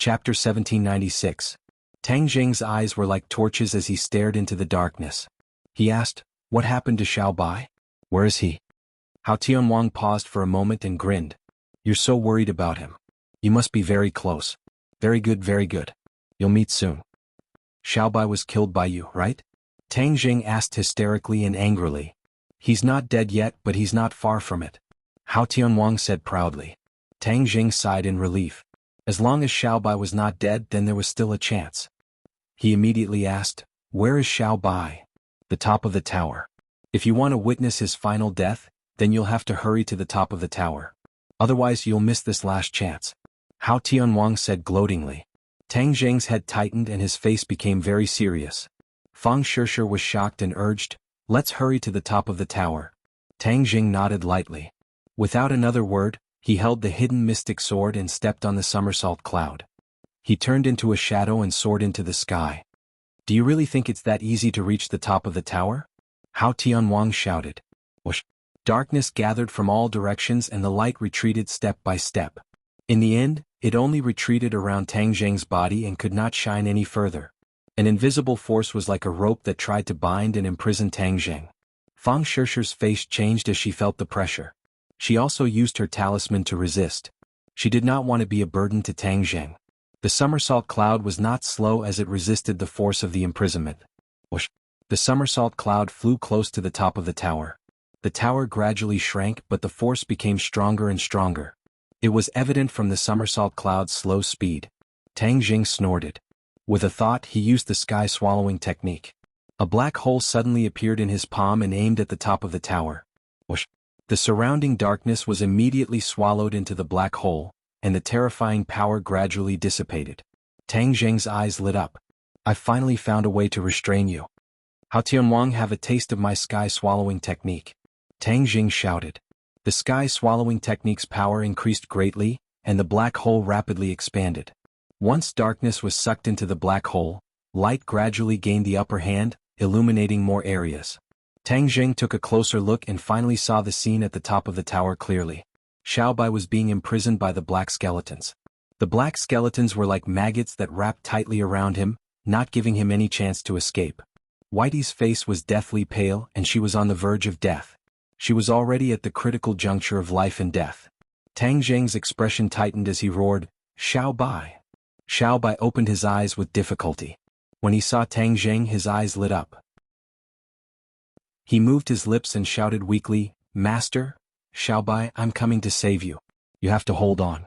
Chapter 1796. Tang Jing's eyes were like torches as he stared into the darkness. He asked, "What happened to Xiao Bai? Where is he?" Hao Tianwang paused for a moment and grinned. "You're so worried about him. You must be very close. Very good, very good. You'll meet soon." "Xiao Bai was killed by you, right?" Tang Jing asked hysterically and angrily. "He's not dead yet, but he's not far from it," Hao Tianwang said proudly. Tang Jing sighed in relief. As long as Xiao Bai was not dead, then there was still a chance. He immediately asked, "Where is Xiao Bai?" "The top of the tower. If you want to witness his final death, then you'll have to hurry to the top of the tower. Otherwise you'll miss this last chance," Hao Tianwang said gloatingly. Tang Jing's head tightened and his face became very serious. Fang Shishir was shocked and urged, "Let's hurry to the top of the tower." Tang Jing nodded lightly. Without another word, he held the hidden mystic sword and stepped on the somersault cloud. He turned into a shadow and soared into the sky. "Do you really think it's that easy to reach the top of the tower?" Hao Tianwang shouted. Whoosh! Darkness gathered from all directions and the light retreated step by step. In the end, it only retreated around Tang Jing's body and could not shine any further. An invisible force was like a rope that tried to bind and imprison Tang Jing. Fang Shishir's face changed as she felt the pressure. She also used her talisman to resist. She did not want to be a burden to Tang Jing. The somersault cloud was not slow as it resisted the force of the imprisonment. Whoosh! The somersault cloud flew close to the top of the tower. The tower gradually shrank, but the force became stronger and stronger. It was evident from the somersault cloud's slow speed. Tang Jing snorted. With a thought, he used the sky-swallowing technique. A black hole suddenly appeared in his palm and aimed at the top of the tower. Whoosh! The surrounding darkness was immediately swallowed into the black hole, and the terrifying power gradually dissipated. Tang Jing's eyes lit up. "I finally found a way to restrain you. Hao Tianwang, have a taste of my sky-swallowing technique." Tang Jing shouted. The sky-swallowing technique's power increased greatly, and the black hole rapidly expanded. Once darkness was sucked into the black hole, light gradually gained the upper hand, illuminating more areas. Tang Jing took a closer look and finally saw the scene at the top of the tower clearly. Xiao Bai was being imprisoned by the black skeletons. The black skeletons were like maggots that wrapped tightly around him, not giving him any chance to escape. Whitey's face was deathly pale and she was on the verge of death. She was already at the critical juncture of life and death. Tang Jing's expression tightened as he roared, "Xiao Bai!" Xiao Bai opened his eyes with difficulty. When he saw Tang Jing, his eyes lit up. He moved his lips and shouted weakly, "Master, Xiao Bai, I'm coming to save you. You have to hold on."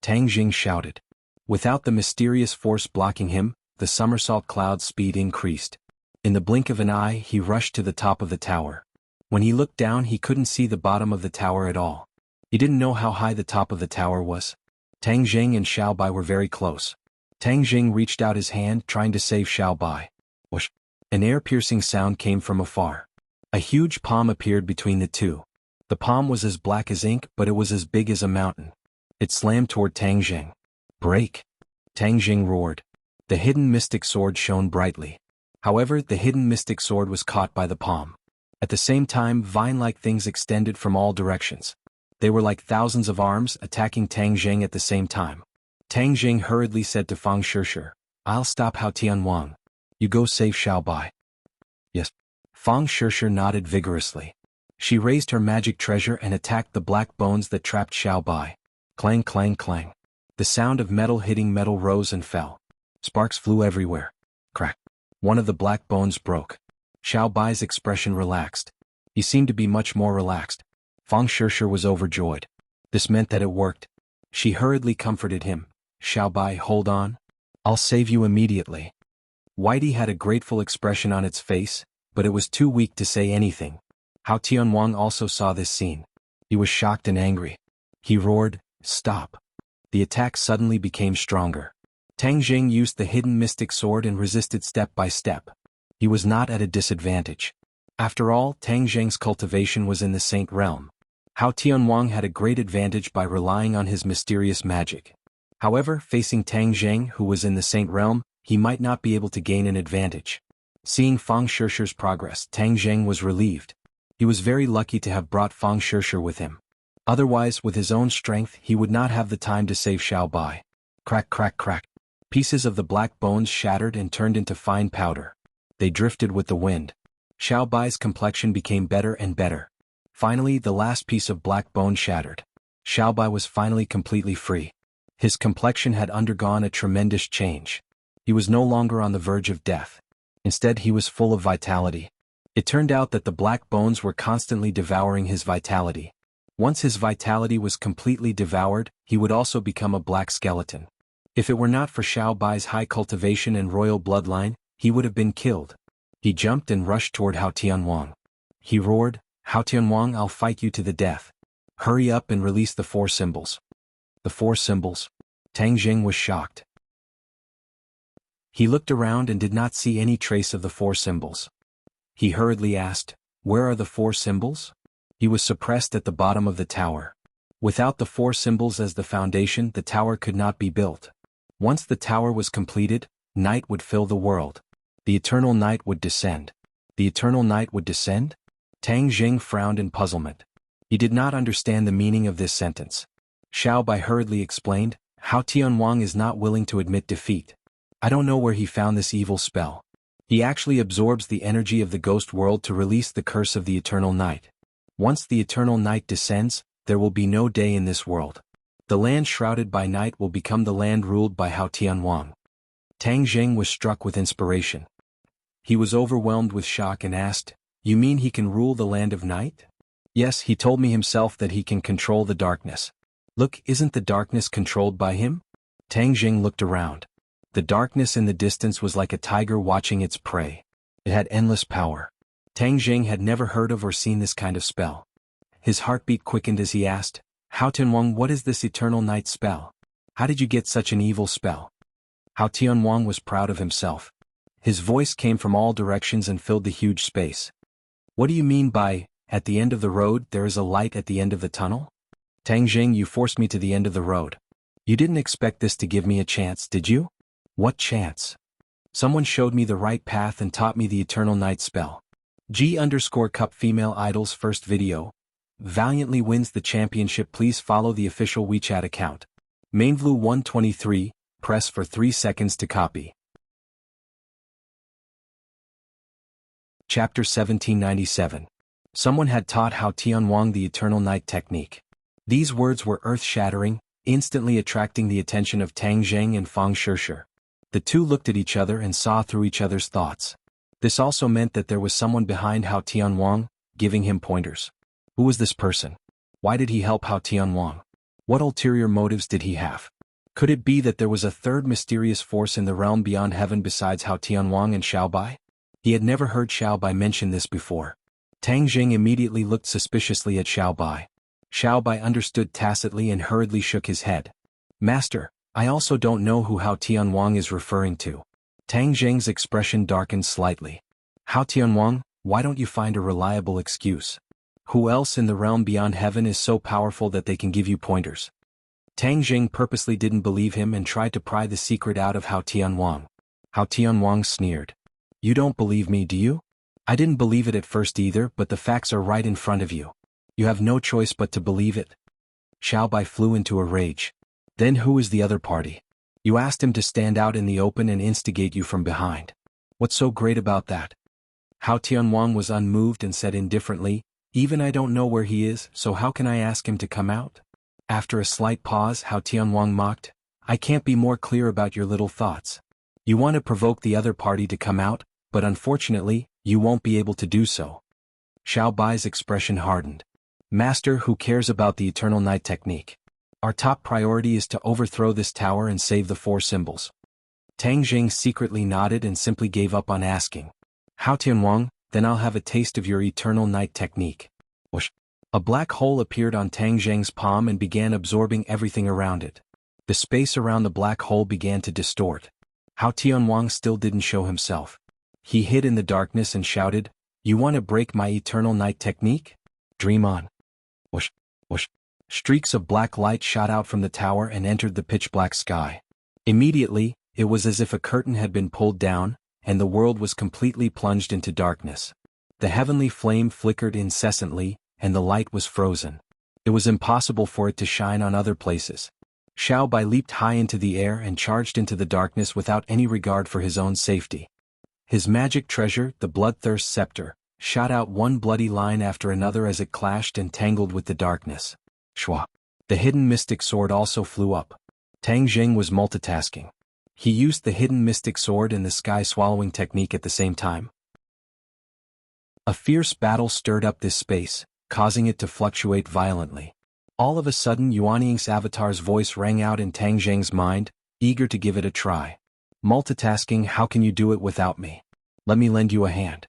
Tang Jing shouted. Without the mysterious force blocking him, the somersault cloud's speed increased. In the blink of an eye, he rushed to the top of the tower. When he looked down, he couldn't see the bottom of the tower at all. He didn't know how high the top of the tower was. Tang Jing and Xiao Bai were very close. Tang Jing reached out his hand, trying to save Xiao Bai. Whoosh! An air-piercing sound came from afar. A huge palm appeared between the two. The palm was as black as ink, but it was as big as a mountain. It slammed toward Tang Jing. "Break!" Tang Jing roared. The hidden mystic sword shone brightly. However, the hidden mystic sword was caught by the palm. At the same time, vine-like things extended from all directions. They were like thousands of arms attacking Tang Jing at the same time. Tang Jing hurriedly said to Fang Shishir, "I'll stop Hao Tianwang. You go save Xiao Bai." "Yes." Fang Shishir nodded vigorously. She raised her magic treasure and attacked the black bones that trapped Xiao Bai. Clang, clang, clang. The sound of metal hitting metal rose and fell. Sparks flew everywhere. Crack. One of the black bones broke. Xiao Bai's expression relaxed. He seemed to be much more relaxed. Fang Shishir was overjoyed. This meant that it worked. She hurriedly comforted him. "Xiao Bai, hold on. I'll save you immediately." Whitey had a grateful expression on its face, but it was too weak to say anything. Hao Tianwang also saw this scene. He was shocked and angry. He roared, "Stop." The attack suddenly became stronger. Tang Jing used the hidden mystic sword and resisted step by step. He was not at a disadvantage. After all, Tang Jing's cultivation was in the Saint realm. Hao Tianwang had a great advantage by relying on his mysterious magic. However, facing Tang Jing, who was in the Saint realm, he might not be able to gain an advantage. Seeing Fang Shishir's progress, Tang Jing was relieved. He was very lucky to have brought Fang Shishir with him. Otherwise, with his own strength, he would not have the time to save Xiao Bai. Crack, crack, crack. Pieces of the black bones shattered and turned into fine powder. They drifted with the wind. Xiao Bai's complexion became better and better. Finally, the last piece of black bone shattered. Xiao Bai was finally completely free. His complexion had undergone a tremendous change. He was no longer on the verge of death. Instead, he was full of vitality. It turned out that the black bones were constantly devouring his vitality. Once his vitality was completely devoured, he would also become a black skeleton. If it were not for Xiao Bai's high cultivation and royal bloodline, he would have been killed. He jumped and rushed toward Hao Tianwang. He roared, "Hao Tianwang, I'll fight you to the death. Hurry up and release the 4 symbols." The 4 symbols? Tang Jing was shocked. He looked around and did not see any trace of the 4 symbols. He hurriedly asked, "Where are the 4 symbols?" He was suppressed at the bottom of the tower. Without the 4 symbols as the foundation, the tower could not be built. Once the tower was completed, night would fill the world. The eternal night would descend. The eternal night would descend? Tang Jing frowned in puzzlement. He did not understand the meaning of this sentence. Xiao Bai hurriedly explained, "Hao Tianwang is not willing to admit defeat. I don't know where he found this evil spell. He actually absorbs the energy of the ghost world to release the curse of the eternal night. Once the eternal night descends, there will be no day in this world. The land shrouded by night will become the land ruled by Hao Tianwang." Tang Jing was struck with inspiration. He was overwhelmed with shock and asked, "You mean he can rule the land of night?" "Yes, he told me himself that he can control the darkness." "Look, isn't the darkness controlled by him?" Tang Jing looked around. The darkness in the distance was like a tiger watching its prey. It had endless power. Tang Jing had never heard of or seen this kind of spell. His heartbeat quickened as he asked, "Hao Tianwang, what is this eternal night spell? How did you get such an evil spell?" Hao Tianwang was proud of himself. His voice came from all directions and filled the huge space. "What do you mean by, at the end of the road there is a light at the end of the tunnel?" "Tang Jing, you forced me to the end of the road. You didn't expect this to give me a chance, did you?" "What chance?" "Someone showed me the right path and taught me the eternal night spell." G_Cup Female Idol's first video. Valiantly wins the championship. Please follow the official WeChat account. Mainvlu 123, press for 3 seconds to copy. Chapter 1797. Someone had taught Hao Tianwang the eternal night technique. These words were earth-shattering, instantly attracting the attention of Tang Jing and Fang Shishir. The two looked at each other and saw through each other's thoughts. This also meant that there was someone behind Hao Tianwang, giving him pointers. Who was this person? Why did he help Hao Tianwang? What ulterior motives did he have? Could it be that there was a third mysterious force in the realm beyond heaven besides Hao Tianwang and Xiao Bai? He had never heard Xiao Bai mention this before. Tang Jing immediately looked suspiciously at Xiao Bai. Xiao Bai understood tacitly and hurriedly shook his head. "Master, I also don't know who Hao Tianwang is referring to." Tang Jing's expression darkened slightly. "Hao Tianwang, why don't you find a reliable excuse? Who else in the realm beyond heaven is so powerful that they can give you pointers?" Tang Jing purposely didn't believe him and tried to pry the secret out of Hao Tianwang. Hao Tianwang sneered. "You don't believe me, do you? I didn't believe it at first either, but the facts are right in front of you. You have no choice but to believe it." Xiao Bai flew into a rage. "Then who is the other party? You asked him to stand out in the open and instigate you from behind. What's so great about that?" Hao Tianwang was unmoved and said indifferently, "Even I don't know where he is, so how can I ask him to come out?" After a slight pause, Hao Tianwang mocked, "I can't be more clear about your little thoughts. You want to provoke the other party to come out, but unfortunately, you won't be able to do so." Xiao Bai's expression hardened. "Master, who cares about the eternal night technique? Our top priority is to overthrow this tower and save the 4 symbols." Tang Jing secretly nodded and simply gave up on asking. "Hao Tianwang, then I'll have a taste of your eternal night technique." Whoosh. A black hole appeared on Tang Jing's palm and began absorbing everything around it. The space around the black hole began to distort. Hao Tianwang still didn't show himself. He hid in the darkness and shouted, "You want to break my eternal night technique? Dream on." Whoosh, whoosh. Streaks of black light shot out from the tower and entered the pitch-black sky. Immediately, it was as if a curtain had been pulled down, and the world was completely plunged into darkness. The heavenly flame flickered incessantly, and the light was frozen. It was impossible for it to shine on other places. Xiao Bai leaped high into the air and charged into the darkness without any regard for his own safety. His magic treasure, the Bloodthirst Scepter, shot out one bloody line after another as it clashed and tangled with the darkness. Shwa. The hidden mystic sword also flew up. Tang Jing was multitasking. He used the hidden mystic sword and the sky-swallowing technique at the same time. A fierce battle stirred up this space, causing it to fluctuate violently. All of a sudden Yuan Ying's avatar's voice rang out in Tang Jing's mind, eager to give it a try. Multitasking, how can you do it without me? Let me lend you a hand.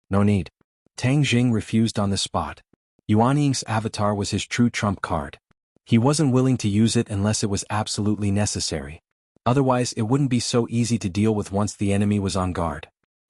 No need. Tang Jing refused on the spot. Yuan Ying's avatar was his true trump card. He wasn't willing to use it unless it was absolutely necessary. Otherwise it wouldn't be so easy to deal with once the enemy was on guard.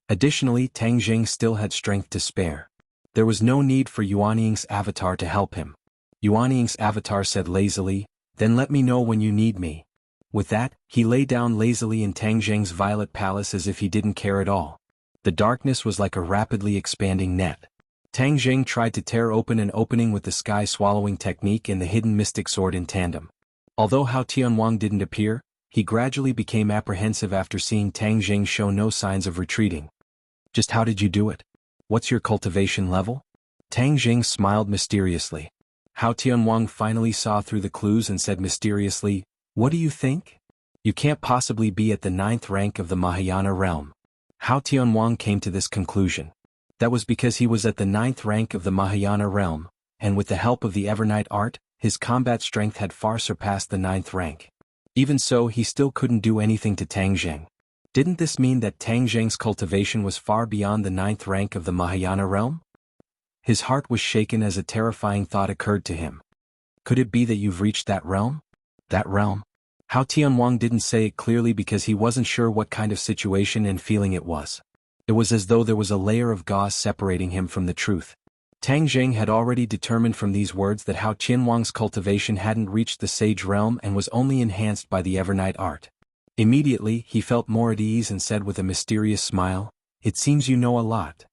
Additionally, Tang Jing still had strength to spare. There was no need for Yuan Ying's avatar to help him. Yuan Ying's avatar said lazily, "Then let me know when you need me." With that, he lay down lazily in Tang Jing's violet palace as if he didn't care at all. The darkness was like a rapidly expanding net. Tang Jing tried to tear open an opening with the sky-swallowing technique and the hidden mystic sword in tandem. Although Hao Tianwang didn't appear, he gradually became apprehensive after seeing Tang Jing show no signs of retreating. Just how did you do it? What's your cultivation level? Tang Jing smiled mysteriously. Hao Tianwang finally saw through the clues and said mysteriously, "What do you think? You can't possibly be at the 9th rank of the Mahayana realm." Hao Tianwang came to this conclusion. That was because he was at the 9th rank of the Mahayana realm, and with the help of the Evernight art, his combat strength had far surpassed the 9th rank. Even so, he still couldn't do anything to Tang Jing. Didn't this mean that Tang Jing's cultivation was far beyond the 9th rank of the Mahayana realm? His heart was shaken as a terrifying thought occurred to him. Could it be that you've reached that realm? That realm? Hao Tianwang didn't say it clearly because he wasn't sure what kind of situation and feeling it was. It was as though there was a layer of gauze separating him from the truth. Tang Jing had already determined from these words that Hao Tianwang's cultivation hadn't reached the sage realm and was only enhanced by the Evernight art. Immediately, he felt more at ease and said with a mysterious smile, "It seems you know a lot."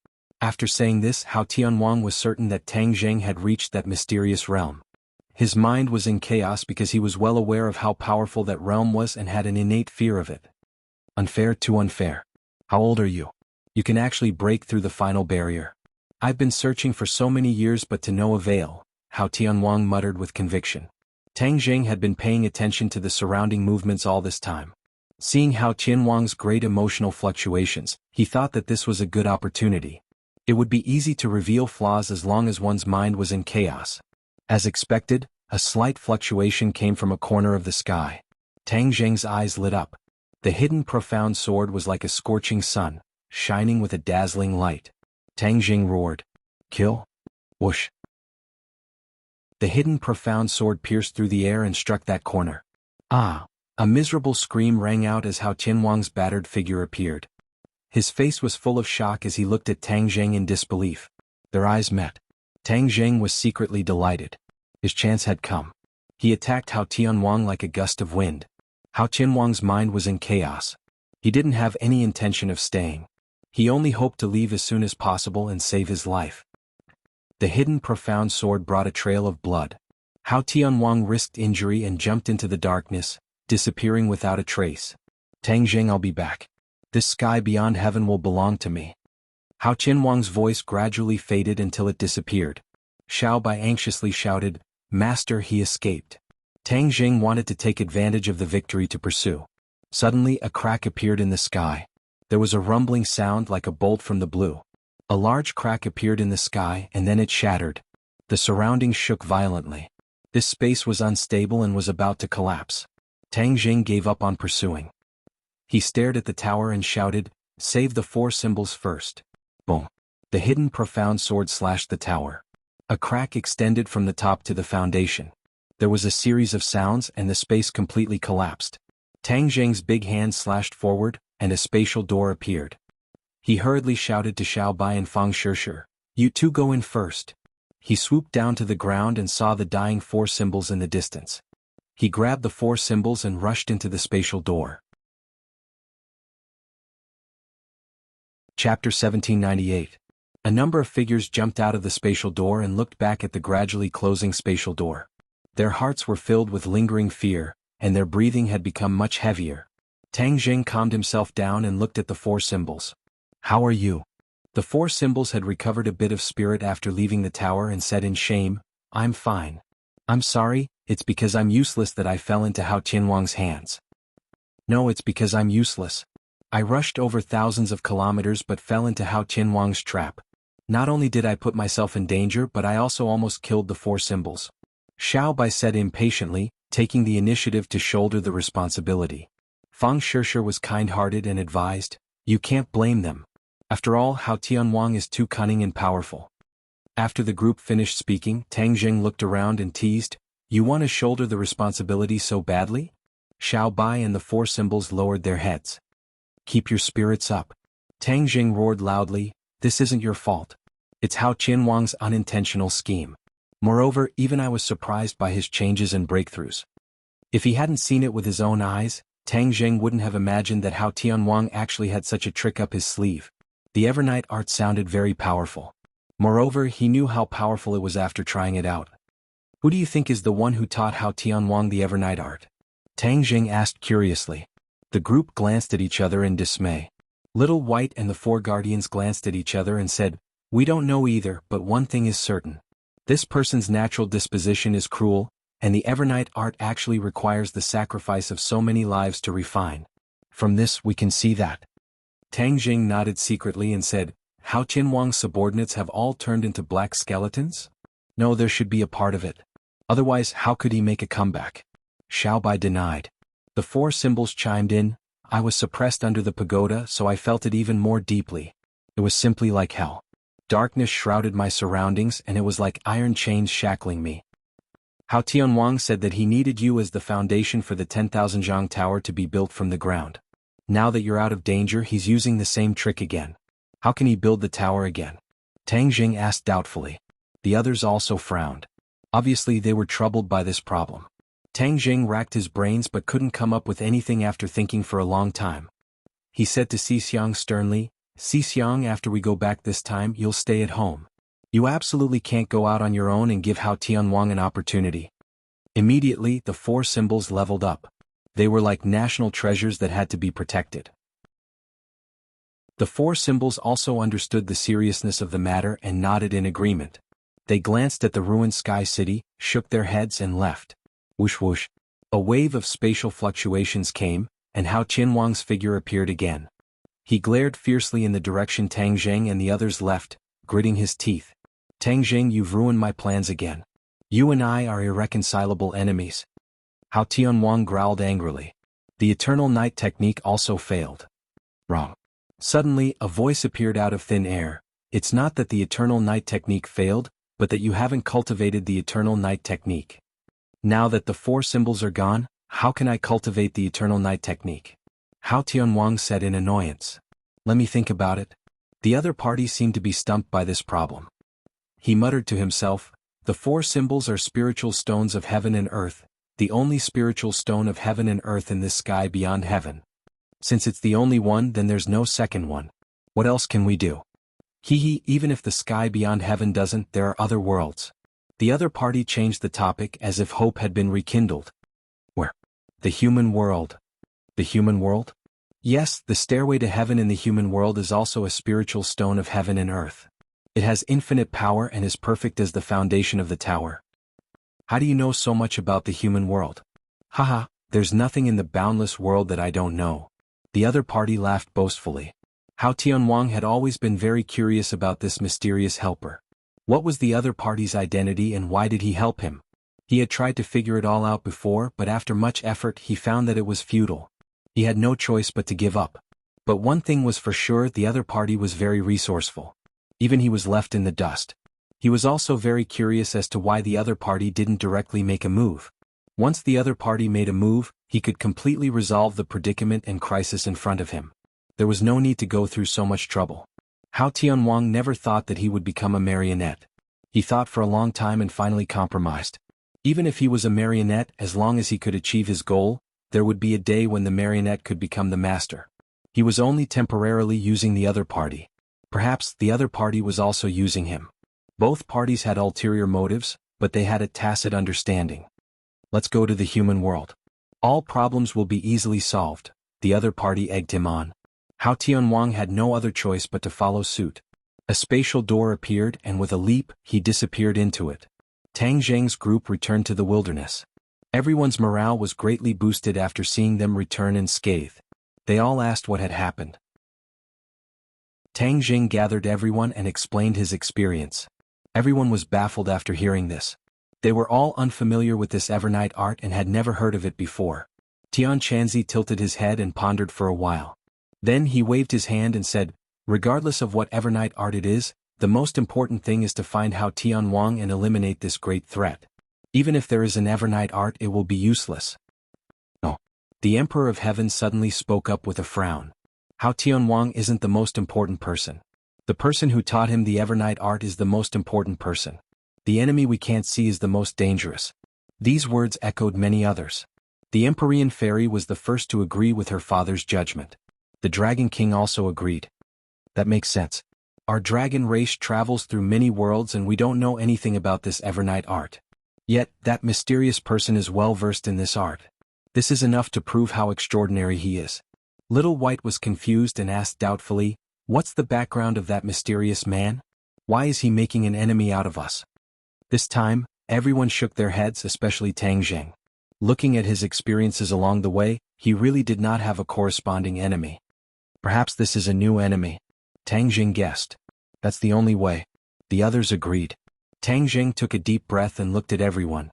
After saying this, Hao Tianwang was certain that Tang Jing had reached that mysterious realm. His mind was in chaos because he was well aware of how powerful that realm was and had an innate fear of it. Unfair, too unfair. How old are you? You can actually break through the final barrier. I've been searching for so many years but to no avail, Hao Tianwang muttered with conviction. Tang Jing had been paying attention to the surrounding movements all this time. Seeing Hao Tianwang's great emotional fluctuations, he thought that this was a good opportunity. It would be easy to reveal flaws as long as one's mind was in chaos. As expected, a slight fluctuation came from a corner of the sky. Tang Jing's eyes lit up. The hidden profound sword was like a scorching sun, shining with a dazzling light. Tang Jing roared, "Kill!" Whoosh! The hidden profound sword pierced through the air and struck that corner. Ah! A miserable scream rang out as Hao Tianwang's battered figure appeared. His face was full of shock as he looked at Tang Jing in disbelief. Their eyes met. Tang Jing was secretly delighted. His chance had come. He attacked Hao Tianwang like a gust of wind. Hao Tianwang's mind was in chaos. He didn't have any intention of staying. He only hoped to leave as soon as possible and save his life. The hidden profound sword brought a trail of blood. Hao Tianwang risked injury and jumped into the darkness, disappearing without a trace. Tang Jing, I'll be back. This sky beyond heaven will belong to me. Hao Tianwang's voice gradually faded until it disappeared. Xiao Bai anxiously shouted, "Master, he escaped." Tang Jing wanted to take advantage of the victory to pursue. Suddenly a crack appeared in the sky. There was a rumbling sound like a bolt from the blue. A large crack appeared in the sky and then it shattered. The surroundings shook violently. This space was unstable and was about to collapse. Tang Jing gave up on pursuing. He stared at the tower and shouted, "Save the 4 symbols first." Boom! The hidden profound sword slashed the tower. A crack extended from the top to the foundation. There was a series of sounds and the space completely collapsed. Tang Jing's big hand slashed forward, and a spatial door appeared. He hurriedly shouted to Xiao Bai and Fang Shishir, "You two go in first." He swooped down to the ground and saw the dying 4 symbols in the distance. He grabbed the 4 symbols and rushed into the spatial door. Chapter 1798. A number of figures jumped out of the spatial door and looked back at the gradually closing spatial door. Their hearts were filled with lingering fear, and their breathing had become much heavier. Tang Jing calmed himself down and looked at the four symbols. "How are you?" The four symbols had recovered a bit of spirit after leaving the tower and said in shame, "I'm fine. I'm sorry, it's because I'm useless that I fell into Hao Tianwang's hands." "No, it's because I'm useless. I rushed over thousands of kilometers but fell into Hao Tianwang's trap. Not only did I put myself in danger but I also almost killed the four symbols." Xiao Bai said impatiently, taking the initiative to shoulder the responsibility. Fang Shishir was kind-hearted and advised, "You can't blame them. After all, Hao Tianwang is too cunning and powerful." After the group finished speaking, Tang Jing looked around and teased, "You want to shoulder the responsibility so badly?" Xiao Bai and the four symbols lowered their heads. "Keep your spirits up." Tang Jing roared loudly, "This isn't your fault. It's Hao Tianwang's unintentional scheme. Moreover, even I was surprised by his changes and breakthroughs." If he hadn't seen it with his own eyes, Tang Jing wouldn't have imagined that Hao Tianwang actually had such a trick up his sleeve. The Evernight art sounded very powerful. Moreover, he knew how powerful it was after trying it out. "Who do you think is the one who taught Hao Tianwang the Evernight art?" Tang Jing asked curiously. The group glanced at each other in dismay. Little White and the four guardians glanced at each other and said, "We don't know either, but one thing is certain. This person's natural disposition is cruel, and the Evernight art actually requires the sacrifice of so many lives to refine. From this we can see that." Tang Jing nodded secretly and said, "Hao Tianwang's subordinates have all turned into black skeletons? No, there should be a part of it. Otherwise, how could he make a comeback?" Xiao Bai denied. The four symbols chimed in, "I was suppressed under the pagoda so I felt it even more deeply. It was simply like hell. Darkness shrouded my surroundings and it was like iron chains shackling me. Hao Tianwang said that he needed you as the foundation for the 10,000 zhang tower to be built from the ground. Now that you're out of danger, he's using the same trick again. How can he build the tower again?" Tang Jing asked doubtfully. The others also frowned. Obviously they were troubled by this problem. Tang Jing racked his brains but couldn't come up with anything after thinking for a long time. He said to Xixiang sternly, "Xixiang, after we go back this time, you'll stay at home. You absolutely can't go out on your own and give Hao Tianwang an opportunity." Immediately, the four symbols leveled up. They were like national treasures that had to be protected. The four symbols also understood the seriousness of the matter and nodded in agreement. They glanced at the ruined sky city, shook their heads and left. Whoosh whoosh. A wave of spatial fluctuations came, and Hao Tianwang's figure appeared again. He glared fiercely in the direction Tang Jing and the others left, gritting his teeth. "Tang Jing, you've ruined my plans again. You and I are irreconcilable enemies." Hao Tianwang growled angrily. The Eternal Night technique also failed. Wrong. Suddenly, a voice appeared out of thin air. "It's not that the Eternal Night technique failed, but that you haven't cultivated the Eternal Night technique. Now that the four symbols are gone, how can I cultivate the Eternal Night technique?" Hao Tianwang said in annoyance. "Let me think about it." The other party seemed to be stumped by this problem. He muttered to himself, "The four symbols are spiritual stones of heaven and earth, the only spiritual stone of heaven and earth in this sky beyond heaven. Since it's the only one, then there's no second one. What else can we do? Even if the sky beyond heaven doesn't, there are other worlds." The other party changed the topic as if hope had been rekindled. "Where?" "The human world." "The human world?" "Yes, the stairway to heaven in the human world is also a spiritual stone of heaven and earth. It has infinite power and is perfect as the foundation of the tower." "How do you know so much about the human world?" "Haha, there's nothing in the boundless world that I don't know." The other party laughed boastfully. Hao Tianwang had always been very curious about this mysterious helper. What was the other party's identity and why did he help him? He had tried to figure it all out before, but after much effort he found that it was futile. He had no choice but to give up. But one thing was for sure, the other party was very resourceful. Even he was left in the dust. He was also very curious as to why the other party didn't directly make a move. Once the other party made a move, he could completely resolve the predicament and crisis in front of him. There was no need to go through so much trouble. Hao Tianwang never thought that he would become a marionette. He thought for a long time and finally compromised. Even if he was a marionette, as long as he could achieve his goal, there would be a day when the marionette could become the master. He was only temporarily using the other party. Perhaps the other party was also using him. Both parties had ulterior motives, but they had a tacit understanding. "Let's go to the human world." All problems will be easily solved, the other party egged him on. Hao Tianwang had no other choice but to follow suit. A spatial door appeared and with a leap, he disappeared into it. Tang Zheng's group returned to the wilderness. Everyone's morale was greatly boosted after seeing them return unscathed. They all asked what had happened. Tang Zheng gathered everyone and explained his experience. Everyone was baffled after hearing this. They were all unfamiliar with this Evernight art and had never heard of it before. Tian Chanzi tilted his head and pondered for a while. Then he waved his hand and said, "Regardless of what Evernight art it is, the most important thing is to find Hao Tianwang and eliminate this great threat. Even if there is an Evernight art, it will be useless." "No." The Emperor of Heaven suddenly spoke up with a frown. "Hao Tianwang isn't the most important person. The person who taught him the Evernight art is the most important person. The enemy we can't see is the most dangerous." These words echoed many others. The Empyrean Fairy was the first to agree with her father's judgment. The Dragon King also agreed. "That makes sense. Our dragon race travels through many worlds and we don't know anything about this Evernight art. Yet, that mysterious person is well versed in this art. This is enough to prove how extraordinary he is." Little White was confused and asked doubtfully, "What's the background of that mysterious man? Why is he making an enemy out of us?" This time, everyone shook their heads, especially Tang Zheng. Looking at his experiences along the way, he really did not have a corresponding enemy. "Perhaps this is a new enemy," Tang Zheng guessed. "That's the only way." The others agreed. Tang Zheng took a deep breath and looked at everyone.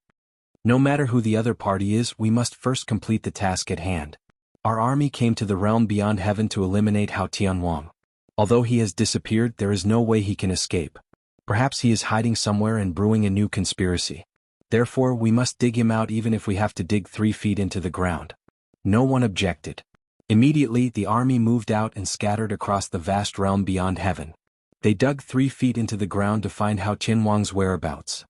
"No matter who the other party is, we must first complete the task at hand. Our army came to the realm beyond heaven to eliminate Hao Tianwang. Although he has disappeared, there is no way he can escape. Perhaps he is hiding somewhere and brewing a new conspiracy. Therefore, we must dig him out even if we have to dig 3 feet into the ground." No one objected. Immediately, the army moved out and scattered across the vast realm beyond heaven. They dug 3 feet into the ground to find Hao Tianwang's whereabouts.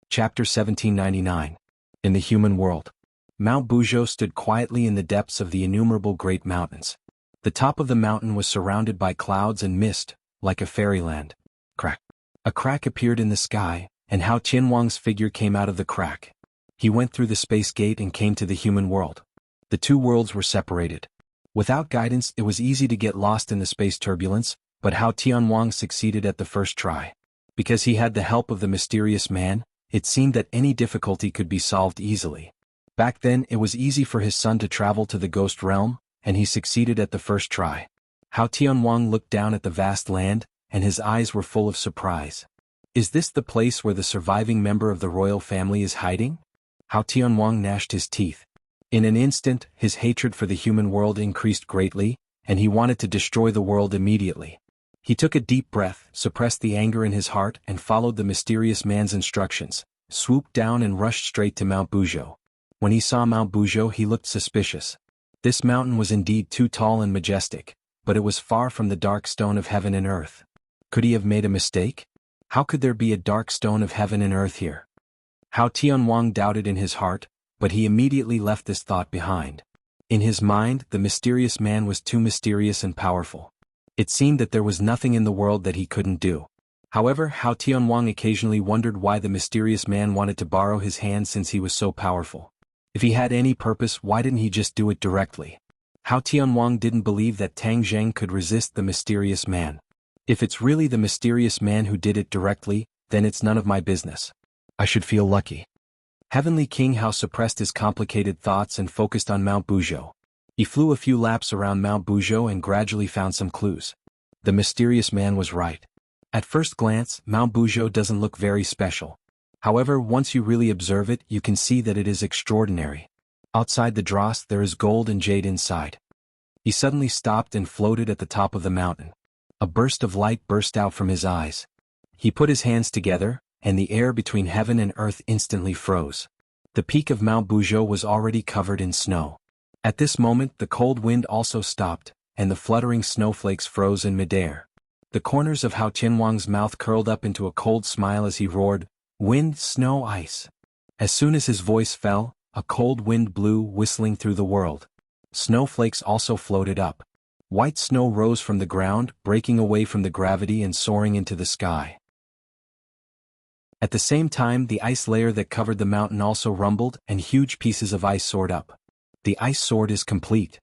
Chapter 1799. In the Human World. Mount Buzhou stood quietly in the depths of the innumerable great mountains. The top of the mountain was surrounded by clouds and mist, like a fairyland. Crack. A crack appeared in the sky, and Hao Tianwang's figure came out of the crack. He went through the space gate and came to the human world. The two worlds were separated. Without guidance, it was easy to get lost in the space turbulence, but Hao Tianwang succeeded at the first try. Because he had the help of the mysterious man, it seemed that any difficulty could be solved easily. Back then, it was easy for his son to travel to the ghost realm, and he succeeded at the first try. Hao Tianwang looked down at the vast land, and his eyes were full of surprise. "Is this the place where the surviving member of the royal family is hiding?" Hao Tianwang gnashed his teeth. In an instant, his hatred for the human world increased greatly, and he wanted to destroy the world immediately. He took a deep breath, suppressed the anger in his heart, and followed the mysterious man's instructions, swooped down and rushed straight to Mount Buzhou. When he saw Mount Buzhou, he looked suspicious. This mountain was indeed too tall and majestic, but it was far from the dark stone of heaven and earth. Could he have made a mistake? How could there be a dark stone of heaven and earth here? Hao Tianwang doubted in his heart, but he immediately left this thought behind. In his mind, the mysterious man was too mysterious and powerful. It seemed that there was nothing in the world that he couldn't do. However, Hao Tianwang occasionally wondered why the mysterious man wanted to borrow his hand since he was so powerful. If he had any purpose, why didn't he just do it directly? Hao Tianwang didn't believe that Tang Zheng could resist the mysterious man. If it's really the mysterious man who did it directly, then it's none of my business. I should feel lucky. Heavenly King Hao suppressed his complicated thoughts and focused on Mount Buzhou. He flew a few laps around Mount Buzhou and gradually found some clues. The mysterious man was right. At first glance, Mount Buzhou doesn't look very special. However, once you really observe it, you can see that it is extraordinary. Outside the dross there is gold and jade inside. He suddenly stopped and floated at the top of the mountain. A burst of light burst out from his eyes. He put his hands together, and the air between heaven and earth instantly froze. The peak of Mount Buzhou was already covered in snow. At this moment the cold wind also stopped, and the fluttering snowflakes froze in midair. The corners of Hao Tianwang's mouth curled up into a cold smile as he roared, "Wind, snow, ice." As soon as his voice fell, a cold wind blew whistling through the world. Snowflakes also floated up. White snow rose from the ground, breaking away from the gravity and soaring into the sky. At the same time, the ice layer that covered the mountain also rumbled, and huge pieces of ice soared up. The ice sword is complete.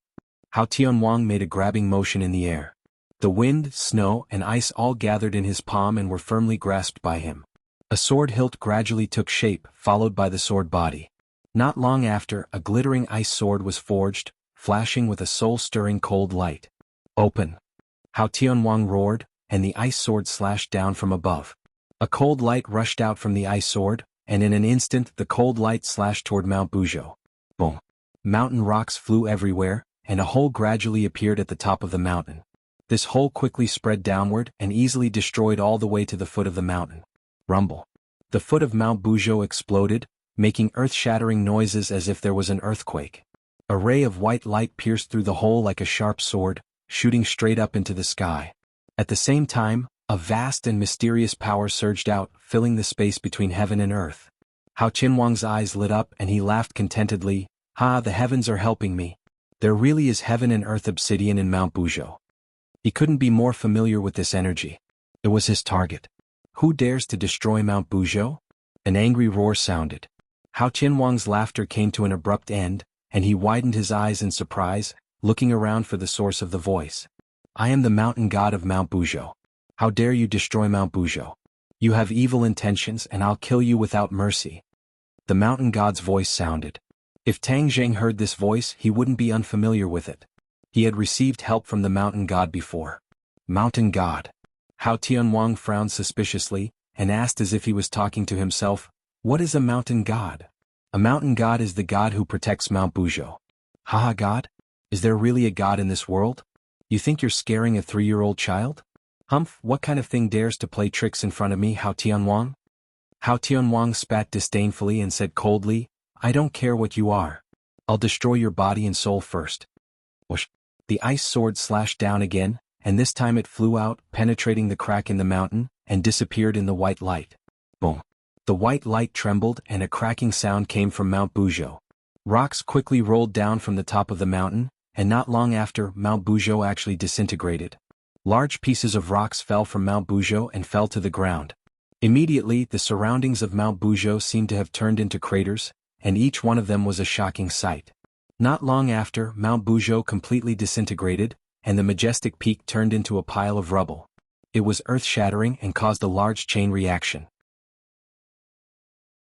Hao Tianwang made a grabbing motion in the air. The wind, snow, and ice all gathered in his palm and were firmly grasped by him. A sword hilt gradually took shape, followed by the sword body. Not long after, a glittering ice sword was forged, flashing with a soul-stirring cold light. Open! Hao Tianwang roared, and the ice sword slashed down from above. A cold light rushed out from the ice sword, and in an instant the cold light slashed toward Mount Buzhou. Boom! Mountain rocks flew everywhere, and a hole gradually appeared at the top of the mountain. This hole quickly spread downward and easily destroyed all the way to the foot of the mountain. Rumble! The foot of Mount Buzhou exploded, making earth-shattering noises as if there was an earthquake. A ray of white light pierced through the hole like a sharp sword, shooting straight up into the sky. At the same time, a vast and mysterious power surged out, filling the space between heaven and earth. Hao Tianwang's eyes lit up and he laughed contentedly. "Ha, the heavens are helping me. There really is heaven and earth obsidian in Mount Buzhou." He couldn't be more familiar with this energy. It was his target. Who dares to destroy Mount Buzhou? An angry roar sounded. Hao Tianwang's laughter came to an abrupt end, and he widened his eyes in surprise, looking around for the source of the voice. "I am the mountain god of Mount Buzhou. How dare you destroy Mount Buzhou? You have evil intentions and I'll kill you without mercy." The mountain god's voice sounded. If Tang Zheng heard this voice, he wouldn't be unfamiliar with it. He had received help from the mountain god before. Mountain god. Hao Tianwang frowned suspiciously, and asked as if he was talking to himself, "What is a mountain god?" "A mountain god is the god who protects Mount Buzhou." "Haha, god? Is there really a god in this world? You think you're scaring a 3-year-old child? Humph, what kind of thing dares to play tricks in front of me, Hao Tianwang?" Hao Tianwang spat disdainfully and said coldly, "I don't care what you are. I'll destroy your body and soul first." Whoosh! The ice sword slashed down again, and this time it flew out, penetrating the crack in the mountain, and disappeared in the white light. Boom! The white light trembled and a cracking sound came from Mount Buzhou. Rocks quickly rolled down from the top of the mountain, and not long after, Mount Buzhou actually disintegrated. Large pieces of rocks fell from Mount Buzhou and fell to the ground. Immediately, the surroundings of Mount Buzhou seemed to have turned into craters, and each one of them was a shocking sight. Not long after, Mount Buzhou completely disintegrated, and the majestic peak turned into a pile of rubble. It was earth-shattering and caused a large chain reaction.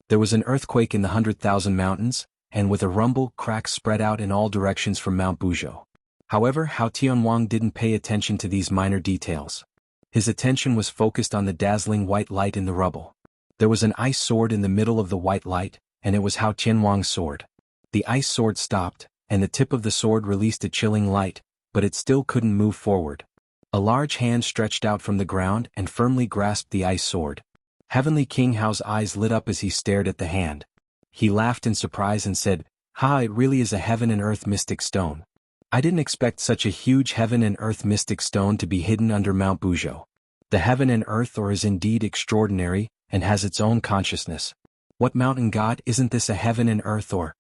There was an earthquake in the 100,000 mountains, and with a rumble, cracks spread out in all directions from Mount Buzhou. However, Hao Tianwang didn't pay attention to these minor details. His attention was focused on the dazzling white light in the rubble. There was an ice sword in the middle of the white light, and it was Hao Tianwang's sword. The ice sword stopped, and the tip of the sword released a chilling light, but it still couldn't move forward. A large hand stretched out from the ground and firmly grasped the ice sword. Heavenly King Hao's eyes lit up as he stared at the hand. He laughed in surprise and said, "Ha, it really is a heaven and earth mystic stone. I didn't expect such a huge heaven and earth mystic stone to be hidden under Mount Buzhou. The heaven and earth ore is indeed extraordinary, and has its own consciousness. What mountain god isn't this a heaven and earth ore?"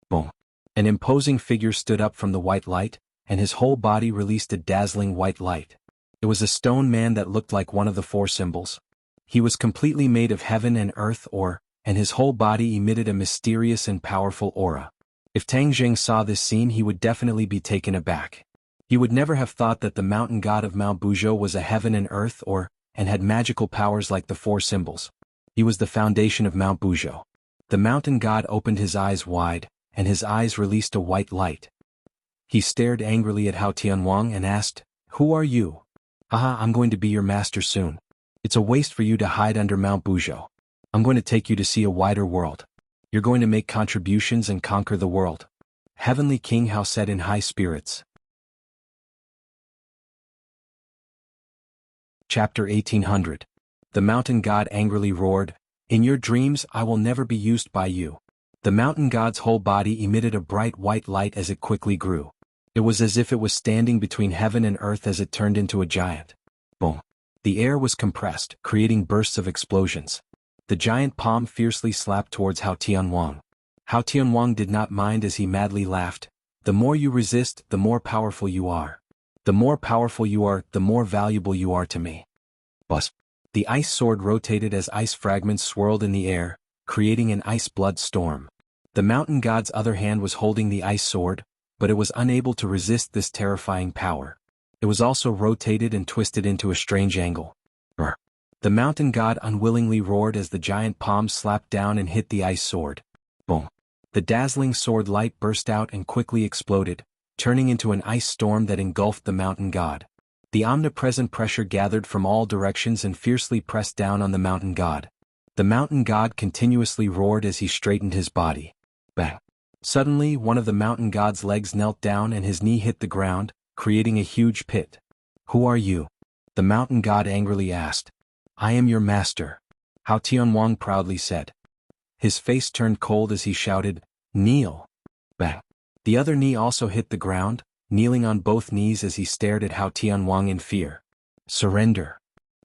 Boom! An imposing figure stood up from the white light, and his whole body released a dazzling white light. It was a stone man that looked like one of the 4 symbols. He was completely made of heaven and earth ore, and his whole body emitted a mysterious and powerful aura. If Tang Zheng saw this scene, he would definitely be taken aback. He would never have thought that the mountain god of Mount Buzhou was a heaven and earth ore, and had magical powers like the 4 symbols. He was the foundation of Mount Buzhou. The mountain god opened his eyes wide, and his eyes released a white light. He stared angrily at Hao Tianwang and asked, "Who are you?" "Haha, I'm going to be your master soon. It's a waste for you to hide under Mount Buzhou. I'm going to take you to see a wider world. You're going to make contributions and conquer the world." Heavenly King Hao said in high spirits. Chapter 1800. The mountain god angrily roared, "In your dreams I will never be used by you." The mountain god's whole body emitted a bright white light as it quickly grew. It was as if it was standing between heaven and earth as it turned into a giant. Boom! The air was compressed, creating bursts of explosions. The giant palm fiercely slapped towards Hao Tianwang. Hao Tianwang did not mind as he madly laughed. "The more you resist, the more powerful you are. The more powerful you are, the more valuable you are to me." Buzz! The ice sword rotated as ice fragments swirled in the air, creating an ice blood storm. The mountain god's other hand was holding the ice sword, but it was unable to resist this terrifying power. It was also rotated and twisted into a strange angle. Brr. The mountain god unwillingly roared as the giant palm slapped down and hit the ice sword. Boom. The dazzling sword light burst out and quickly exploded, turning into an ice storm that engulfed the mountain god. The omnipresent pressure gathered from all directions and fiercely pressed down on the mountain god. The mountain god continuously roared as he straightened his body. Bang. Suddenly, one of the mountain god's legs knelt down and his knee hit the ground, creating a huge pit. "Who are you?" the mountain god angrily asked. "I am your master," Hao Tianwang proudly said. His face turned cold as he shouted, "Kneel!" Bang. The other knee also hit the ground, kneeling on both knees as he stared at Hao Tianwang in fear. "Surrender."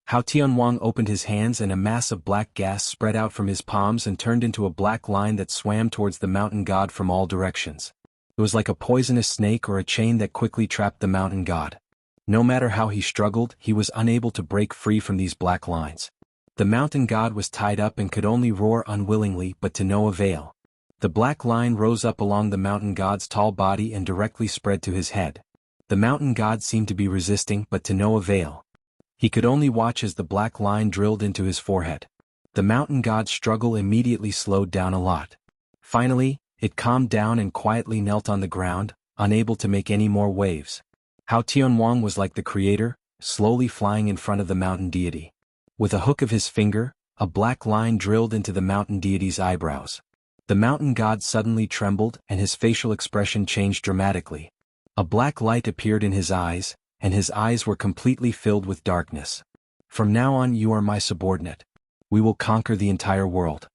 Hao Tianwang opened his hands and a mass of black gas spread out from his palms and turned into a black line that swam towards the mountain god from all directions. It was like a poisonous snake or a chain that quickly trapped the mountain god. No matter how he struggled, he was unable to break free from these black lines. The mountain god was tied up and could only roar unwillingly, but to no avail. The black line rose up along the mountain god's tall body and directly spread to his head. The mountain god seemed to be resisting, but to no avail. He could only watch as the black line drilled into his forehead. The mountain god's struggle immediately slowed down a lot. Finally, it calmed down and quietly knelt on the ground, unable to make any more waves. Hao Tianwang was like the creator, slowly flying in front of the mountain deity. With a hook of his finger, a black line drilled into the mountain deity's eyebrows. The mountain god suddenly trembled and his facial expression changed dramatically. A black light appeared in his eyes, and his eyes were completely filled with darkness. "From now on you are my subordinate. We will conquer the entire world,"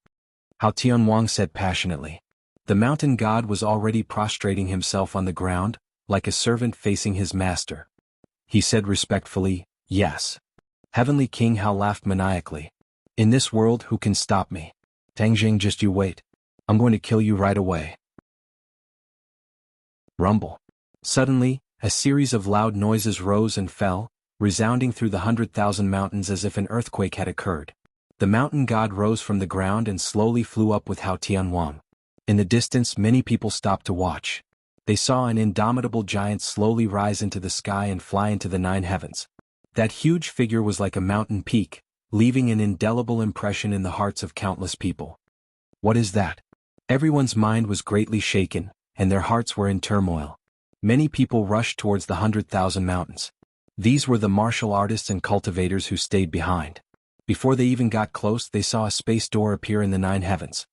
Hao Tianwang said passionately. The mountain god was already prostrating himself on the ground, like a servant facing his master. He said respectfully, "Yes." Heavenly King Hao laughed maniacally. "In this world, who can stop me? Tangjing, just you wait. I'm going to kill you right away." Rumble. Suddenly, a series of loud noises rose and fell, resounding through the 100,000 mountains as if an earthquake had occurred. The mountain god rose from the ground and slowly flew up with Hao Tianwang. In the distance, many people stopped to watch. They saw an indomitable giant slowly rise into the sky and fly into the 9 heavens. That huge figure was like a mountain peak, leaving an indelible impression in the hearts of countless people. What is that? Everyone's mind was greatly shaken, and their hearts were in turmoil. Many people rushed towards the 100,000 mountains. These were the martial artists and cultivators who stayed behind. Before they even got close, they saw a space door appear in the 9 heavens.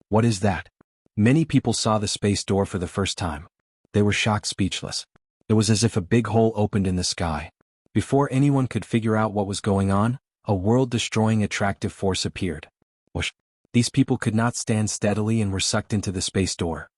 What is that? Many people saw the space door for the first time. They were shocked, speechless. It was as if a big hole opened in the sky. Before anyone could figure out what was going on, a world-destroying attractive force appeared. Whoosh! These people could not stand steadily and were sucked into the space door.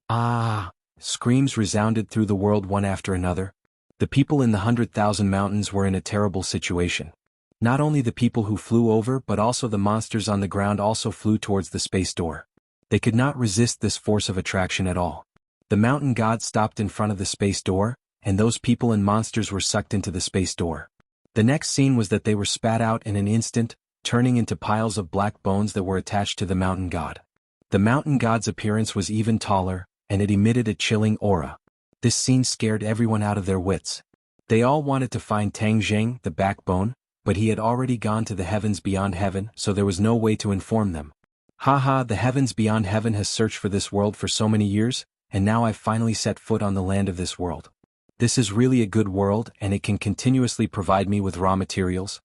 Ah! Screams resounded through the world one after another. The people in the 100,000 mountains were in a terrible situation. Not only the people who flew over but also the monsters on the ground also flew towards the space door. They could not resist this force of attraction at all. The mountain god stopped in front of the space door, and those people and monsters were sucked into the space door. The next scene was that they were spat out in an instant, turning into piles of black bones that were attached to the mountain god. The mountain god's appearance was even taller, and it emitted a chilling aura. This scene scared everyone out of their wits. They all wanted to find Tang Zheng, the backbone, but he had already gone to the heavens beyond heaven, so there was no way to inform them. Haha, the heavens beyond heaven has searched for this world for so many years, and now I've finally set foot on the land of this world. This is really a good world, and it can continuously provide me with raw materials.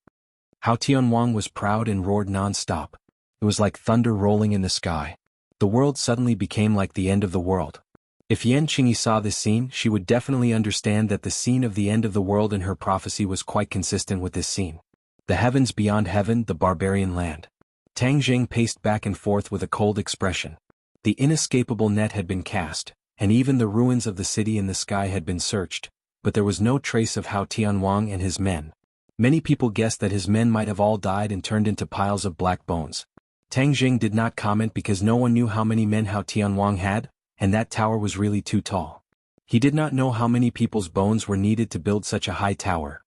Hao Tianwang was proud and roared non-stop. It was like thunder rolling in the sky. The world suddenly became like the end of the world. If Yan Qingyi saw this scene, she would definitely understand that the scene of the end of the world in her prophecy was quite consistent with this scene. The heavens beyond heaven, the barbarian land. Tang Zheng paced back and forth with a cold expression. The inescapable net had been cast, and even the ruins of the city in the sky had been searched, but there was no trace of Hao Tianwang and his men. Many people guessed that his men might have all died and turned into piles of black bones. Tang Zheng did not comment because no one knew how many men Hao Tianwang had, and that tower was really too tall. He did not know how many people's bones were needed to build such a high tower.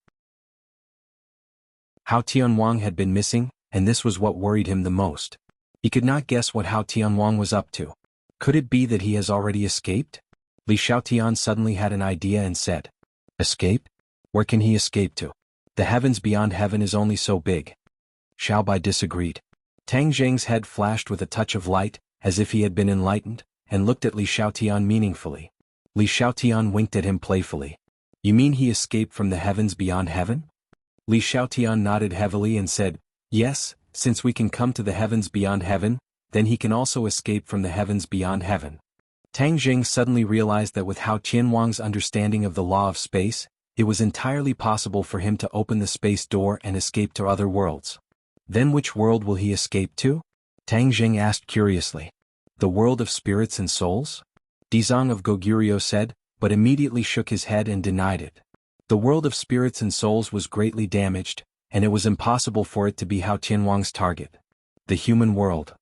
Hao Tianwang had been missing, and this was what worried him the most. He could not guess what Hao Tianwang was up to. Could it be that he has already escaped? Li Xiaotian suddenly had an idea and said, "Escape? Where can he escape to? The heavens beyond heaven is only so big." Xiaobai disagreed. Tang Zheng's head flashed with a touch of light, as if he had been enlightened, and looked at Li Xiaotian meaningfully. Li Xiaotian winked at him playfully. "You mean he escaped from the heavens beyond heaven?" Li Xiaotian nodded heavily and said, "Yes, since we can come to the heavens beyond heaven, then he can also escape from the heavens beyond heaven." Tang Jing suddenly realized that with Hao Tianwang's understanding of the law of space, it was entirely possible for him to open the space door and escape to other worlds. Then which world will he escape to? Tang Jing asked curiously. The world of spirits and souls? Dizang of Goguryeo said, but immediately shook his head and denied it. The world of spirits and souls was greatly damaged, and it was impossible for it to be Hao Tianwang's target. The human world.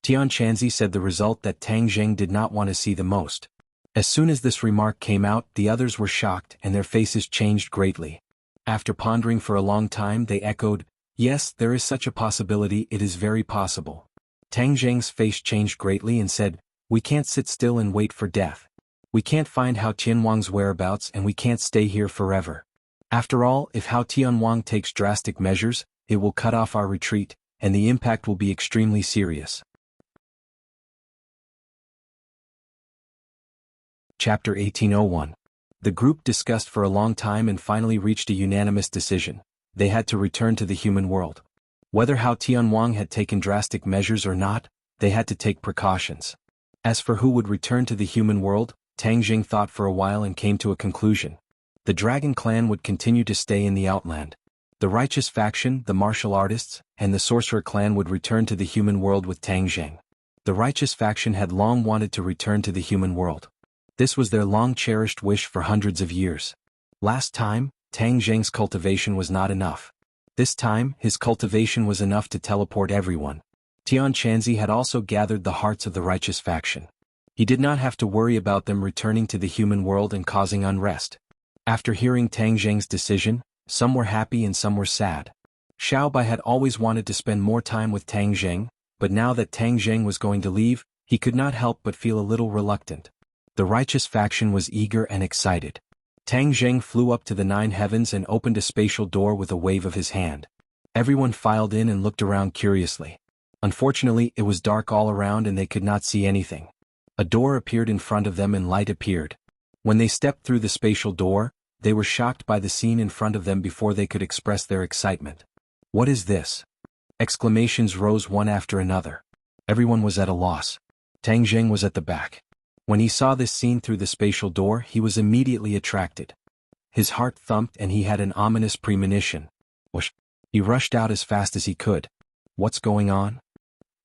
Tian Chanzi said the result that Tang Jing did not want to see the most. As soon as this remark came out, the others were shocked and their faces changed greatly. After pondering for a long time, they echoed, "Yes, there is such a possibility, it is very possible." Tang Jing's face changed greatly and said, "We can't sit still and wait for death. We can't find Hao Tianwang's whereabouts and we can't stay here forever. After all, if Hao Tianwang takes drastic measures, it will cut off our retreat, and the impact will be extremely serious." Chapter 1801. The group discussed for a long time and finally reached a unanimous decision. They had to return to the human world. Whether Hao Tianwang had taken drastic measures or not, they had to take precautions. As for who would return to the human world, Tang Jing thought for a while and came to a conclusion. The Dragon Clan would continue to stay in the Outland. The Righteous Faction, the Martial Artists, and the Sorcerer Clan would return to the human world with Tang Jing. The Righteous Faction had long wanted to return to the human world. This was their long-cherished wish for hundreds of years. Last time, Tang Jing's cultivation was not enough. This time, his cultivation was enough to teleport everyone. Tian Chanzi had also gathered the hearts of the Righteous Faction. He did not have to worry about them returning to the human world and causing unrest. After hearing Tang Jing's decision, some were happy and some were sad. Xiao Bai had always wanted to spend more time with Tang Jing, but now that Tang Jing was going to leave, he could not help but feel a little reluctant. The Righteous Faction was eager and excited. Tang Jing flew up to the 9 heavens and opened a spatial door with a wave of his hand. Everyone filed in and looked around curiously. Unfortunately, it was dark all around and they could not see anything. A door appeared in front of them and light appeared. When they stepped through the spatial door, they were shocked by the scene in front of them before they could express their excitement. "What is this?" Exclamations rose one after another. Everyone was at a loss. Tang Jing was at the back. When he saw this scene through the spatial door, he was immediately attracted. His heart thumped and he had an ominous premonition. Whoosh! He rushed out as fast as he could. What's going on?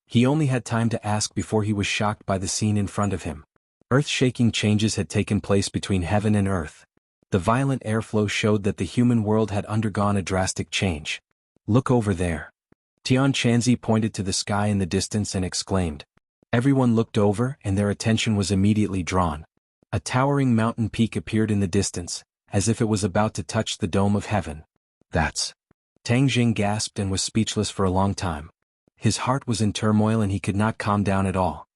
He only had time to ask before he was shocked by the scene in front of him. Earth-shaking changes had taken place between heaven and earth. The violent airflow showed that the human world had undergone a drastic change. "Look over there." Tian Chanzi pointed to the sky in the distance and exclaimed. Everyone looked over and their attention was immediately drawn. A towering mountain peak appeared in the distance, as if it was about to touch the dome of heaven. "That's..." Tang Jing gasped and was speechless for a long time. His heart was in turmoil and he could not calm down at all.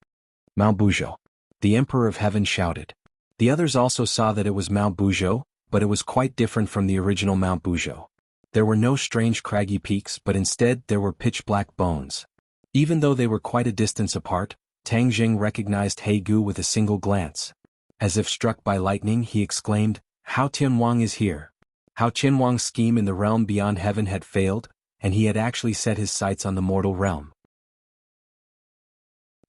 "Mount Buzhou!" The Emperor of Heaven shouted. The others also saw that it was Mount Buzhou, but it was quite different from the original Mount Buzhou. There were no strange craggy peaks, but instead there were pitch-black bones. Even though they were quite a distance apart, Tang Jing recognized He Gu with a single glance. As if struck by lightning, he exclaimed, "Hao Tianwang is here." Hao Tianwang's scheme in the realm beyond heaven had failed, and he had actually set his sights on the mortal realm.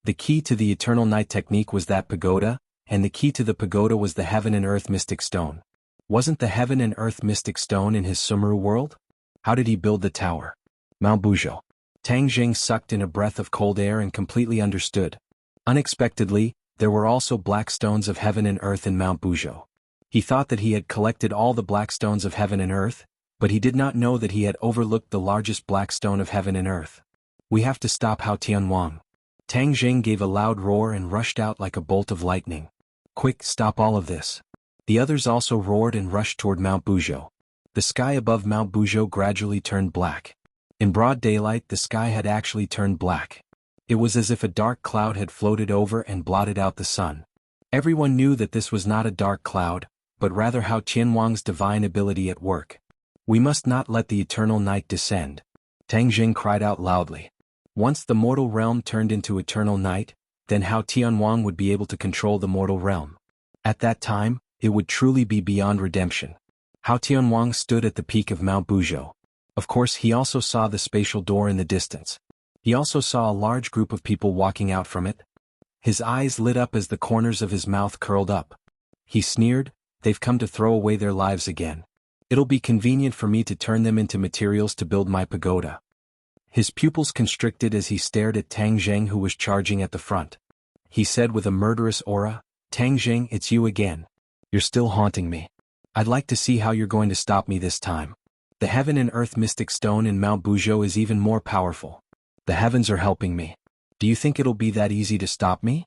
The key to the Eternal Night technique was that pagoda, and the key to the pagoda was the Heaven and Earth Mystic Stone. Wasn't the Heaven and Earth Mystic Stone in his Sumeru world? How did he build the tower? Mount Buzhou. Tang Jing sucked in a breath of cold air and completely understood. Unexpectedly, there were also black stones of heaven and earth in Mount Buzhou. He thought that he had collected all the black stones of heaven and earth, but he did not know that he had overlooked the largest black stone of heaven and earth. "We have to stop Hao Tianwang." Tang Jing gave a loud roar and rushed out like a bolt of lightning. "Quick, stop all of this." The others also roared and rushed toward Mount Buzhou. The sky above Mount Buzhou gradually turned black. In broad daylight, the sky had actually turned black. It was as if a dark cloud had floated over and blotted out the sun. Everyone knew that this was not a dark cloud, but rather Hao Tianwang's divine ability at work. We must not let the eternal night descend. Tang Jing cried out loudly. Once the mortal realm turned into eternal night, then Hao Tianwang would be able to control the mortal realm. At that time, it would truly be beyond redemption. Hao Tianwang stood at the peak of Mount Buzhou. Of course, he also saw the spatial door in the distance. He also saw a large group of people walking out from it. His eyes lit up as the corners of his mouth curled up. He sneered, "They've come to throw away their lives again. It'll be convenient for me to turn them into materials to build my pagoda." His pupils constricted as he stared at Tang Jing, who was charging at the front. He said with a murderous aura, "Tang Jing, it's you again. You're still haunting me. I'd like to see how you're going to stop me this time. The heaven and earth mystic stone in Mount Buzhou is even more powerful. The heavens are helping me. Do you think it'll be that easy to stop me?"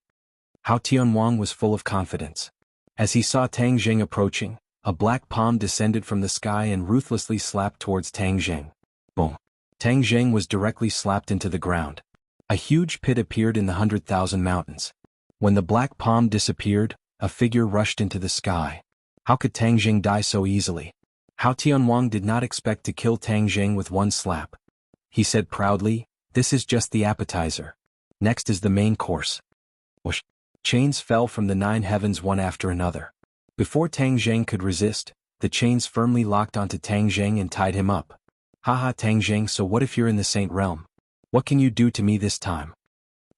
Hao Tianwang was full of confidence. As he saw Tang Jing approaching, a black palm descended from the sky and ruthlessly slapped towards Tang Jing. Boom! Tang Jing was directly slapped into the ground. A huge pit appeared in the 100,000 mountains. When the black palm disappeared, a figure rushed into the sky. How could Tang Jing die so easily? Hao Tianwang did not expect to kill Tang Jing with one slap. He said proudly, "This is just the appetizer. Next is the main course." Whoosh! Chains fell from the 9 heavens one after another. Before Tang Jing could resist, the chains firmly locked onto Tang Jing and tied him up. "Haha, Tang Jing, so what if you're in the Saint Realm? What can you do to me this time?"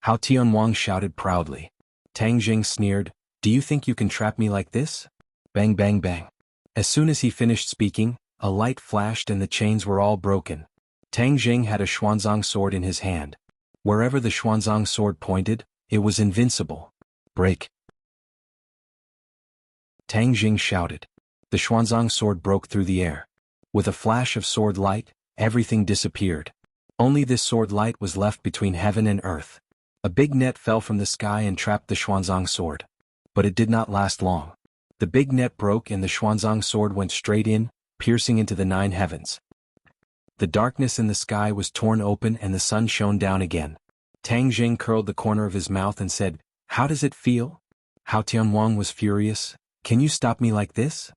Hao Tianwang shouted proudly. Tang Jing sneered, "Do you think you can trap me like this?" Bang bang bang. As soon as he finished speaking, a light flashed and the chains were all broken. Tang Jing had a Xuanzang sword in his hand. Wherever the Xuanzang sword pointed, it was invincible. "Break!" Tang Jing shouted. The Xuanzang sword broke through the air. With a flash of sword light, everything disappeared. Only this sword light was left between heaven and earth. A big net fell from the sky and trapped the Xuanzang sword. But it did not last long. The big net broke and the Xuanzang sword went straight in, piercing into the 9 heavens. The darkness in the sky was torn open and the sun shone down again. Tang Jing curled the corner of his mouth and said, "How does it feel?" Hao Tianwang was furious. "Can you stop me like this?"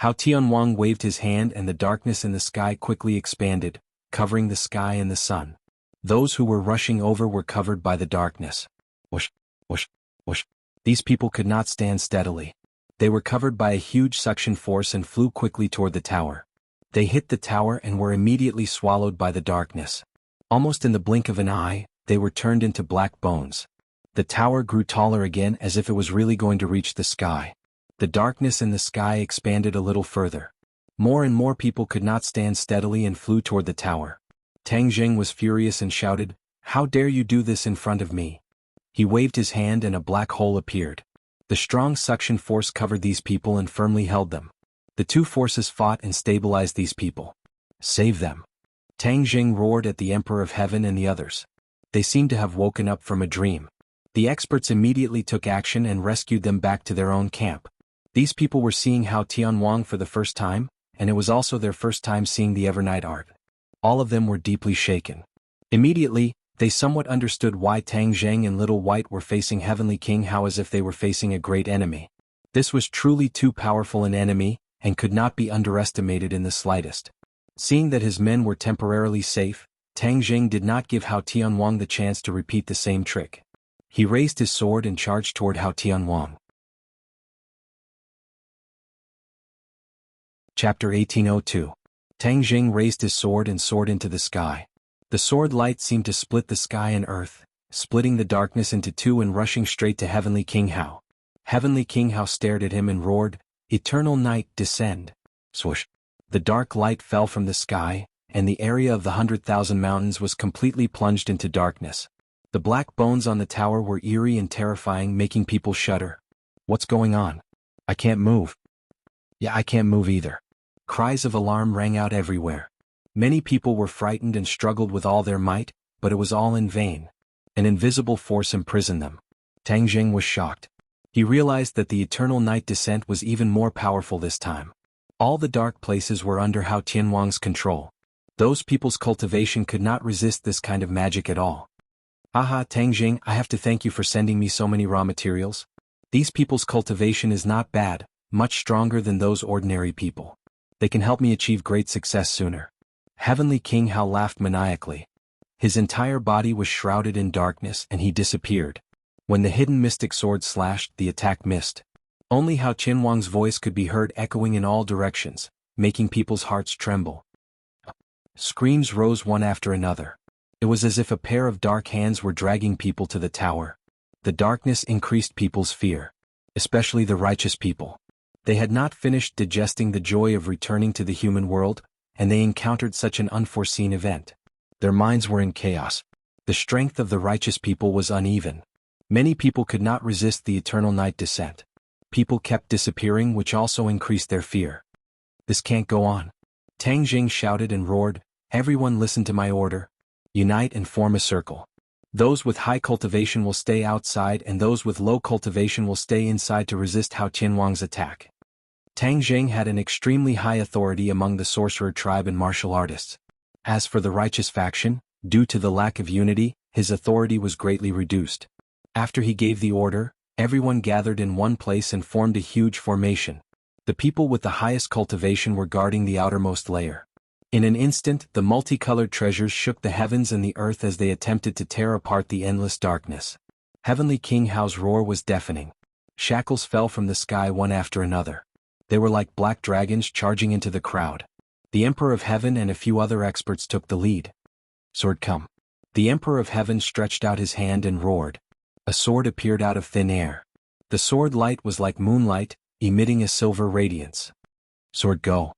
Hao Tianwang waved his hand and the darkness in the sky quickly expanded, covering the sky and the sun. Those who were rushing over were covered by the darkness. Whoosh, whoosh, whoosh. These people could not stand steadily. They were covered by a huge suction force and flew quickly toward the tower. They hit the tower and were immediately swallowed by the darkness. Almost in the blink of an eye, they were turned into black bones. The tower grew taller again as if it was really going to reach the sky. The darkness in the sky expanded a little further. More and more people could not stand steadily and flew toward the tower. Tang Jing was furious and shouted, "How dare you do this in front of me?" He waved his hand and a black hole appeared. The strong suction force covered these people and firmly held them. The 2 forces fought and stabilized these people. "Save them!" Tang Jing roared at the Emperor of Heaven and the others. They seemed to have woken up from a dream. The experts immediately took action and rescued them back to their own camp. These people were seeing Hao Tianwang for the first time, and it was also their first time seeing the Evernight art. All of them were deeply shaken. Immediately, they somewhat understood why Tang Jing and Little White were facing Heavenly King Hao as if they were facing a great enemy. This was truly too powerful an enemy, and could not be underestimated in the slightest. Seeing that his men were temporarily safe, Tang Jing did not give Hao Tianwang the chance to repeat the same trick. He raised his sword and charged toward Hao Tianwang. Chapter 1802. Tang Jing raised his sword and soared into the sky. The sword light seemed to split the sky and earth, splitting the darkness into 2 and rushing straight to Heavenly King Hao. Heavenly King Hao stared at him and roared, "Eternal night, descend." Swoosh! The dark light fell from the sky, and the area of the 100,000 mountains was completely plunged into darkness. The black bones on the tower were eerie and terrifying, making people shudder. "What's going on? I can't move." "Yeah, I can't move either." Cries of alarm rang out everywhere. Many people were frightened and struggled with all their might, but it was all in vain. An invisible force imprisoned them. Tang Jing was shocked. He realized that the eternal night descent was even more powerful this time. All the dark places were under Hao Tianwang's control. Those people's cultivation could not resist this kind of magic at all. Aha, Tang Jing, I have to thank you for sending me so many raw materials. These people's cultivation is not bad, much stronger than those ordinary people. They can help me achieve great success sooner. Heavenly King Hao laughed maniacally. His entire body was shrouded in darkness and he disappeared. When the hidden mystic sword slashed, the attack missed. Only Hao Qianwang's voice could be heard echoing in all directions, making people's hearts tremble. Screams rose one after another. It was as if a pair of dark hands were dragging people to the tower. The darkness increased people's fear, especially the righteous people. They had not finished digesting the joy of returning to the human world, and they encountered such an unforeseen event. Their minds were in chaos. The strength of the righteous people was uneven. Many people could not resist the eternal night descent. People kept disappearing, which also increased their fear. This can't go on. Tang Jing shouted and roared, "Everyone listen to my order. Unite and form a circle. Those with high cultivation will stay outside and those with low cultivation will stay inside to resist Hao Qianwang's attack." Tang Jing had an extremely high authority among the sorcerer tribe and martial artists. As for the righteous faction, due to the lack of unity, his authority was greatly reduced. After he gave the order, everyone gathered in one place and formed a huge formation. The people with the highest cultivation were guarding the outermost layer. In an instant, the multicolored treasures shook the heavens and the earth as they attempted to tear apart the endless darkness. Heavenly King Hao's roar was deafening. Shackles fell from the sky one after another. They were like black dragons charging into the crowd. The Emperor of Heaven and a few other experts took the lead. "Sword, come." The Emperor of Heaven stretched out his hand and roared. A sword appeared out of thin air. The sword light was like moonlight, emitting a silver radiance. "Sword, go."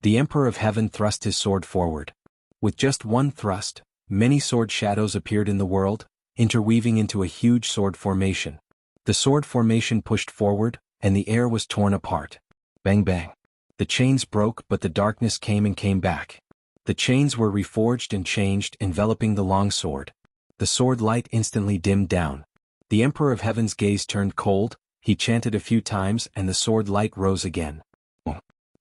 The Emperor of Heaven thrust his sword forward. With just one thrust, many sword shadows appeared in the world, interweaving into a huge sword formation. The sword formation pushed forward, and the air was torn apart. Bang bang. The chains broke, but the darkness came and came back. The chains were reforged and changed, enveloping the long sword. The sword light instantly dimmed down. The Emperor of Heaven's gaze turned cold, he chanted a few times and the sword light rose again.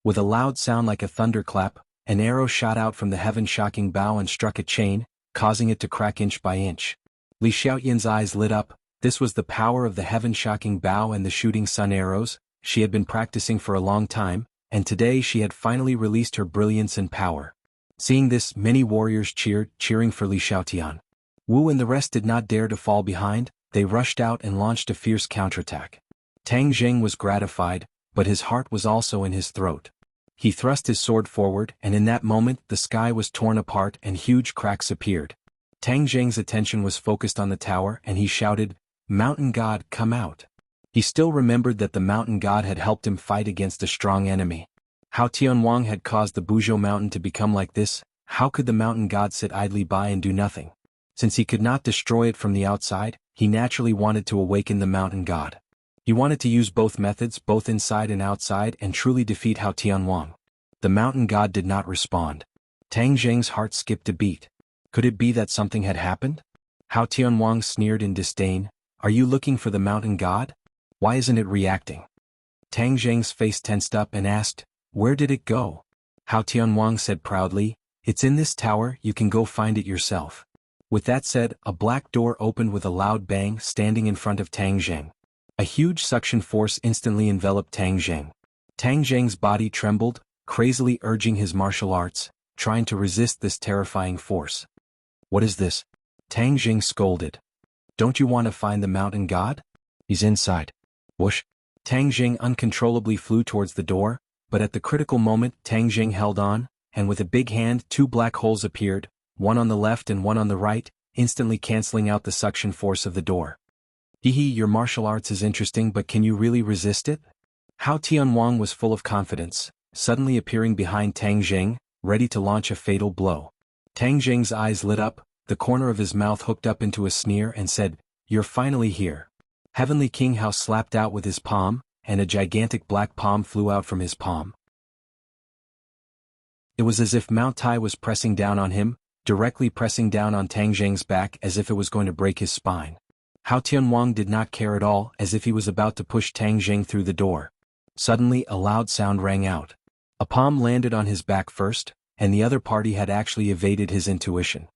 With a loud sound like a thunderclap, an arrow shot out from the heaven-shocking bow and struck a chain, causing it to crack inch by inch. Li Xiaoyan's eyes lit up. This was the power of the heaven-shocking bow and the shooting sun arrows. She had been practicing for a long time, and today she had finally released her brilliance and power. Seeing this, many warriors cheered, cheering for Li Xiaotian. Wu and the rest did not dare to fall behind. They rushed out and launched a fierce counterattack. Tang Jing was gratified, but his heart was also in his throat. He thrust his sword forward, and in that moment the sky was torn apart and huge cracks appeared. Tang Jing's attention was focused on the tower and he shouted, "Mountain God, come out." He still remembered that the mountain god had helped him fight against a strong enemy. Hao Tianwang had caused the Buzhou mountain to become like this. How could the mountain god sit idly by and do nothing? Since he could not destroy it from the outside, he naturally wanted to awaken the mountain god. He wanted to use both methods, both inside and outside, and truly defeat Hao Tianwang. The mountain god did not respond. Tang Jing's heart skipped a beat. Could it be that something had happened? Hao Tianwang sneered in disdain. "Are you looking for the mountain god? Why isn't it reacting?" Tang Jing's face tensed up and asked, "Where did it go?" Hao Tianwang said proudly, "It's in this tower, you can go find it yourself." With that said, a black door opened with a loud bang, standing in front of Tang Jing. A huge suction force instantly enveloped Tang Jing. Tang Jing's body trembled, crazily urging his martial arts, trying to resist this terrifying force. "What is this?" Tang Jing scolded. "Don't you want to find the mountain god? He's inside." Whoosh! Tang Jing uncontrollably flew towards the door, but at the critical moment Tang Jing held on, and with a big hand 2 black holes appeared, one on the left and one on the right, instantly canceling out the suction force of the door. "Hee, your martial arts is interesting, but can you really resist it?" Hao Tianwang was full of confidence, suddenly appearing behind Tang Jing, ready to launch a fatal blow. Tang Jing's eyes lit up, the corner of his mouth hooked up into a sneer and said, "You're finally here." Heavenly King Hao slapped out with his palm, and a gigantic black palm flew out from his palm. It was as if Mount Tai was pressing down on him, directly pressing down on Tang Jing's back as if it was going to break his spine. Hao Tianwang did not care at all, as if he was about to push Tang Jing through the door. Suddenly a loud sound rang out. A palm landed on his back first, and the other party had actually evaded his intuition.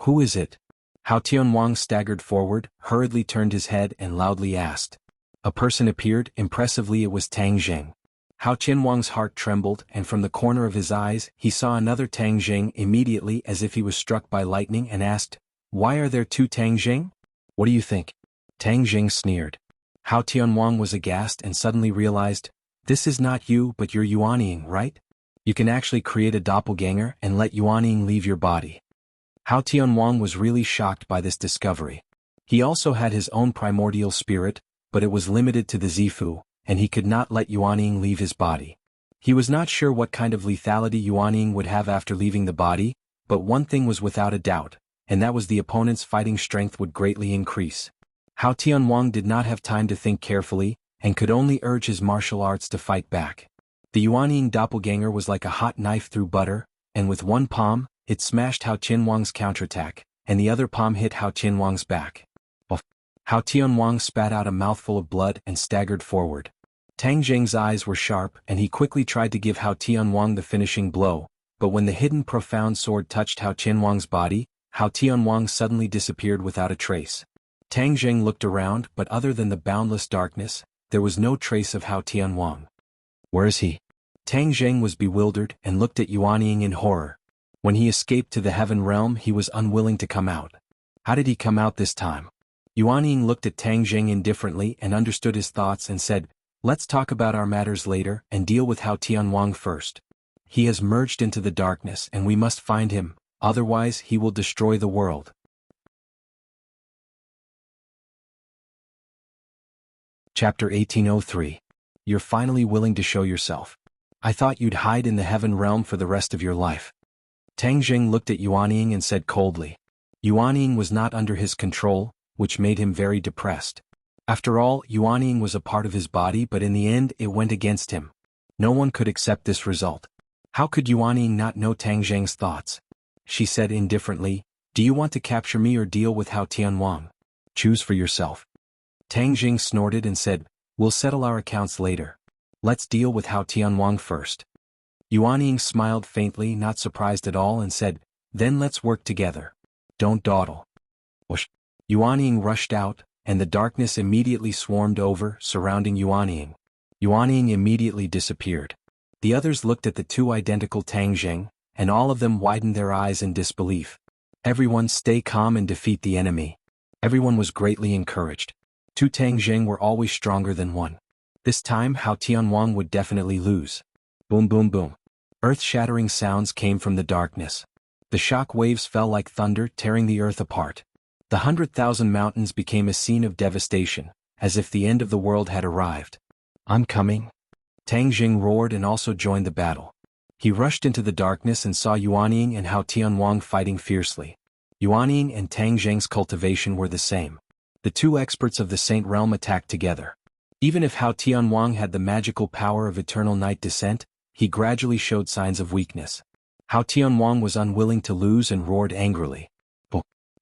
Who is it? Hao Tianwang staggered forward, hurriedly turned his head and loudly asked. A person appeared. Impressively it was Tang Jing. Hao Tianwang's heart trembled, and from the corner of his eyes he saw another Tang Jing immediately, as if he was struck by lightning, and asked, "Why are there two Tang Jing? What do you think?" Tang Jing sneered. Hao Tianwang was aghast and suddenly realized, "This is not you, but you're Yuanying, right? You can actually create a doppelganger and let Yuanying leave your body." Hao Tianwang was really shocked by this discovery. He also had his own primordial spirit, but it was limited to the Zifu, and he could not let Yuanying leave his body. He was not sure what kind of lethality Yuanying would have after leaving the body, but one thing was without a doubt, and that was the opponent's fighting strength would greatly increase. Hao Tianwang did not have time to think carefully, and could only urge his martial arts to fight back. The Yuanying doppelganger was like a hot knife through butter, and with one palm, it smashed Hao Tianwang's counterattack, and the other palm hit Hao Tianwang's back. Hao Tianwang spat out a mouthful of blood and staggered forward. Tang Jing's eyes were sharp, and he quickly tried to give Hao Tianwang the finishing blow, but when the hidden profound sword touched Hao Tianwang's body, Hao Tianwang suddenly disappeared without a trace. Tang Jing looked around, but other than the boundless darkness, there was no trace of Hao Tianwang. Where is he? Tang Jing was bewildered and looked at Yuanying in horror. When he escaped to the heaven realm, he was unwilling to come out. How did he come out this time? Yuanying looked at Tang Jing indifferently and understood his thoughts and said, "Let's talk about our matters later and deal with Hao Tianwang first. He has merged into the darkness and we must find him, otherwise he will destroy the world." Chapter 1803. You're finally willing to show yourself. I thought you'd hide in the heaven realm for the rest of your life. Tang Jing looked at Yuanying and said coldly. Yuanying was not under his control, which made him very depressed. After all, Yuanying was a part of his body, but in the end it went against him. No one could accept this result. How could Yuanying not know Tang Jing's thoughts? She said indifferently, "Do you want to capture me or deal with Hao Tianwang? Choose for yourself." Tang Jing snorted and said, "We'll settle our accounts later. Let's deal with Hao Tianwang first." Yuanying smiled faintly, not surprised at all, and said, "Then let's work together. Don't dawdle." Whoosh! Yuanying rushed out, and the darkness immediately swarmed over, surrounding Yuanying. Yuanying immediately disappeared. The others looked at the two identical Tang Jing, and all of them widened their eyes in disbelief. Everyone stay calm and defeat the enemy. Everyone was greatly encouraged. Two Tang Jing were always stronger than one. This time Hao Tianwang would definitely lose. Boom boom boom. Earth-shattering sounds came from the darkness. The shock waves fell like thunder, tearing the earth apart. The 100,000 mountains became a scene of devastation, as if the end of the world had arrived. "I'm coming." Tang Jing roared and also joined the battle. He rushed into the darkness and saw Yuanying and Hao Tianwang fighting fiercely. Yuanying and Tang Jing's cultivation were the same. The two experts of the Saint Realm attacked together. Even if Hao Tianwang had the magical power of eternal night descent, he gradually showed signs of weakness. Hao Tianwang was unwilling to lose and roared angrily.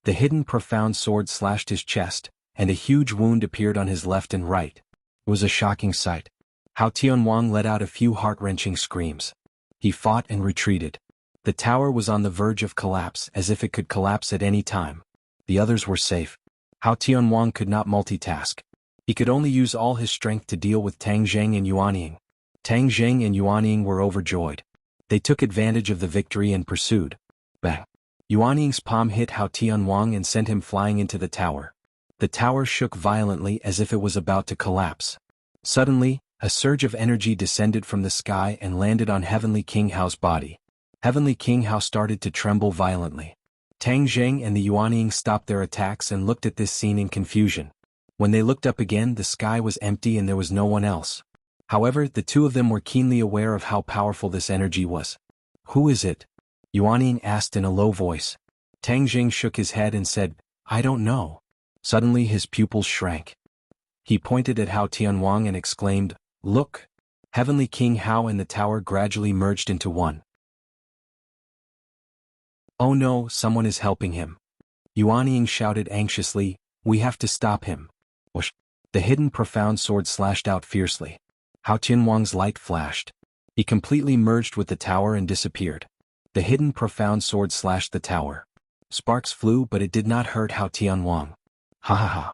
The hidden profound sword slashed his chest, and a huge wound appeared on his left and right. It was a shocking sight. Hao Tianwang let out a few heart-wrenching screams. He fought and retreated. The tower was on the verge of collapse, as if it could collapse at any time. The others were safe. Hao Tianwang could not multitask. He could only use all his strength to deal with Tang Jing and Yuanying. Tang Jing and Yuanying were overjoyed. They took advantage of the victory and pursued. Bang! Yuanying's palm hit Hao Tianwang and sent him flying into the tower. The tower shook violently as if it was about to collapse. Suddenly, a surge of energy descended from the sky and landed on Heavenly King Hao's body. Heavenly King Hao started to tremble violently. Tang Jing and the Yuanying stopped their attacks and looked at this scene in confusion. When they looked up again, the sky was empty and there was no one else. However, the two of them were keenly aware of how powerful this energy was. "Who is it?" Yuanying asked in a low voice. Tang Jing shook his head and said, "I don't know." Suddenly his pupils shrank. He pointed at Hao Tianwang and exclaimed, "Look!" Heavenly King Hao and the tower gradually merged into one. "Oh no, someone is helping him." Yuanying shouted anxiously, "We have to stop him." Whoosh! The hidden profound sword slashed out fiercely. Hao Tianwang's light flashed. He completely merged with the tower and disappeared. The hidden profound sword slashed the tower. Sparks flew, but it did not hurt Hao Tianwang. Ha ha ha.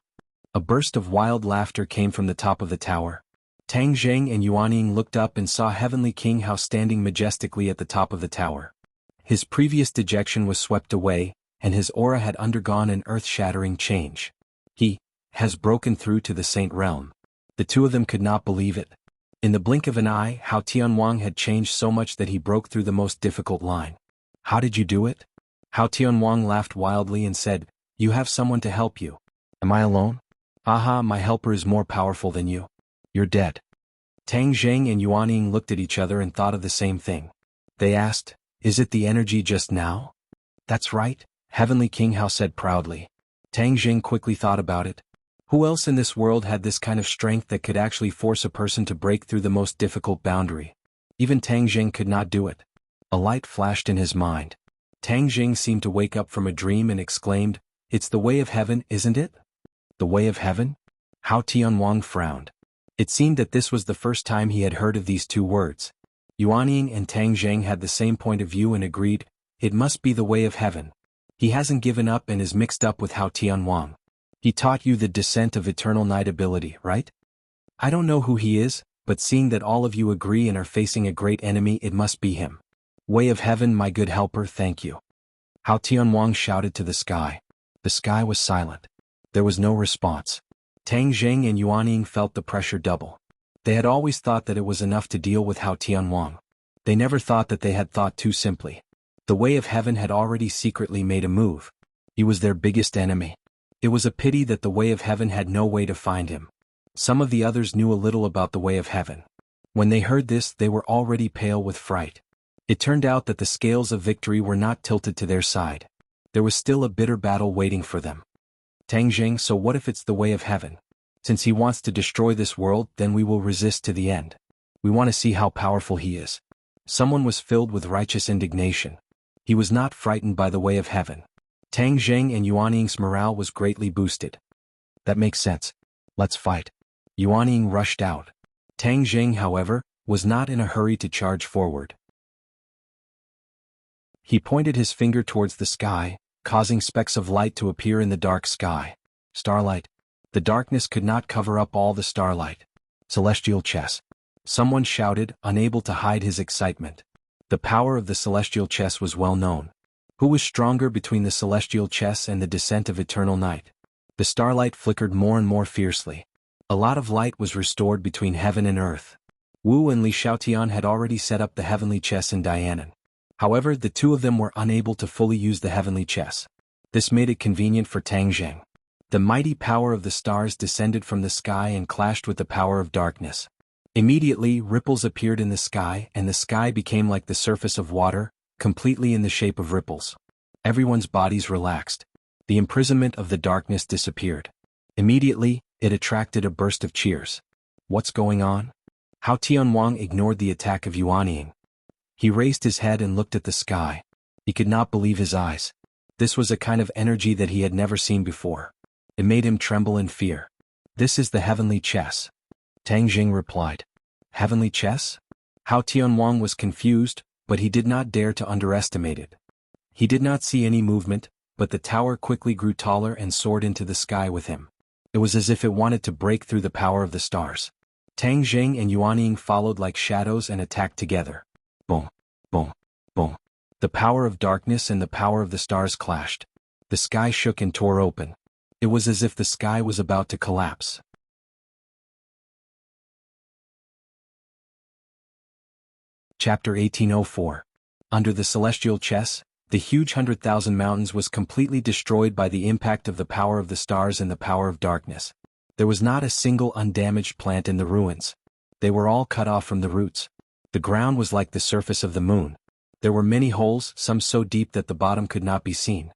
A burst of wild laughter came from the top of the tower. Tang Zheng and Yuanying looked up and saw Heavenly King Hao standing majestically at the top of the tower. His previous dejection was swept away, and his aura had undergone an earth-shattering change. He has broken through to the Saint Realm. The two of them could not believe it. In the blink of an eye, Hao Tianwang had changed so much that he broke through the most difficult line. How did you do it? Hao Tianwang laughed wildly and said, You have someone to help you. Am I alone? Aha, my helper is more powerful than you. You're dead. Tang Zheng and Yuanying looked at each other and thought of the same thing. They asked, Is it the energy just now? That's right, Heavenly King Hao said proudly. Tang Zheng quickly thought about it. Who else in this world had this kind of strength that could actually force a person to break through the most difficult boundary? Even Tang Zheng could not do it. A light flashed in his mind. Tang Zheng seemed to wake up from a dream and exclaimed, It's the way of heaven, isn't it? The way of heaven? Hao Tianwang frowned. It seemed that this was the first time he had heard of these two words. Yuanying and Tang Zheng had the same point of view and agreed, It must be the way of heaven. He hasn't given up and is mixed up with Hao Tianwang. He taught you the descent of eternal night ability, right? I don't know who he is, but seeing that all of you agree and are facing a great enemy, it must be him. Way of heaven, my good helper, thank you. Hao Tianwang shouted to the sky. The sky was silent. There was no response. Tang Zheng and Yuanying felt the pressure double. They had always thought that it was enough to deal with Hao Tianwang. They never thought that they had thought too simply. The way of heaven had already secretly made a move. He was their biggest enemy. It was a pity that the way of heaven had no way to find him. Some of the others knew a little about the way of heaven. When they heard this, they were already pale with fright. It turned out that the scales of victory were not tilted to their side. There was still a bitter battle waiting for them. Tang Zheng, so what if it's the way of heaven? Since he wants to destroy this world, then we will resist to the end. We want to see how powerful he is. Someone was filled with righteous indignation. He was not frightened by the way of heaven. Tang Zheng and Yuanying's morale was greatly boosted. That makes sense. Let's fight. Yuanying rushed out. Tang Zheng, however, was not in a hurry to charge forward. He pointed his finger towards the sky, causing specks of light to appear in the dark sky. Starlight. The darkness could not cover up all the starlight. Celestial chess. Someone shouted, unable to hide his excitement. The power of the celestial chess was well known. Who was stronger between the celestial chess and the descent of eternal night? The starlight flickered more and more fiercely. A lot of light was restored between heaven and earth. Wu and Li Xiaotian had already set up the heavenly chess in Dianan. However, the two of them were unable to fully use the heavenly chess. This made it convenient for Tang Zheng. The mighty power of the stars descended from the sky and clashed with the power of darkness. Immediately, ripples appeared in the sky, and the sky became like the surface of water, completely in the shape of ripples. Everyone's bodies relaxed. The imprisonment of the darkness disappeared. Immediately, it attracted a burst of cheers. What's going on? Hao Tianwang ignored the attack of Yuanying. He raised his head and looked at the sky. He could not believe his eyes. This was a kind of energy that he had never seen before. It made him tremble in fear. This is the heavenly chess. Tang Zheng replied. Heavenly chess? Hao Tianwang was confused, but he did not dare to underestimate it. He did not see any movement, but the tower quickly grew taller and soared into the sky with him. It was as if it wanted to break through the power of the stars. Tang Zheng and Yuanying followed like shadows and attacked together. Boom, boom, boom. The power of darkness and the power of the stars clashed. The sky shook and tore open. It was as if the sky was about to collapse. Chapter 1804. Under the celestial chess, the huge 100,000 mountains was completely destroyed by the impact of the power of the stars and the power of darkness. There was not a single undamaged plant in the ruins. They were all cut off from the roots. The ground was like the surface of the moon. There were many holes, some so deep that the bottom could not be seen.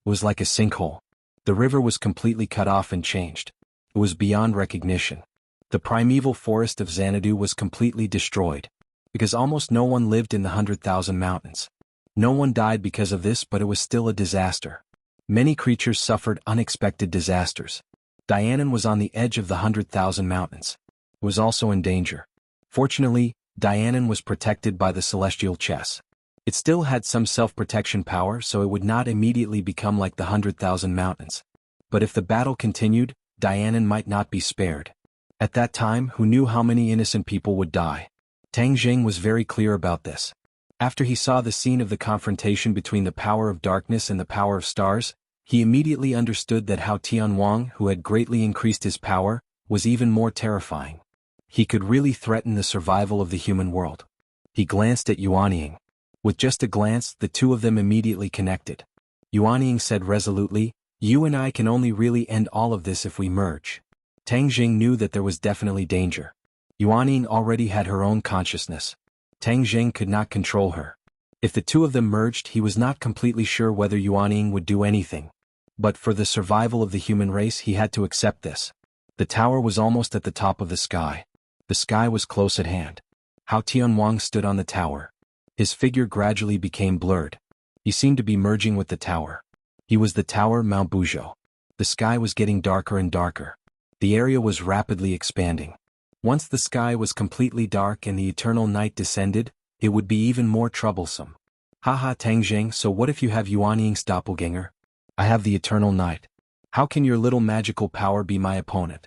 It was like a sinkhole. The river was completely cut off and changed. It was beyond recognition. The primeval forest of Xanadu was completely destroyed. Because almost no one lived in the 100,000 mountains. No one died because of this, but it was still a disaster. Many creatures suffered unexpected disasters. Dianan was on the edge of the 100,000 mountains. It was also in danger. Fortunately, Dianan was protected by the celestial chess. It still had some self-protection power, so it would not immediately become like the 100,000 mountains. But if the battle continued, Dianan might not be spared. At that time, who knew how many innocent people would die? Tang Jing was very clear about this. After he saw the scene of the confrontation between the power of darkness and the power of stars, he immediately understood that Hao Tianwang, who had greatly increased his power, was even more terrifying. He could really threaten the survival of the human world. He glanced at Yuanying. With just a glance, the two of them immediately connected. Yuanying said resolutely, "You and I can only really end all of this if we merge." Tang Jing knew that there was definitely danger. Yuanying already had her own consciousness. Tang Jing could not control her. If the two of them merged, he was not completely sure whether Yuanying would do anything. But for the survival of the human race, he had to accept this. The tower was almost at the top of the sky. The sky was close at hand. Hao Tianwang stood on the tower. His figure gradually became blurred. He seemed to be merging with the tower. He was the tower Mount Buzhou. The sky was getting darker and darker. The area was rapidly expanding. Once the sky was completely dark and the eternal night descended, it would be even more troublesome. Haha, Tang Jing, so what if you have Yuanying's doppelganger? I have the eternal night. How can your little magical power be my opponent?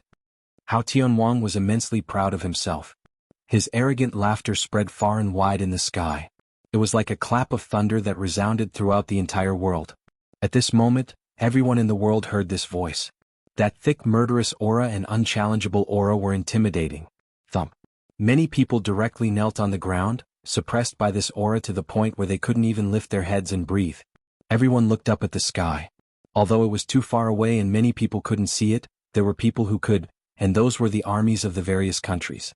Hao Tianwang was immensely proud of himself. His arrogant laughter spread far and wide in the sky. It was like a clap of thunder that resounded throughout the entire world. At this moment, everyone in the world heard this voice. That thick murderous aura and unchallengeable aura were intimidating. Thump. Many people directly knelt on the ground, suppressed by this aura to the point where they couldn't even lift their heads and breathe. Everyone looked up at the sky. Although it was too far away and many people couldn't see it, there were people who could, and those were the armies of the various countries.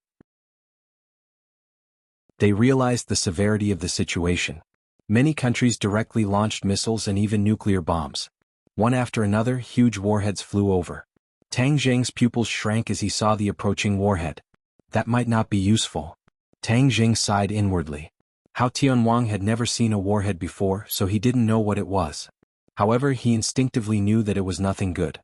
They realized the severity of the situation. Many countries directly launched missiles and even nuclear bombs. One after another, huge warheads flew over. Tang Jing's pupils shrank as he saw the approaching warhead. That might not be useful. Tang Jing sighed inwardly. Hao Tianwang had never seen a warhead before, so he didn't know what it was. However, he instinctively knew that it was nothing good.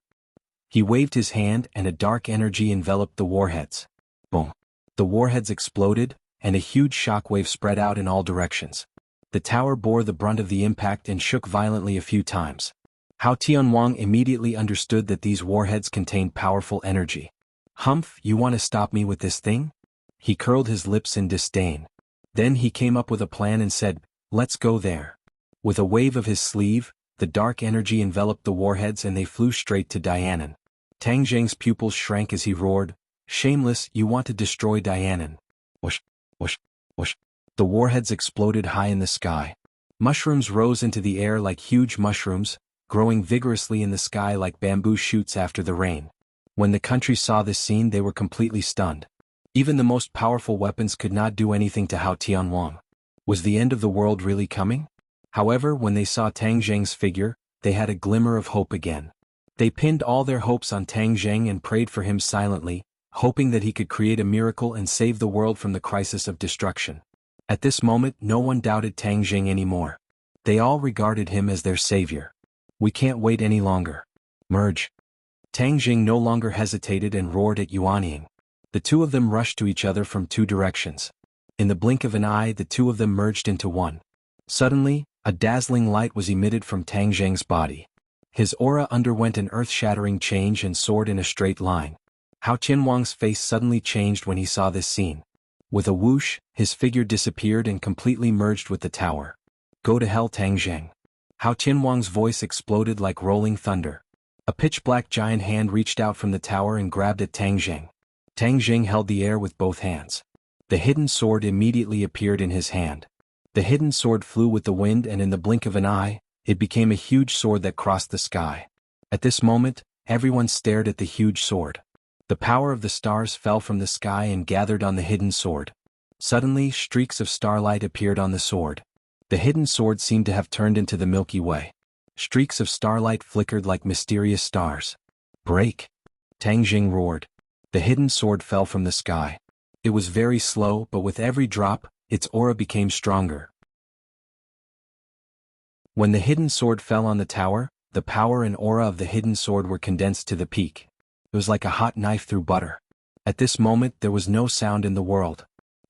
He waved his hand and a dark energy enveloped the warheads. Boom. The warheads exploded, and a huge shockwave spread out in all directions. The tower bore the brunt of the impact and shook violently a few times. Hao Tianwang immediately understood that these warheads contained powerful energy. Humph, you want to stop me with this thing? He curled his lips in disdain. Then he came up with a plan and said, let's go there. With a wave of his sleeve, the dark energy enveloped the warheads and they flew straight to Dianan. Tang Jing's pupils shrank as he roared, shameless, you want to destroy Dianan. Whoosh, whoosh, whoosh. The warheads exploded high in the sky. Mushrooms rose into the air like huge mushrooms, growing vigorously in the sky like bamboo shoots after the rain. When the country saw this scene, they were completely stunned. Even the most powerful weapons could not do anything to Hao Tianwang. Was the end of the world really coming? However, when they saw Tang Jing's figure, they had a glimmer of hope again. They pinned all their hopes on Tang Jing and prayed for him silently, hoping that he could create a miracle and save the world from the crisis of destruction. At this moment, no one doubted Tang Jing anymore. They all regarded him as their savior. We can't wait any longer. Merge. Tang Jing no longer hesitated and roared at Yuanying. The two of them rushed to each other from two directions. In the blink of an eye, the two of them merged into one. Suddenly, a dazzling light was emitted from Tang Jing's body. His aura underwent an earth-shattering change and soared in a straight line. Hao Tianwang's face suddenly changed when he saw this scene. With a whoosh, his figure disappeared and completely merged with the tower. Go to hell, Tang Jing. Hao Tianwang's voice exploded like rolling thunder. A pitch-black giant hand reached out from the tower and grabbed at Tang Jing. Tang Jing held the air with both hands. The hidden sword immediately appeared in his hand. The hidden sword flew with the wind and in the blink of an eye, it became a huge sword that crossed the sky. At this moment, everyone stared at the huge sword. The power of the stars fell from the sky and gathered on the hidden sword. Suddenly, streaks of starlight appeared on the sword. The hidden sword seemed to have turned into the Milky Way. Streaks of starlight flickered like mysterious stars. Break! Tang Jing roared. The hidden sword fell from the sky. It was very slow, but with every drop, its aura became stronger. When the hidden sword fell on the tower, the power and aura of the hidden sword were condensed to the peak. It was like a hot knife through butter. At this moment there was no sound in the world.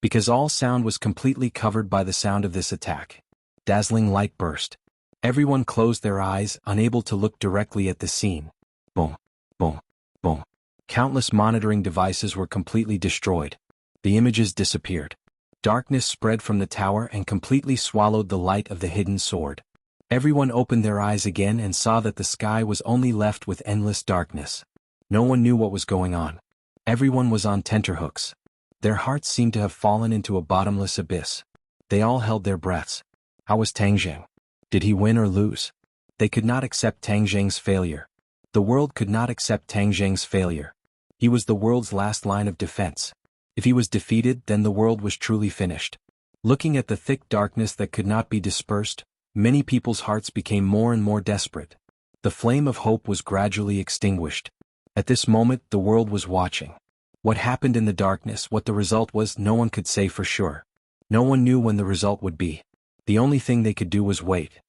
because all sound was completely covered by the sound of this attack. Dazzling light burst. Everyone closed their eyes, unable to look directly at the scene. Boom, boom, boom. Countless monitoring devices were completely destroyed. The images disappeared. Darkness spread from the tower and completely swallowed the light of the hidden sword. Everyone opened their eyes again and saw that the sky was only left with endless darkness. No one knew what was going on. Everyone was on tenterhooks. Their hearts seemed to have fallen into a bottomless abyss. They all held their breaths. How was Tang Zheng? Did he win or lose? They could not accept Tang Zheng's failure. The world could not accept Tang Zheng's failure. He was the world's last line of defense. If he was defeated, then the world was truly finished. Looking at the thick darkness that could not be dispersed, many people's hearts became more and more desperate. The flame of hope was gradually extinguished. At this moment, the world was watching. What happened in the darkness, what the result was, no one could say for sure. No one knew when the result would be. The only thing they could do was wait.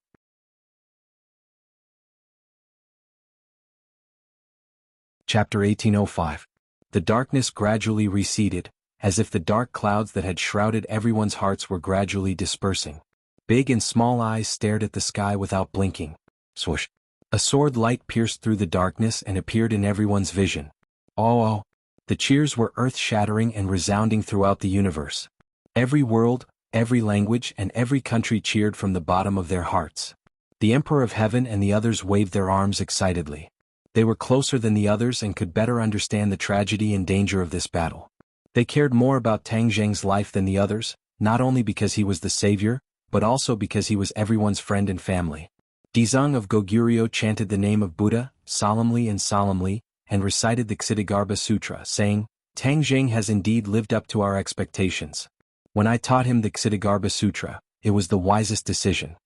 Chapter 1805. The darkness gradually receded, as if the dark clouds that had shrouded everyone's hearts were gradually dispersing. Big and small eyes stared at the sky without blinking. Swoosh. A sword light pierced through the darkness and appeared in everyone's vision. Oh! The cheers were earth-shattering and resounding throughout the universe. Every world, every language, and every country cheered from the bottom of their hearts. The Emperor of Heaven and the others waved their arms excitedly. They were closer than the others and could better understand the tragedy and danger of this battle. They cared more about Tang Zheng's life than the others, not only because he was the savior, but also because he was everyone's friend and family. Dizang of Goguryeo chanted the name of Buddha, solemnly, and recited the Ksitigarbha Sutra, saying, Tang Zheng has indeed lived up to our expectations. When I taught him the Ksitigarbha Sutra, it was the wisest decision.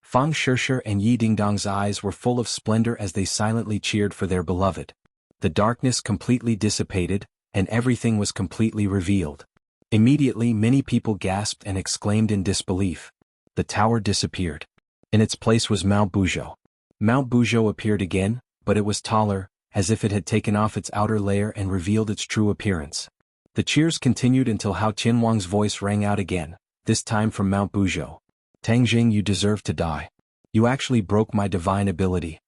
Fang Shishir and Yi Dingdong's eyes were full of splendor as they silently cheered for their beloved. The darkness completely dissipated, and everything was completely revealed. Immediately many people gasped and exclaimed in disbelief. The tower disappeared. In its place was Mount Buzhou. Mount Buzhou appeared again, but it was taller, as if it had taken off its outer layer and revealed its true appearance. The cheers continued until Hao Qianwang's voice rang out again, this time from Mount Buzhou. Tang Zheng, you deserve to die. You actually broke my divine ability.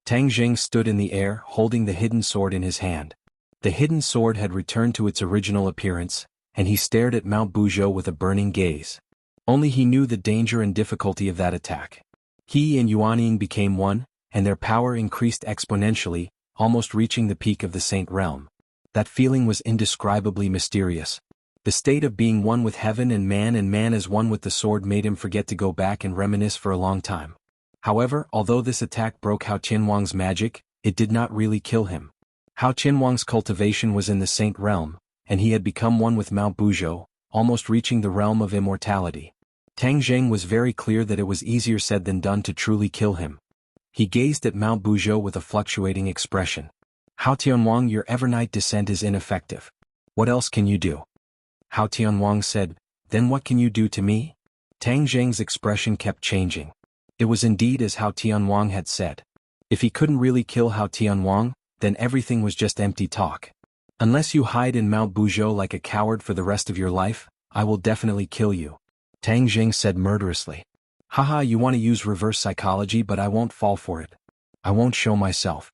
Tang Zheng stood in the air, holding the hidden sword in his hand. The hidden sword had returned to its original appearance, and he stared at Mount Buzhou with a burning gaze. Only he knew the danger and difficulty of that attack. He and Yuanying became one, and their power increased exponentially, almost reaching the peak of the Saint Realm. That feeling was indescribably mysterious. The state of being one with heaven and man as one with the sword made him forget to go back and reminisce for a long time. However, although this attack broke Hao Qianwang's magic, it did not really kill him. Hao Qianwang's cultivation was in the Saint Realm, and he had become one with Mount Buzhou, almost reaching the realm of immortality. Tang Zheng was very clear that it was easier said than done to truly kill him. He gazed at Mount Buzhou with a fluctuating expression. Hao Tianwang, your evernight descent is ineffective. What else can you do? Hao Tianwang said, then what can you do to me? Tang Zheng's expression kept changing. It was indeed as Hao Tianwang had said. If he couldn't really kill Hao Tianwang, then everything was just empty talk. Unless you hide in Mount Buzhou like a coward for the rest of your life, I will definitely kill you. Tang Zheng said murderously. Haha, you want to use reverse psychology, but I won't fall for it. I won't show myself.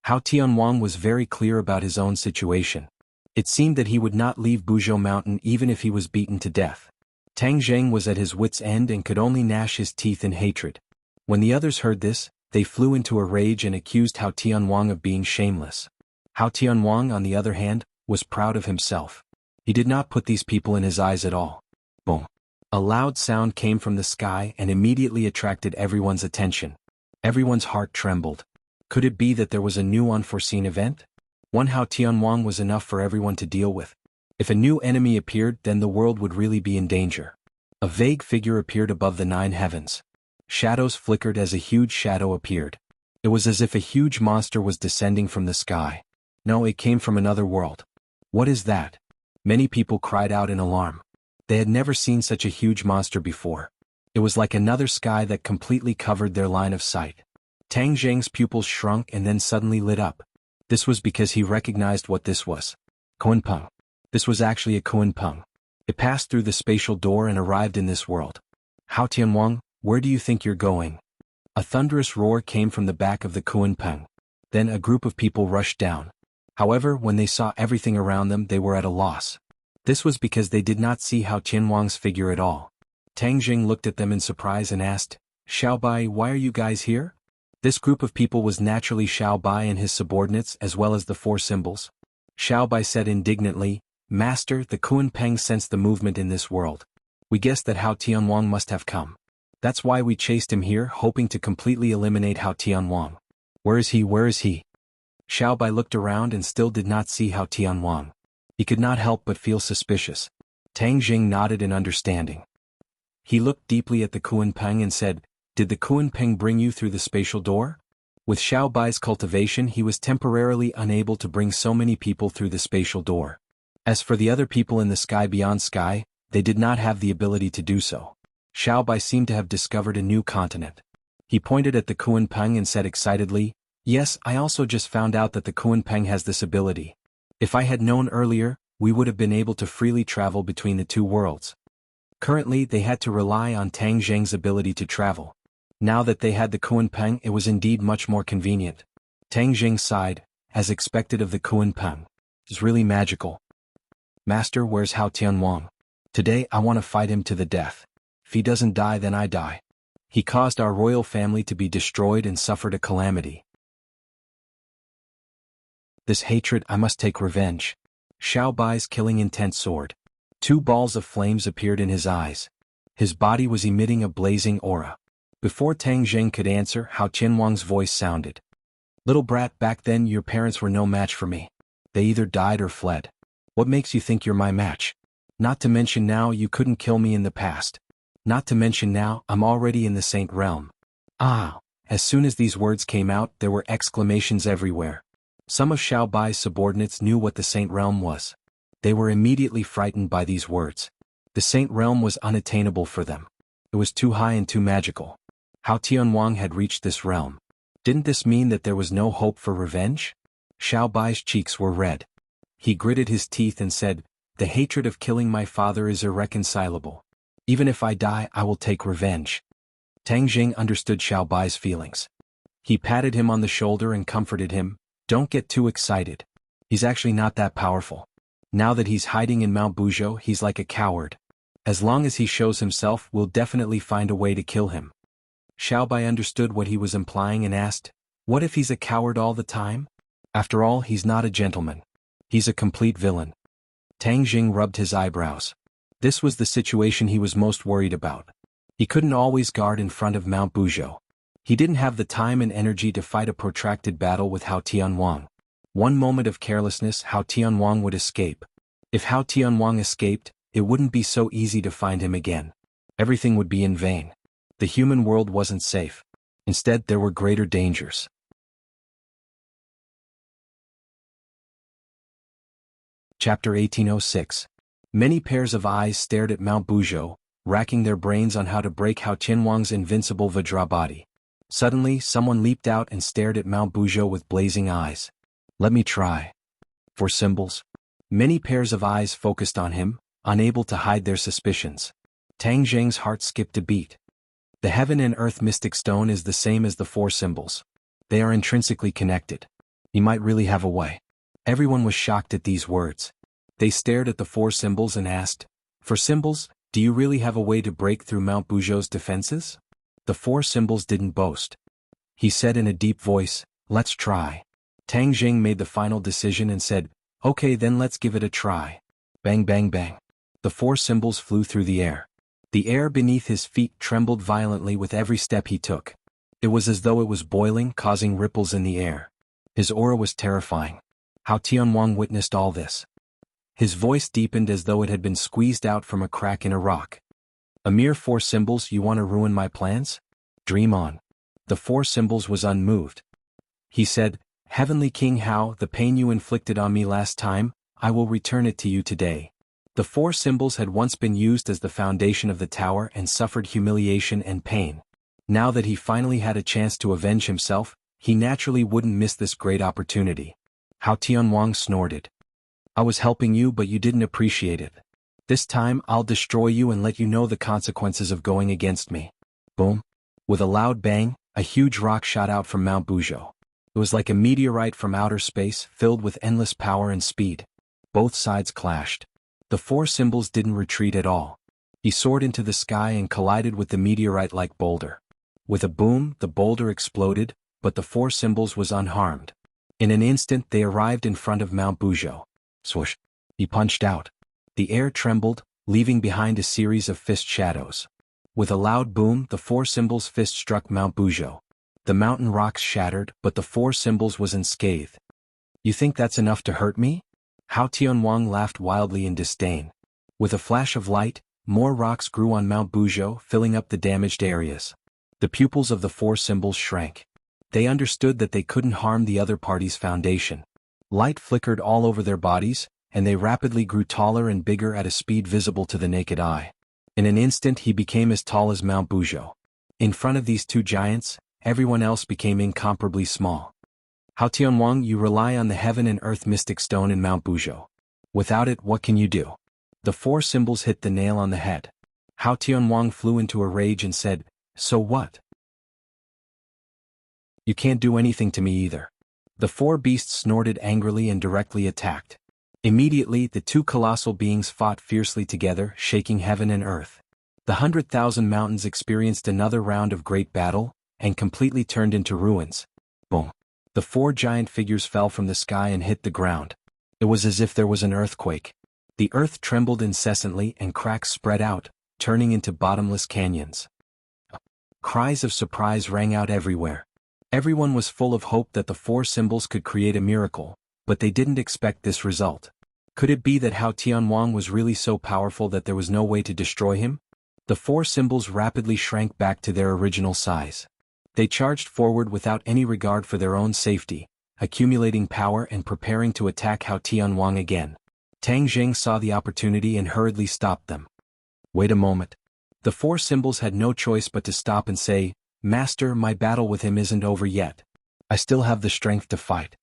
Hao Tianwang was very clear about his own situation. It seemed that he would not leave Buzhou Mountain even if he was beaten to death. Tang Zheng was at his wits' end and could only gnash his teeth in hatred. When the others heard this, they flew into a rage and accused Hao Tianwang of being shameless. Hao Tianwang, on the other hand, was proud of himself. He did not put these people in his eyes at all. Boom. A loud sound came from the sky and immediately attracted everyone's attention. Everyone's heart trembled. Could it be that there was a new unforeseen event? One Hao Tianwang was enough for everyone to deal with. If a new enemy appeared, then the world would really be in danger. A vague figure appeared above the 9 heavens. Shadows flickered as a huge shadow appeared. It was as if a huge monster was descending from the sky. No, it came from another world. What is that? Many people cried out in alarm. They had never seen such a huge monster before. It was like another sky that completely covered their line of sight. Tang Zheng's pupils shrunk and then suddenly lit up. This was because he recognized what this was. Kunpeng. This was actually a Kunpeng. It passed through the spatial door and arrived in this world. Hao Tianwang, where do you think you're going? A thunderous roar came from the back of the Kunpeng. Then a group of people rushed down. However, when they saw everything around them, they were at a loss. This was because they did not see Hao Tianwang's figure at all. Tang Jing looked at them in surprise and asked, Xiaobai, why are you guys here? This group of people was naturally Xiaobai and his subordinates as well as the four symbols. Xiaobai said indignantly, Master, the Kunpeng sensed the movement in this world. We guessed that Hao Tianwang must have come. That's why we chased him here, hoping to completely eliminate Hao Tianwang. Where is he? Where is he? Xiaobai looked around and still did not see Hao Tianwang. He could not help but feel suspicious. Tang Jing nodded in understanding. He looked deeply at the Kunpeng and said, Did the Kunpeng bring you through the spatial door? With Xiaobai's cultivation, he was temporarily unable to bring so many people through the spatial door. As for the other people in the sky beyond sky, they did not have the ability to do so. Xiaobai seemed to have discovered a new continent. He pointed at the Kunpeng and said excitedly, Yes, I also just found out that the Kunpeng has this ability. If I had known earlier, we would have been able to freely travel between the two worlds. Currently, they had to rely on Tang Zheng's ability to travel. Now that they had the Kunpeng, it was indeed much more convenient. Tang Jing sighed, as expected of the Kunpeng. It's really magical. Master, where's Hao Tianwang? Today I want to fight him to the death. If he doesn't die, then I die. He caused our royal family to be destroyed and suffered a calamity. This hatred, I must take revenge. Xiaobai's killing intent soared. 2 balls of flames appeared in his eyes. His body was emitting a blazing aura. Before Tang Jing could answer, Hao Tianwang's voice sounded. Little brat, back then your parents were no match for me. They either died or fled. What makes you think you're my match? Not to mention now you couldn't kill me in the past. Not to mention now I'm already in the Saint Realm. Ah! As soon as these words came out, there were exclamations everywhere. Some of Xiaobai's subordinates knew what the Saint Realm was. They were immediately frightened by these words. The Saint Realm was unattainable for them. It was too high and too magical. Hao Tianwang had reached this realm. Didn't this mean that there was no hope for revenge? Xiaobai's cheeks were red. He gritted his teeth and said, The hatred of killing my father is irreconcilable. Even if I die, I will take revenge. Tang Jing understood Xiaobai's feelings. He patted him on the shoulder and comforted him, Don't get too excited. He's actually not that powerful. Now that he's hiding in Mount Buzhou, he's like a coward. As long as he shows himself, we'll definitely find a way to kill him. Xiaobai understood what he was implying and asked, What if he's a coward all the time? After all, he's not a gentleman. He's a complete villain. Tang Jing rubbed his eyebrows. This was the situation he was most worried about. He couldn't always guard in front of Mount Buzhou. He didn't have the time and energy to fight a protracted battle with Hao Tianwang. One moment of carelessness, Hao Tianwang would escape. If Hao Tianwang escaped, it wouldn't be so easy to find him again. Everything would be in vain. The human world wasn't safe. Instead, there were greater dangers. Chapter 1806. Many pairs of eyes stared at Mount Buzhou, racking their brains on how to break Hao Tianwang's invincible Vajra body. Suddenly, someone leaped out and stared at Mount Buzhou with blazing eyes. Let me try. For symbols. Many pairs of eyes focused on him, unable to hide their suspicions. Tang Jing's heart skipped a beat. The heaven and earth mystic stone is the same as the 4 symbols. They are intrinsically connected. He might really have a way. Everyone was shocked at these words. They stared at the 4 symbols and asked, For symbols, do you really have a way to break through Mount Buzhou's defenses? The 4 symbols didn't boast. He said in a deep voice, Let's try. Tang Jing made the final decision and said, Okay, then let's give it a try. Bang bang bang. The 4 symbols flew through the air. The air beneath his feet trembled violently with every step he took. It was as though it was boiling, causing ripples in the air. His aura was terrifying. Hao Tianwang witnessed all this. His voice deepened as though it had been squeezed out from a crack in a rock. A mere 4 symbols, you want to ruin my plans? Dream on. The 4 symbols was unmoved. He said, Heavenly King Hao, the pain you inflicted on me last time, I will return it to you today. The 4 symbols had once been used as the foundation of the tower and suffered humiliation and pain. Now that he finally had a chance to avenge himself, he naturally wouldn't miss this great opportunity. Hao Tianwang snorted. I was helping you but you didn't appreciate it. This time I'll destroy you and let you know the consequences of going against me. Boom. With a loud bang, a huge rock shot out from Mount Bujo. It was like a meteorite from outer space, filled with endless power and speed. Both sides clashed. The four symbols didn't retreat at all. He soared into the sky and collided with the meteorite-like boulder. With a boom, the boulder exploded, but the four symbols was unharmed. In an instant they arrived in front of Mount Bujo. Swoosh! He punched out. The air trembled, leaving behind a series of fist shadows. With a loud boom, the four symbols' fist struck Mount Bujo. The mountain rocks shattered, but the four symbols was unscathed. You think that's enough to hurt me? Hao Tianwang laughed wildly in disdain. With a flash of light, more rocks grew on Mount Bujo, filling up the damaged areas. The pupils of the four symbols shrank. They understood that they couldn't harm the other party's foundation. Light flickered all over their bodies, and they rapidly grew taller and bigger at a speed visible to the naked eye. In an instant he became as tall as Mount Bujo. In front of these two giants, everyone else became incomparably small. Hao Tianwang, you rely on the heaven and earth mystic stone in Mount Bujo. Without it, what can you do? The four symbols hit the nail on the head. Hao Tianwang flew into a rage and said, so what? You can't do anything to me either. The four beasts snorted angrily and directly attacked. Immediately, the two colossal beings fought fiercely together, shaking heaven and earth. The 100,000 mountains experienced another round of great battle, and completely turned into ruins. Boom! The four giant figures fell from the sky and hit the ground. It was as if there was an earthquake. The earth trembled incessantly and cracks spread out, turning into bottomless canyons. Cries of surprise rang out everywhere. Everyone was full of hope that the four symbols could create a miracle, but they didn't expect this result. Could it be that Hao Tianwang was really so powerful that there was no way to destroy him? The four symbols rapidly shrank back to their original size. They charged forward without any regard for their own safety, accumulating power and preparing to attack Hao Tianwang again. Tang Jing saw the opportunity and hurriedly stopped them. Wait a moment. The four symbols had no choice but to stop and say, Master, my battle with him isn't over yet. I still have the strength to fight.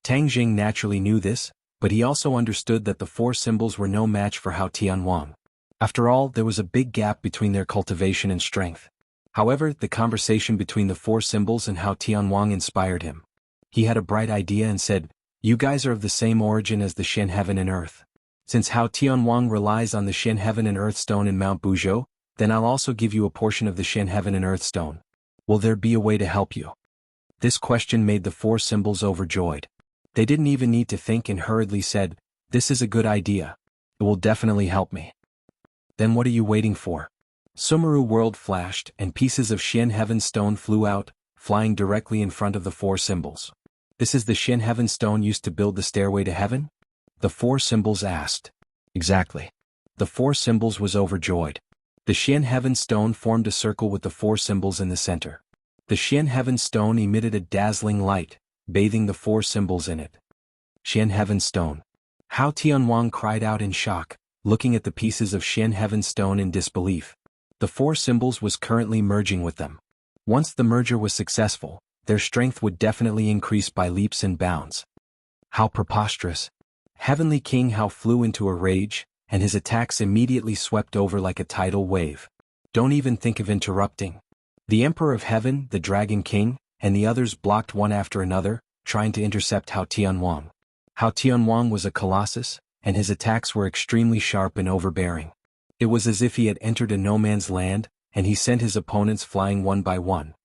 Tang Jing naturally knew this, but he also understood that the four symbols were no match for Hao Tianwang. After all, there was a big gap between their cultivation and strength. However, the conversation between the four symbols and Hao Tianwang inspired him. He had a bright idea and said, you guys are of the same origin as the Shen Heaven and Earth. Since Hao Tianwang relies on the Shen Heaven and Earth stone in Mount Bujo, then I'll also give you a portion of the Shen Heaven and Earth stone. Will there be a way to help you? This question made the four symbols overjoyed. They didn't even need to think and hurriedly said, this is a good idea. It will definitely help me. Then what are you waiting for? Sumeru world flashed, and pieces of Shen Heaven stone flew out, flying directly in front of the four symbols. This is the Shen Heaven stone used to build the stairway to heaven? The four symbols asked. Exactly. The four symbols was overjoyed. The Shen Heaven stone formed a circle with the four symbols in the center. The Shen Heaven stone emitted a dazzling light, bathing the four symbols in it. Shen Heaven stone. Hao Tianwang cried out in shock, looking at the pieces of Shen Heaven stone in disbelief. The four symbols was currently merging with them. Once the merger was successful, their strength would definitely increase by leaps and bounds. How preposterous. Heavenly King Hao flew into a rage, and his attacks immediately swept over like a tidal wave. Don't even think of interrupting. The Emperor of Heaven, the Dragon King, and the others blocked one after another, trying to intercept Hao Tianwang. Hao Tianwang was a colossus, and his attacks were extremely sharp and overbearing. It was as if he had entered a no-man's land, and he sent his opponents flying one by one.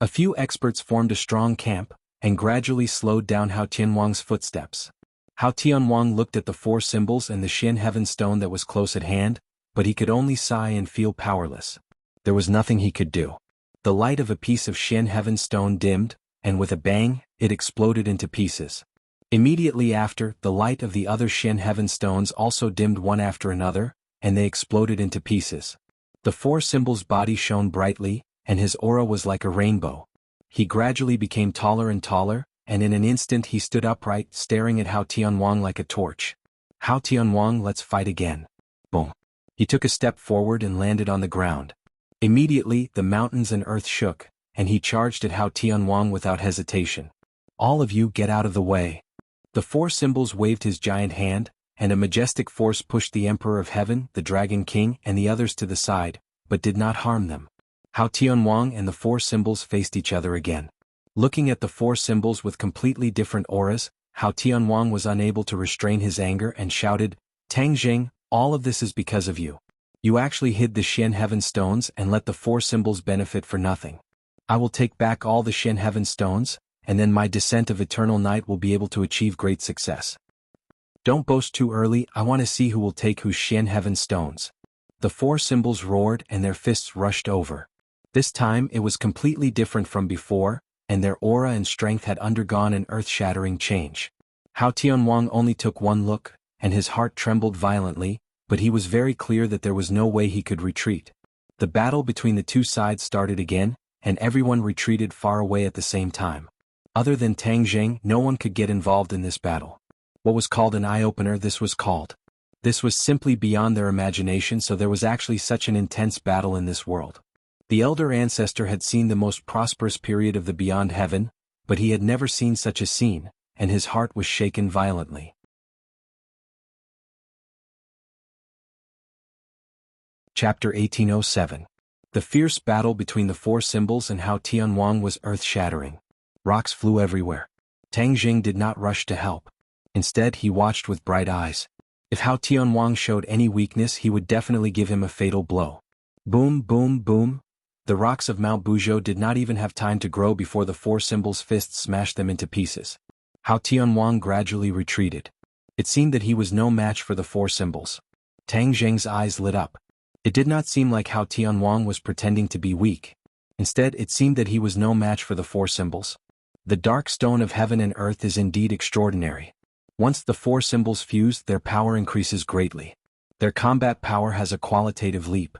A few experts formed a strong camp, and gradually slowed down Hao Tianwang's footsteps. Hao Tianwang looked at the four symbols and the Shen Heaven stone that was close at hand, but he could only sigh and feel powerless. There was nothing he could do. The light of a piece of Shen Heaven stone dimmed, and with a bang, it exploded into pieces. Immediately after, the light of the other Shen Heaven stones also dimmed one after another, and they exploded into pieces. The four symbols' body shone brightly, and his aura was like a rainbow. He gradually became taller and taller, and in an instant he stood upright, staring at Hao Tianwang like a torch. Hao Tianwang, let's fight again. Boom. He took a step forward and landed on the ground. Immediately, the mountains and earth shook, and he charged at Hao Tianwang without hesitation. All of you get out of the way. The The four symbols waved his giant hand, and a majestic force pushed the Emperor of Heaven, the Dragon King, and the others to the side, but did not harm them. Hao Tianwang and the four symbols faced each other again. Looking at the four symbols with completely different auras, Hao Tianwang was unable to restrain his anger and shouted, "Tang Jing, all of this is because of you. You actually hid the Xian Heaven Stones and let the four symbols benefit for nothing. I will take back all the Xian Heaven Stones, and then my descent of eternal night will be able to achieve great success. Don't boast too early, I want to see who will take whose Xian Heaven Stones." The four symbols roared and their fists rushed over. This time it was completely different from before, and their aura and strength had undergone an earth-shattering change. Hao Tianwang only took one look, and his heart trembled violently, but he was very clear that there was no way he could retreat. The battle between the two sides started again, and everyone retreated far away at the same time. Other than Tang Jing, no one could get involved in this battle. What was called an eye-opener, this was called. This was simply beyond their imagination, so there was actually such an intense battle in this world. The elder ancestor had seen the most prosperous period of the Beyond Heaven, but he had never seen such a scene, and his heart was shaken violently. Chapter 1807. The fierce battle between the four symbols and Hao Tianwang was earth-shattering. Rocks flew everywhere. Tang Jing did not rush to help. Instead, he watched with bright eyes. If Hao Tianwang showed any weakness, he would definitely give him a fatal blow. Boom, boom, boom. The rocks of Mount Buzhou did not even have time to grow before the four symbols' fists smashed them into pieces. Hao Tianwang gradually retreated. It seemed that he was no match for the four symbols. Tang Jing's eyes lit up. It did not seem like Hao Tianwang was pretending to be weak. Instead, it seemed that he was no match for the four symbols. The dark stone of heaven and earth is indeed extraordinary. Once the four symbols fuse, their power increases greatly. Their combat power has a qualitative leap.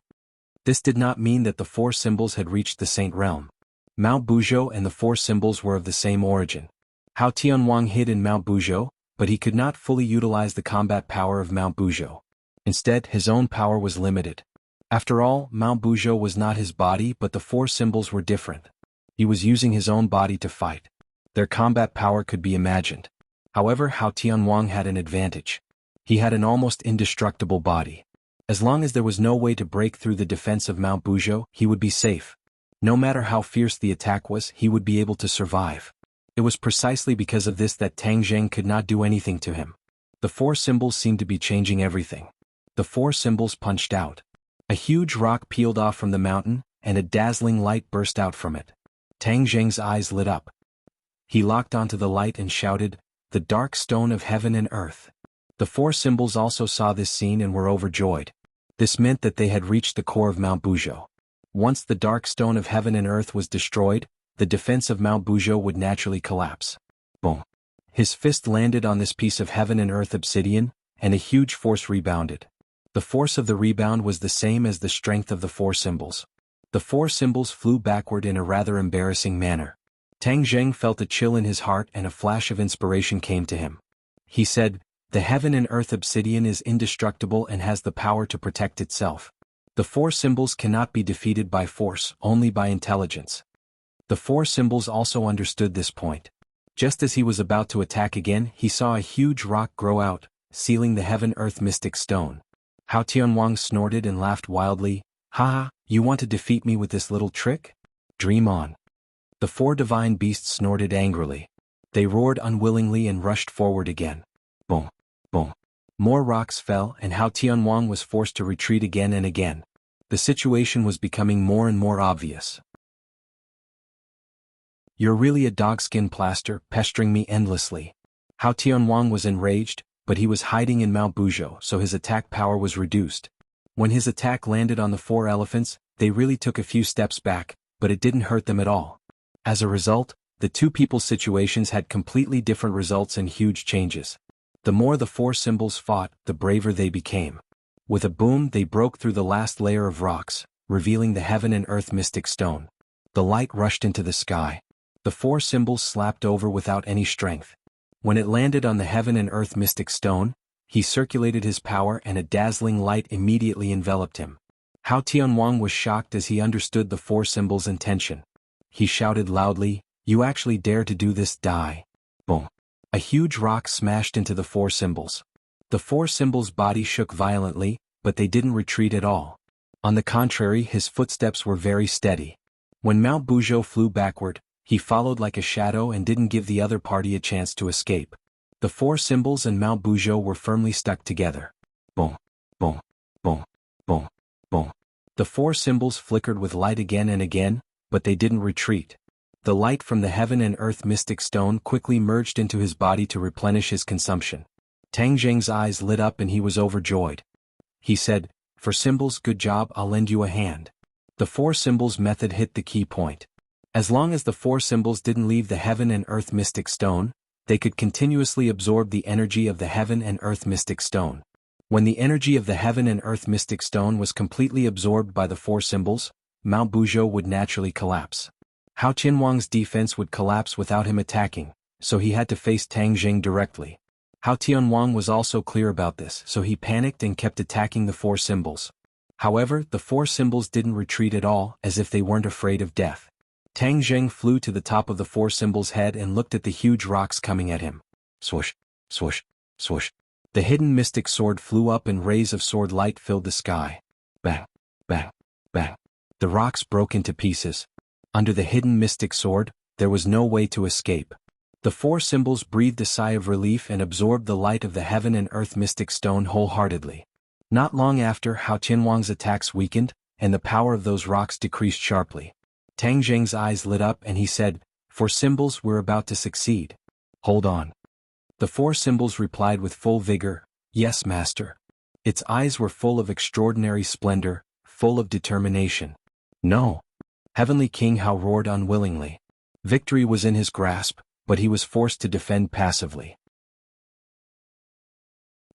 This did not mean that the four symbols had reached the Saint Realm. Mount Buzhou and the four symbols were of the same origin. Hao Tianwang hid in Mount Buzhou, but he could not fully utilize the combat power of Mount Buzhou. Instead, his own power was limited. After all, Mount Buzhou was not his body, but the four symbols were different. He was using his own body to fight. Their combat power could be imagined. However, Hao Tianwang had an advantage. He had an almost indestructible body. As long as there was no way to break through the defense of Mount Buzhou, he would be safe. No matter how fierce the attack was, he would be able to survive. It was precisely because of this that Tang Jing could not do anything to him. The four symbols seemed to be changing everything. The four symbols punched out. A huge rock peeled off from the mountain, and a dazzling light burst out from it. Tang Jing's eyes lit up. He locked onto the light and shouted, "The dark stone of heaven and earth." The four symbols also saw this scene and were overjoyed. This meant that they had reached the core of Mount Buzhou. Once the dark stone of heaven and earth was destroyed, the defense of Mount Buzhou would naturally collapse. Boom. His fist landed on this piece of heaven and earth obsidian, and a huge force rebounded. The force of the rebound was the same as the strength of the four symbols. The four symbols flew backward in a rather embarrassing manner. Tang Jing felt a chill in his heart and a flash of inspiration came to him. He said, "The heaven and earth obsidian is indestructible and has the power to protect itself. The four symbols cannot be defeated by force, only by intelligence." The four symbols also understood this point. Just as he was about to attack again, he saw a huge rock grow out, sealing the heaven-earth mystic stone. Hao Tianwang snorted and laughed wildly. "Ha, you want to defeat me with this little trick? Dream on." The four divine beasts snorted angrily. They roared unwillingly and rushed forward again. Boom. Boom. More rocks fell and Hao Tianwang was forced to retreat again and again. The situation was becoming more and more obvious. "You're really a dogskin plaster, pestering me endlessly." Hao Tianwang was enraged, but he was hiding in Mount Buzhou, so his attack power was reduced. When his attack landed on the four elephants, they really took a few steps back, but it didn't hurt them at all. As a result, the two people's situations had completely different results and huge changes. The more the four symbols fought, the braver they became. With a boom, they broke through the last layer of rocks, revealing the heaven and earth mystic stone. The light rushed into the sky. The four symbols slapped over without any strength. When it landed on the heaven and earth mystic stone, he circulated his power and a dazzling light immediately enveloped him. Hao Tianwang was shocked as he understood the four symbols' intention. He shouted loudly, "You actually dare to do this, die." Boom. A huge rock smashed into the four symbols. The four symbols' body shook violently, but they didn't retreat at all. On the contrary, his footsteps were very steady. When Mount Buzhou flew backward, he followed like a shadow and didn't give the other party a chance to escape. The four symbols and Mount Buzhou were firmly stuck together. Boom, boom, boom, boom, boom. The four symbols flickered with light again and again, but they didn't retreat. The light from the heaven and earth mystic stone quickly merged into his body to replenish his consumption. Tang Jing's eyes lit up and he was overjoyed. He said, "For symbols, good job, I'll lend you a hand." The four symbols method hit the key point. As long as the four symbols didn't leave the heaven and earth mystic stone, they could continuously absorb the energy of the heaven and earth mystic stone. When the energy of the heaven and earth mystic stone was completely absorbed by the four symbols, Mount Buzhou would naturally collapse. Hao Tianwang's defense would collapse without him attacking, so he had to face Tang Jing directly. Hao Tianwang was also clear about this, so he panicked and kept attacking the four symbols. However, the four symbols didn't retreat at all, as if they weren't afraid of death. Tang Jing flew to the top of the four symbols' head and looked at the huge rocks coming at him. Swoosh, swoosh, swoosh. The hidden mystic sword flew up and rays of sword light filled the sky. Bang, bang, bang. The rocks broke into pieces. Under the hidden mystic sword, there was no way to escape. The four symbols breathed a sigh of relief and absorbed the light of the heaven and earth mystic stone wholeheartedly. Not long after, Hao Tianwang's attacks weakened, and the power of those rocks decreased sharply. Tang Jing's eyes lit up and he said, "For symbols, we're about to succeed. Hold on." The four symbols replied with full vigor, "Yes, master." Its eyes were full of extraordinary splendor, full of determination. "No." Heavenly King Hao roared unwillingly. Victory was in his grasp, but he was forced to defend passively.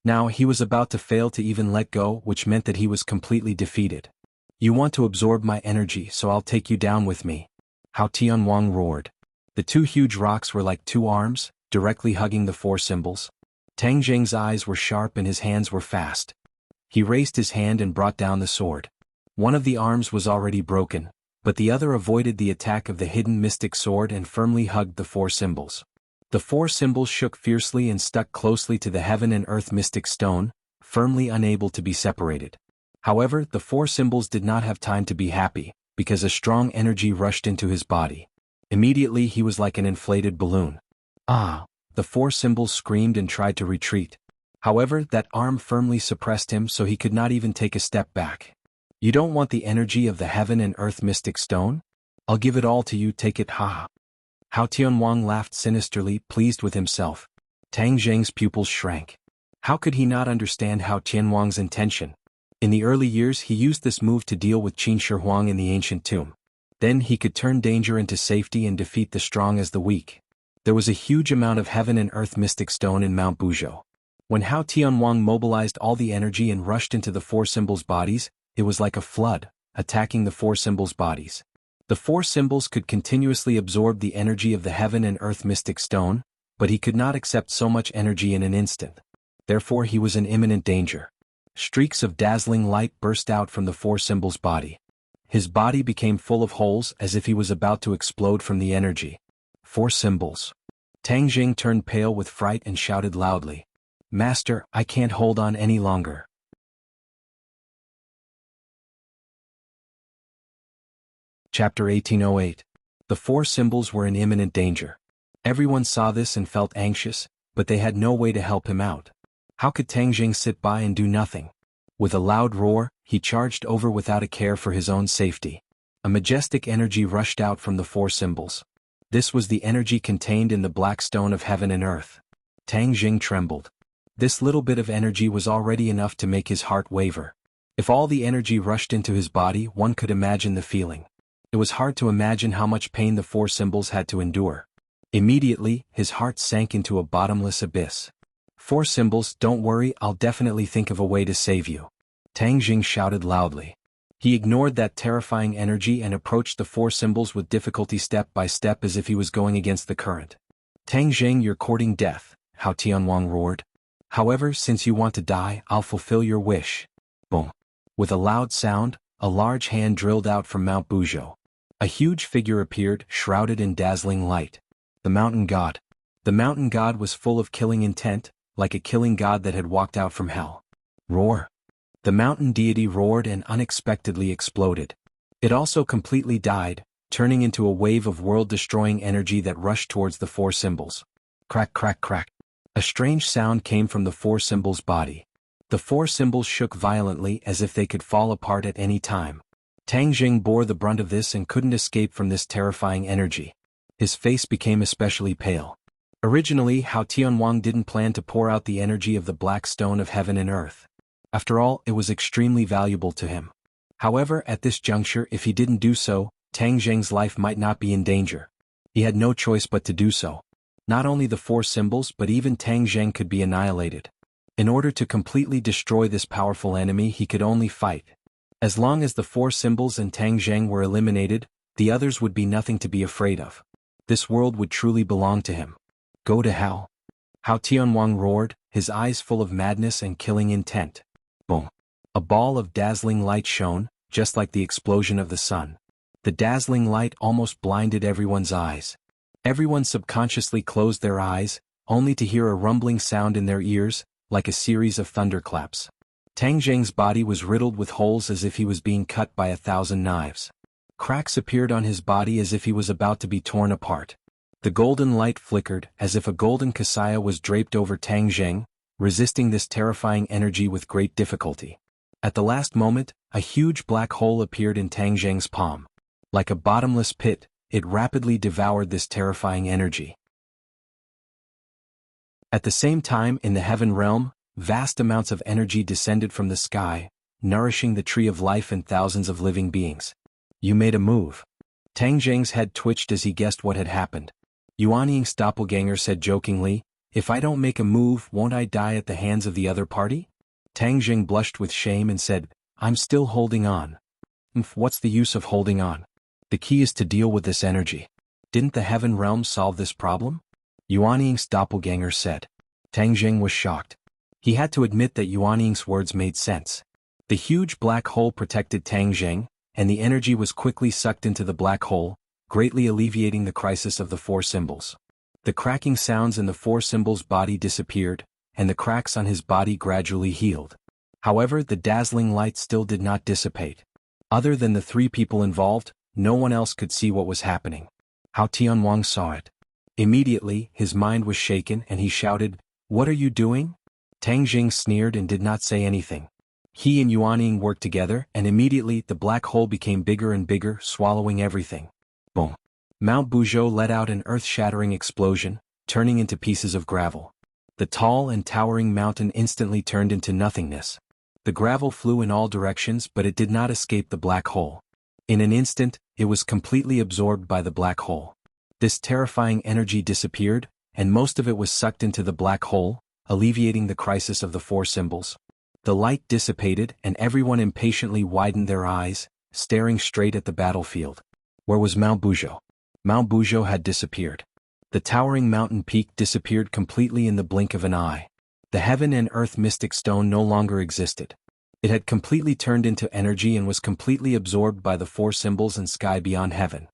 Now he was about to fail to even let go, which meant that he was completely defeated. "You want to absorb my energy, so I'll take you down with me." Hao Tianwang roared. The two huge rocks were like two arms, directly hugging the four symbols. Tang Jing's eyes were sharp and his hands were fast. He raised his hand and brought down the sword. One of the arms was already broken, but the other avoided the attack of the hidden mystic sword and firmly hugged the four symbols. The four symbols shook fiercely and stuck closely to the heaven and earth mystic stone, firmly unable to be separated. However, the four symbols did not have time to be happy, because a strong energy rushed into his body. Immediately he was like an inflated balloon. "Ah!" The four symbols screamed and tried to retreat. However, that arm firmly suppressed him so he could not even take a step back. "You don't want the energy of the heaven and earth mystic stone? I'll give it all to you, take it, ha!" Hao Tianwang laughed sinisterly, pleased with himself. Tang Jing's pupils shrank. How could he not understand Hao Tianwang's intention? In the early years he used this move to deal with Qin Shi Huang in the ancient tomb. Then he could turn danger into safety and defeat the strong as the weak. There was a huge amount of heaven and earth mystic stone in Mount Buzhou. When Hao Tianwang mobilized all the energy and rushed into the four symbols' bodies, it was like a flood, attacking the four symbols' bodies. The four symbols could continuously absorb the energy of the heaven and earth mystic stone, but he could not accept so much energy in an instant. Therefore he was in imminent danger. Streaks of dazzling light burst out from the four symbols' body. His body became full of holes as if he was about to explode from the energy. Four symbols. Tang Jing turned pale with fright and shouted loudly, "Master, I can't hold on any longer." Chapter 1808. The four symbols were in imminent danger. Everyone saw this and felt anxious, but they had no way to help him out. How could Tang Jing sit by and do nothing? With a loud roar, he charged over without a care for his own safety. A majestic energy rushed out from the four symbols. This was the energy contained in the black stone of heaven and earth. Tang Jing trembled. This little bit of energy was already enough to make his heart waver. If all the energy rushed into his body, one could imagine the feeling. It was hard to imagine how much pain the four symbols had to endure. Immediately, his heart sank into a bottomless abyss. "Four symbols, don't worry, I'll definitely think of a way to save you." Tang Jing shouted loudly. He ignored that terrifying energy and approached the four symbols with difficulty step by step as if he was going against the current. "Tang Jing, you're courting death," Hao Tianwang roared. "However, since you want to die, I'll fulfill your wish." Boom. With a loud sound, a large hand drilled out from Mount Buzhou. A huge figure appeared, shrouded in dazzling light. The mountain god. The mountain god was full of killing intent, like a killing god that had walked out from hell. Roar! The mountain deity roared and unexpectedly exploded. It also completely died, turning into a wave of world-destroying energy that rushed towards the four symbols. Crack, crack, crack. A strange sound came from the four symbols' body. The four symbols shook violently as if they could fall apart at any time. Tang Jing bore the brunt of this and couldn't escape from this terrifying energy. His face became especially pale. Originally, Hao Tianwang didn't plan to pour out the energy of the black stone of heaven and earth. After all, it was extremely valuable to him. However, at this juncture, if he didn't do so, Tang Jing's life might not be in danger. He had no choice but to do so. Not only the four symbols but even Tang Jing could be annihilated. In order to completely destroy this powerful enemy he could only fight. As long as the four symbols and Tang Jing were eliminated, the others would be nothing to be afraid of. This world would truly belong to him. Go to hell! Hao Tianwang roared, his eyes full of madness and killing intent. Boom! A ball of dazzling light shone, just like the explosion of the sun. The dazzling light almost blinded everyone's eyes. Everyone subconsciously closed their eyes, only to hear a rumbling sound in their ears, like a series of thunderclaps. Tang Jing's body was riddled with holes as if he was being cut by 1,000 knives. Cracks appeared on his body as if he was about to be torn apart. The golden light flickered as if a golden kasaya was draped over Tang Jing, resisting this terrifying energy with great difficulty. At the last moment, a huge black hole appeared in Tang Jing's palm. Like a bottomless pit, it rapidly devoured this terrifying energy. At the same time, in the heaven realm, vast amounts of energy descended from the sky, nourishing the tree of life and thousands of living beings. You made a move. Tang Jing's head twitched as he guessed what had happened. Yuan Ying's doppelganger said jokingly, "If I don't make a move, won't I die at the hands of the other party?" Tang Jing blushed with shame and said, "I'm still holding on." What's the use of holding on? The key is to deal with this energy. Didn't the heaven realm solve this problem? Yuan Ying's doppelganger said. Tang Jing was shocked. He had to admit that Yuan Ying's words made sense. The huge black hole protected Tang Jing, and the energy was quickly sucked into the black hole, greatly alleviating the crisis of the four symbols. The cracking sounds in the four symbols' body disappeared, and the cracks on his body gradually healed. However, the dazzling light still did not dissipate. Other than the three people involved, no one else could see what was happening. Hao Tianwang saw it. Immediately, his mind was shaken and he shouted, "What are you doing?" Tang Jing sneered and did not say anything. He and Yuan Ying worked together, and immediately the black hole became bigger and bigger, swallowing everything. Boom! Mount Buzhou let out an earth-shattering explosion, turning into pieces of gravel. The tall and towering mountain instantly turned into nothingness. The gravel flew in all directions, but it did not escape the black hole. In an instant, it was completely absorbed by the black hole. This terrifying energy disappeared, and most of it was sucked into the black hole, alleviating the crisis of the four symbols. The light dissipated and everyone impatiently widened their eyes, staring straight at the battlefield. Where was Mount Buzhou? Mount Buzhou had disappeared. The towering mountain peak disappeared completely in the blink of an eye. The heaven and earth mystic stone no longer existed. It had completely turned into energy and was completely absorbed by the four symbols and sky beyond heaven.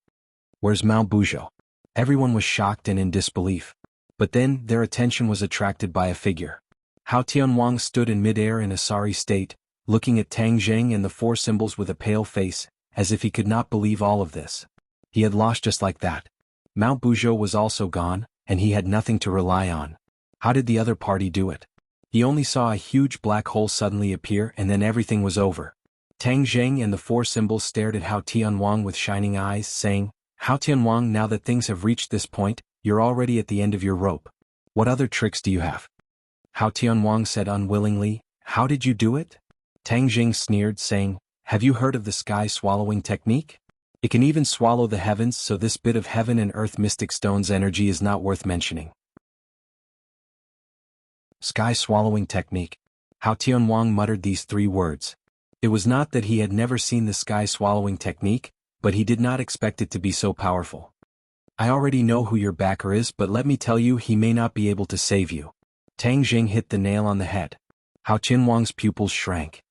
Where's Mount Buzhou? Everyone was shocked and in disbelief. But then, their attention was attracted by a figure. Hao Tianwang stood in midair in a sorry state, looking at Tang Jing and the four symbols with a pale face, as if he could not believe all of this. He had lost just like that. Mount Buzhou was also gone, and he had nothing to rely on. How did the other party do it? He only saw a huge black hole suddenly appear and then everything was over. Tang Jing and the four symbols stared at Hao Tianwang with shining eyes, saying, "Hao Tianwang, now that things have reached this point, you're already at the end of your rope. What other tricks do you have?" Hao Tianwang said unwillingly, "How did you do it?" Tang Jing sneered, saying, "Have you heard of the sky swallowing technique? It can even swallow the heavens, so this bit of heaven and earth mystic stone's energy is not worth mentioning." Sky swallowing technique. Hao Tianwang muttered these three words. It was not that he had never seen the sky swallowing technique, but he did not expect it to be so powerful. "I already know who your backer is, but let me tell you, he may not be able to save you." Tang Jing hit the nail on the head. Hao Tianwang's pupils shrank.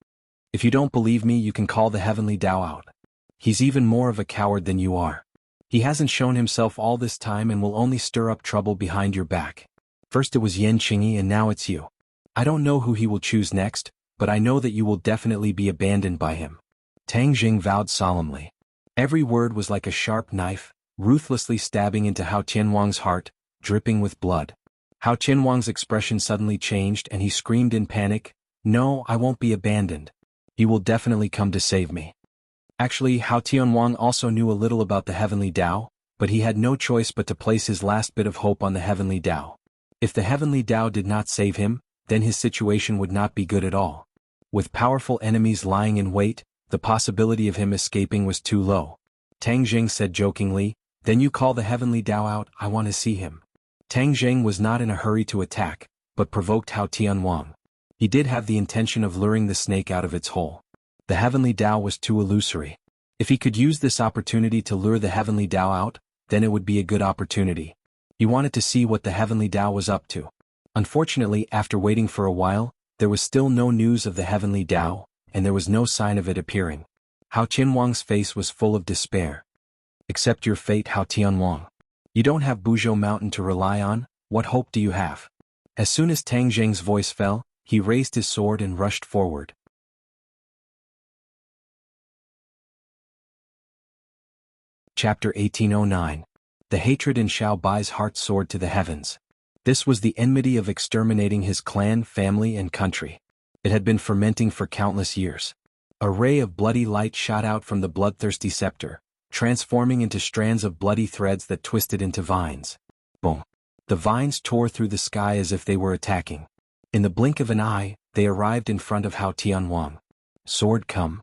"If you don't believe me, you can call the heavenly Tao out. He's even more of a coward than you are." He hasn't shown himself all this time and will only stir up trouble behind your back. First it was Yen Qingyi and now it's you. I don't know who he will choose next, but I know that you will definitely be abandoned by him." Tang Jing vowed solemnly. Every word was like a sharp knife, ruthlessly stabbing into Hao Tianwang's heart, dripping with blood. Hao Tianwang's expression suddenly changed and he screamed in panic, "No, I won't be abandoned. He will definitely come to save me." Actually, Hao Tianwang also knew a little about the heavenly Tao, but he had no choice but to place his last bit of hope on the heavenly Tao. If the heavenly Tao did not save him, then his situation would not be good at all. With powerful enemies lying in wait, the possibility of him escaping was too low. Tang Jing said jokingly, "Then you call the heavenly Tao out, I want to see him." Tang Jing was not in a hurry to attack, but provoked Hao Tianwang. He did have the intention of luring the snake out of its hole. The heavenly Tao was too illusory. If he could use this opportunity to lure the heavenly Tao out, then it would be a good opportunity. He wanted to see what the heavenly Tao was up to. Unfortunately, after waiting for a while, there was still no news of the heavenly Tao, and there was no sign of it appearing. Hao Tianwang's face was full of despair. "Accept your fate, Hao Tianwang. You don't have Buzhou Mountain to rely on, what hope do you have?" As soon as Tang Jing's voice fell, he raised his sword and rushed forward. Chapter 1809. The hatred in Xiao Bai's heart soared to the heavens. This was the enmity of exterminating his clan, family, and country. It had been fermenting for countless years. A ray of bloody light shot out from the bloodthirsty scepter, transforming into strands of bloody threads that twisted into vines. Boom! The vines tore through the sky as if they were attacking. In the blink of an eye, they arrived in front of Hao Tianwang. "Sword come."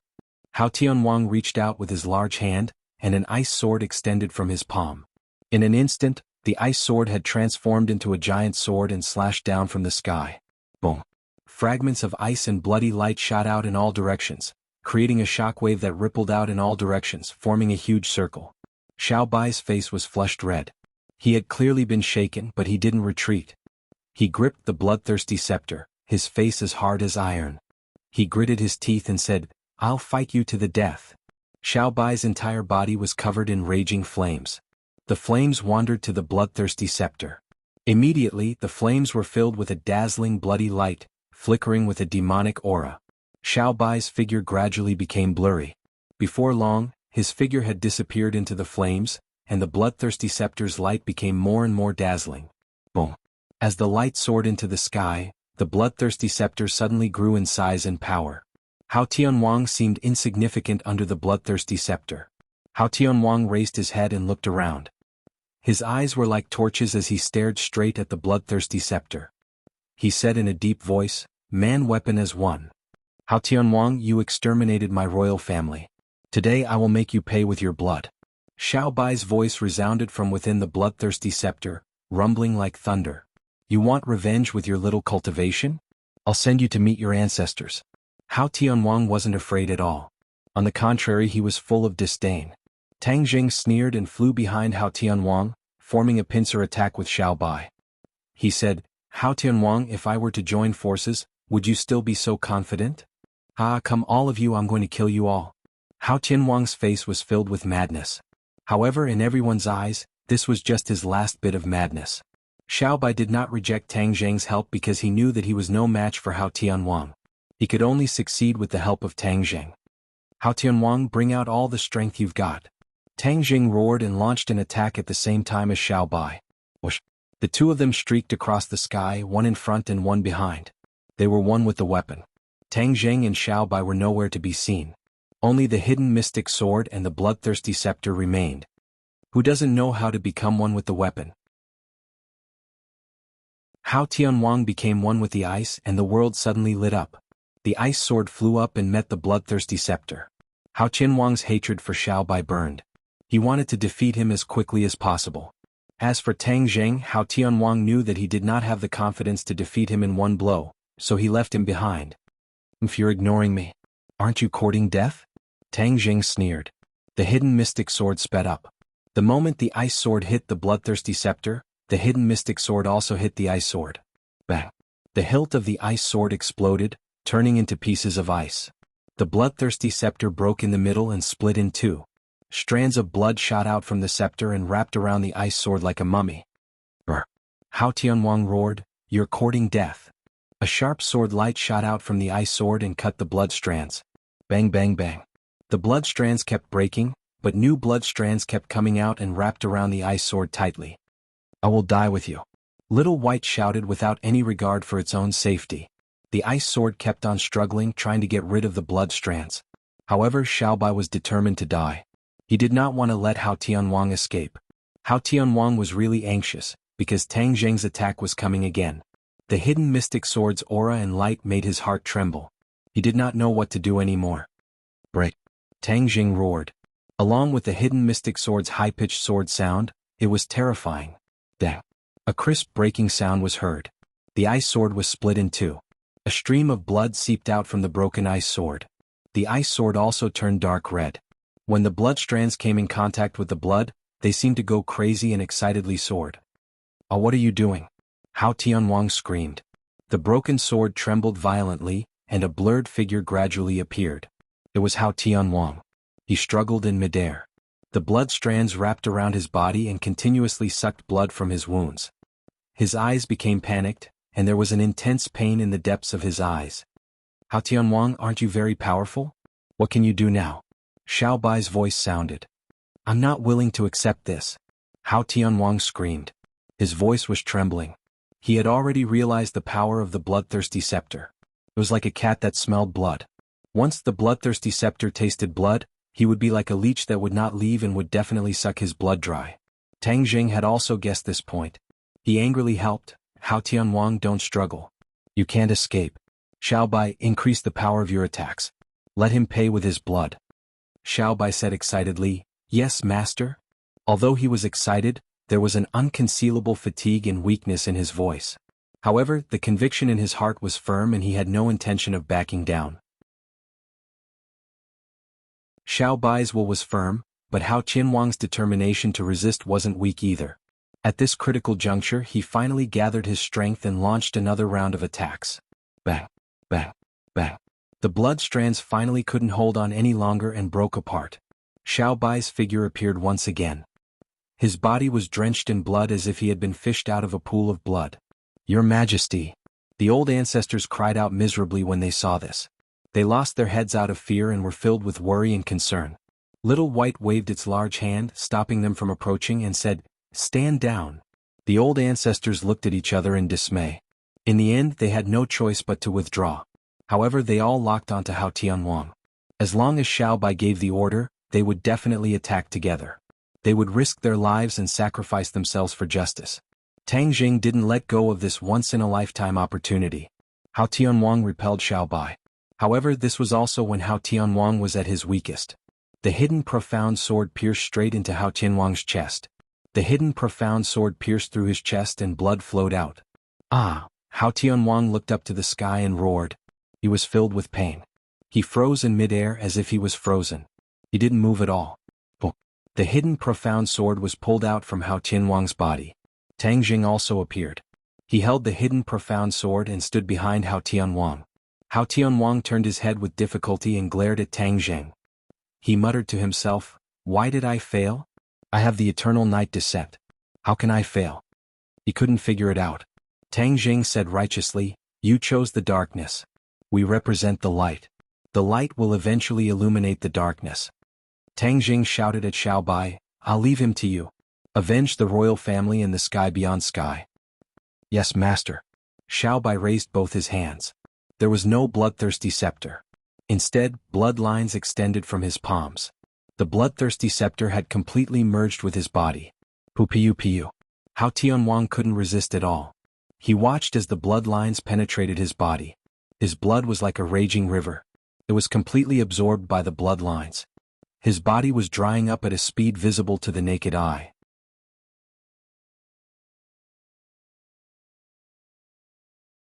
Hao Tianwang reached out with his large hand, and an ice sword extended from his palm. In an instant, the ice sword had transformed into a giant sword and slashed down from the sky. Boom! Fragments of ice and bloody light shot out in all directions, creating a shockwave that rippled out in all directions, forming a huge circle. Xiao Bai's face was flushed red. He had clearly been shaken, but he didn't retreat. He gripped the bloodthirsty scepter, his face as hard as iron. He gritted his teeth and said, "I'll fight you to the death." Xiao Bai's entire body was covered in raging flames. The flames wandered to the bloodthirsty scepter. Immediately, the flames were filled with a dazzling bloody light, flickering with a demonic aura. Xiao Bai's figure gradually became blurry. Before long, his figure had disappeared into the flames, and the bloodthirsty scepter's light became more and more dazzling. Boom! As the light soared into the sky, the bloodthirsty scepter suddenly grew in size and power. Hao Tianwang seemed insignificant under the bloodthirsty scepter. Hao Tianwang raised his head and looked around. His eyes were like torches as he stared straight at the bloodthirsty scepter. He said in a deep voice, "Man weapon as one. Hao Tianwang, you exterminated my royal family. Today I will make you pay with your blood." Xiao Bai's voice resounded from within the bloodthirsty scepter, rumbling like thunder. "You want revenge with your little cultivation? I'll send you to meet your ancestors." Hao Tianwang wasn't afraid at all. On the contrary, he was full of disdain. Tang Jing sneered and flew behind Hao Tianwang, forming a pincer attack with Xiao Bai. He said, "Hao Tianwang, if I were to join forces, would you still be so confident? Ah, come all of you, I'm going to kill you all." Hao Tianwang's face was filled with madness. However, in everyone's eyes, this was just his last bit of madness. Xiao Bai did not reject Tang Jing's help because he knew that he was no match for Hao Tianwang. He could only succeed with the help of Tang Jing. "Hao Tianwang, bring out all the strength you've got." Tang Jing roared and launched an attack at the same time as Xiao Bai. Whoosh! The two of them streaked across the sky, one in front and one behind. They were one with the weapon. Tang Jing and Xiao Bai were nowhere to be seen. Only the hidden mystic sword and the bloodthirsty scepter remained. Who doesn't know how to become one with the weapon? Hao Tianwang became one with the ice and the world suddenly lit up. The ice sword flew up and met the bloodthirsty scepter. Hao Tianwang's hatred for Xiao Bai burned. He wanted to defeat him as quickly as possible. As for Tang Jing, Hao Tianwang knew that he did not have the confidence to defeat him in one blow, so he left him behind. "If you're ignoring me, aren't you courting death?" Tang Jing sneered. The hidden mystic sword sped up. The moment the ice sword hit the bloodthirsty scepter, the hidden mystic sword also hit the ice sword. Bang! The hilt of the ice sword exploded, turning into pieces of ice. The bloodthirsty scepter broke in the middle and split in two. Strands of blood shot out from the scepter and wrapped around the ice sword like a mummy. Brr! Hao Tianwang roared, "You're courting death." A sharp sword light shot out from the ice sword and cut the blood strands. Bang bang bang. The blood strands kept breaking, but new blood strands kept coming out and wrapped around the ice sword tightly. "I will die with you," Little White shouted without any regard for its own safety. The ice sword kept on struggling, trying to get rid of the blood strands. However, Xiaobai was determined to die. He did not want to let Hao Tianwang escape. Hao Tianwang was really anxious, because Tang Zheng's attack was coming again. The hidden mystic sword's aura and light made his heart tremble. He did not know what to do anymore. "Break!" Tang Zheng roared. Along with the hidden mystic sword's high-pitched sword sound, it was terrifying. Dang! A crisp breaking sound was heard. The ice sword was split in two. A stream of blood seeped out from the broken ice sword. The ice sword also turned dark red. When the blood strands came in contact with the blood, they seemed to go crazy and excitedly soared. "Oh, what are you doing?" Hao Tianwang screamed. The broken sword trembled violently, and a blurred figure gradually appeared. It was Hao Tianwang. He struggled in midair. The blood strands wrapped around his body and continuously sucked blood from his wounds. His eyes became panicked, and there was an intense pain in the depths of his eyes. "Hao Tianwang, aren't you very powerful? What can you do now?" Xiaobai's voice sounded. "I'm not willing to accept this," Hao Tianwang screamed. His voice was trembling. He had already realized the power of the bloodthirsty scepter. It was like a cat that smelled blood. Once the bloodthirsty scepter tasted blood, he would be like a leech that would not leave and would definitely suck his blood dry. Tang Zheng had also guessed this point. He angrily helped. "Hao Tianwang, don't struggle. You can't escape. Xiaobai, increase the power of your attacks. Let him pay with his blood." Xiaobai said excitedly, "Yes, master." Although he was excited, there was an unconcealable fatigue and weakness in his voice. However, the conviction in his heart was firm and he had no intention of backing down. Xiaobai's will was firm, but Hao Tianwang's determination to resist wasn't weak either. At this critical juncture, he finally gathered his strength and launched another round of attacks. Bang! Bang! Bang! The blood strands finally couldn't hold on any longer and broke apart. Xiaobai's figure appeared once again. His body was drenched in blood as if he had been fished out of a pool of blood. "Your Majesty!" The old ancestors cried out miserably when they saw this. They lost their heads out of fear and were filled with worry and concern. Little White waved its large hand, stopping them from approaching, and said, "Stand down." The old ancestors looked at each other in dismay. In the end, they had no choice but to withdraw. However, they all locked onto Hao Tianwang. As long as Xiaobai gave the order, they would definitely attack together. They would risk their lives and sacrifice themselves for justice. Tang Zheng didn't let go of this once-in-a-lifetime opportunity. Hao Tianwang repelled Xiaobai. However, this was also when Hao Tianwang was at his weakest. The hidden profound sword pierced straight into Hao Tianwang's chest. The hidden profound sword pierced through his chest and blood flowed out. "Ah!" Hao Tianwang looked up to the sky and roared. He was filled with pain. He froze in midair as if he was frozen. He didn't move at all. The hidden profound sword was pulled out from Hao Tianwang's body. Tang Zheng also appeared. He held the hidden profound sword and stood behind Hao Tianwang. Hao Tianwang turned his head with difficulty and glared at Tang Zheng. He muttered to himself, "Why did I fail? I have the eternal night descent. How can I fail?" He couldn't figure it out. Tang Zheng said righteously, "You chose the darkness. We represent the light. The light will eventually illuminate the darkness." Tang Zheng shouted at Xiaobai, "I'll leave him to you. Avenge the royal family and the sky beyond sky." "Yes, master." Xiaobai raised both his hands. There was no bloodthirsty scepter. Instead, blood lines extended from his palms. The bloodthirsty scepter had completely merged with his body. Pu. Hao Tianwang couldn't resist at all. He watched as the blood lines penetrated his body. His blood was like a raging river. It was completely absorbed by the blood lines. His body was drying up at a speed visible to the naked eye.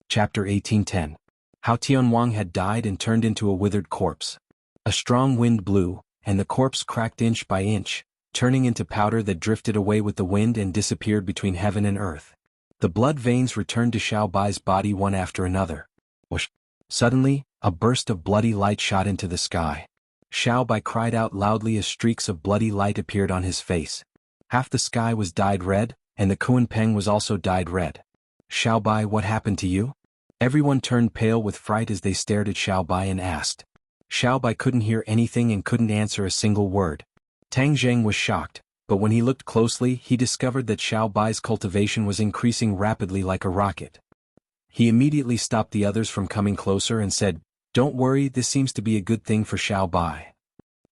Chapter 1810. Hao Tianwang had died and turned into a withered corpse. A strong wind blew, and the corpse cracked inch by inch, turning into powder that drifted away with the wind and disappeared between heaven and earth. The blood veins returned to Xiaobai's body one after another. Whoosh! Suddenly, a burst of bloody light shot into the sky. Xiao Bai cried out loudly as streaks of bloody light appeared on his face. Half the sky was dyed red, and the Kunpeng was also dyed red. Xiao Bai, what happened to you? Everyone turned pale with fright as they stared at Xiao Bai and asked. Xiao Bai couldn't hear anything and couldn't answer a single word. Tang Zheng was shocked, but when he looked closely he discovered that Xiao Bai's cultivation was increasing rapidly like a rocket. He immediately stopped the others from coming closer and said, "Don't worry, this seems to be a good thing for Xiao Bai."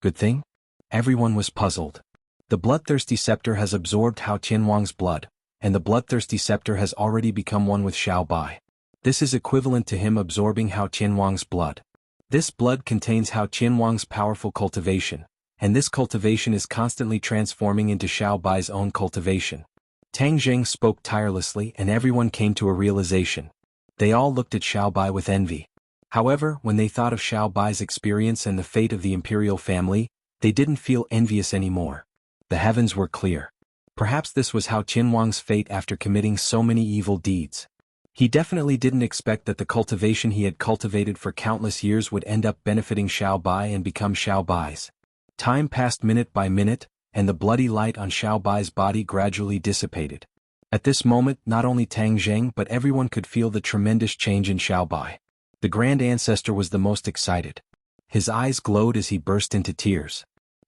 Good thing? Everyone was puzzled. The bloodthirsty scepter has absorbed Hao Tianwang's blood, and the bloodthirsty scepter has already become one with Xiao Bai. This is equivalent to him absorbing Hao Tianwang's blood. This blood contains Hao Tianwang's powerful cultivation, and this cultivation is constantly transforming into Xiao Bai's own cultivation. Tang Zheng spoke tirelessly and everyone came to a realization. They all looked at Xiao Bai with envy. However, when they thought of Xiao Bai's experience and the fate of the imperial family, they didn't feel envious anymore. The heavens were clear. Perhaps this was Hao Tianwang's fate after committing so many evil deeds. He definitely didn't expect that the cultivation he had cultivated for countless years would end up benefiting Xiao Bai and become Xiao Bai's. Time passed minute by minute, and the bloody light on Xiao Bai's body gradually dissipated. At this moment, not only Tang Zheng but everyone could feel the tremendous change in Xiao Bai. The Grand Ancestor was the most excited. His eyes glowed as he burst into tears.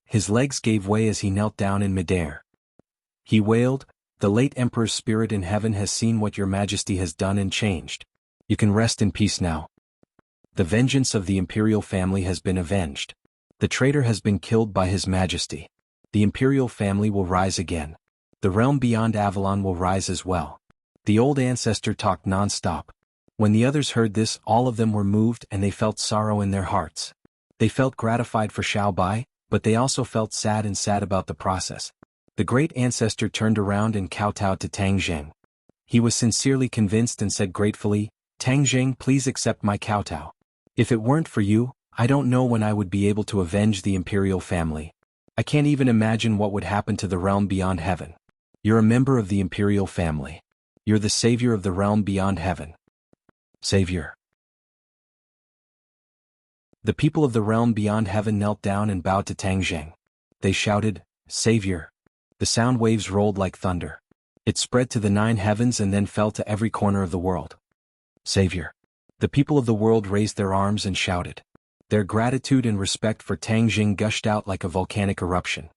His legs gave way as he knelt down in midair. He wailed, "The late Emperor's spirit in heaven has seen what your Majesty has done and changed. You can rest in peace now. The vengeance of the imperial family has been avenged. The traitor has been killed by His Majesty. The imperial family will rise again. The realm beyond Avalon will rise as well." The old ancestor talked non-stop. When the others heard this, all of them were moved and they felt sorrow in their hearts. They felt gratified for Xiao Bai, but they also felt sad about the process. The great ancestor turned around and kowtowed to Tang Zheng. He was sincerely convinced and said gratefully, "Tang Zheng, please accept my kowtow. If it weren't for you, I don't know when I would be able to avenge the imperial family. I can't even imagine what would happen to the realm beyond heaven. You're a member of the imperial family. You're the savior of the realm beyond heaven." Savior. The people of the realm beyond heaven knelt down and bowed to Tang Zheng. They shouted, "Savior." The sound waves rolled like thunder. It spread to the 9 heavens and then fell to every corner of the world. Savior. The people of the world raised their arms and shouted. Their gratitude and respect for Tang Zheng gushed out like a volcanic eruption.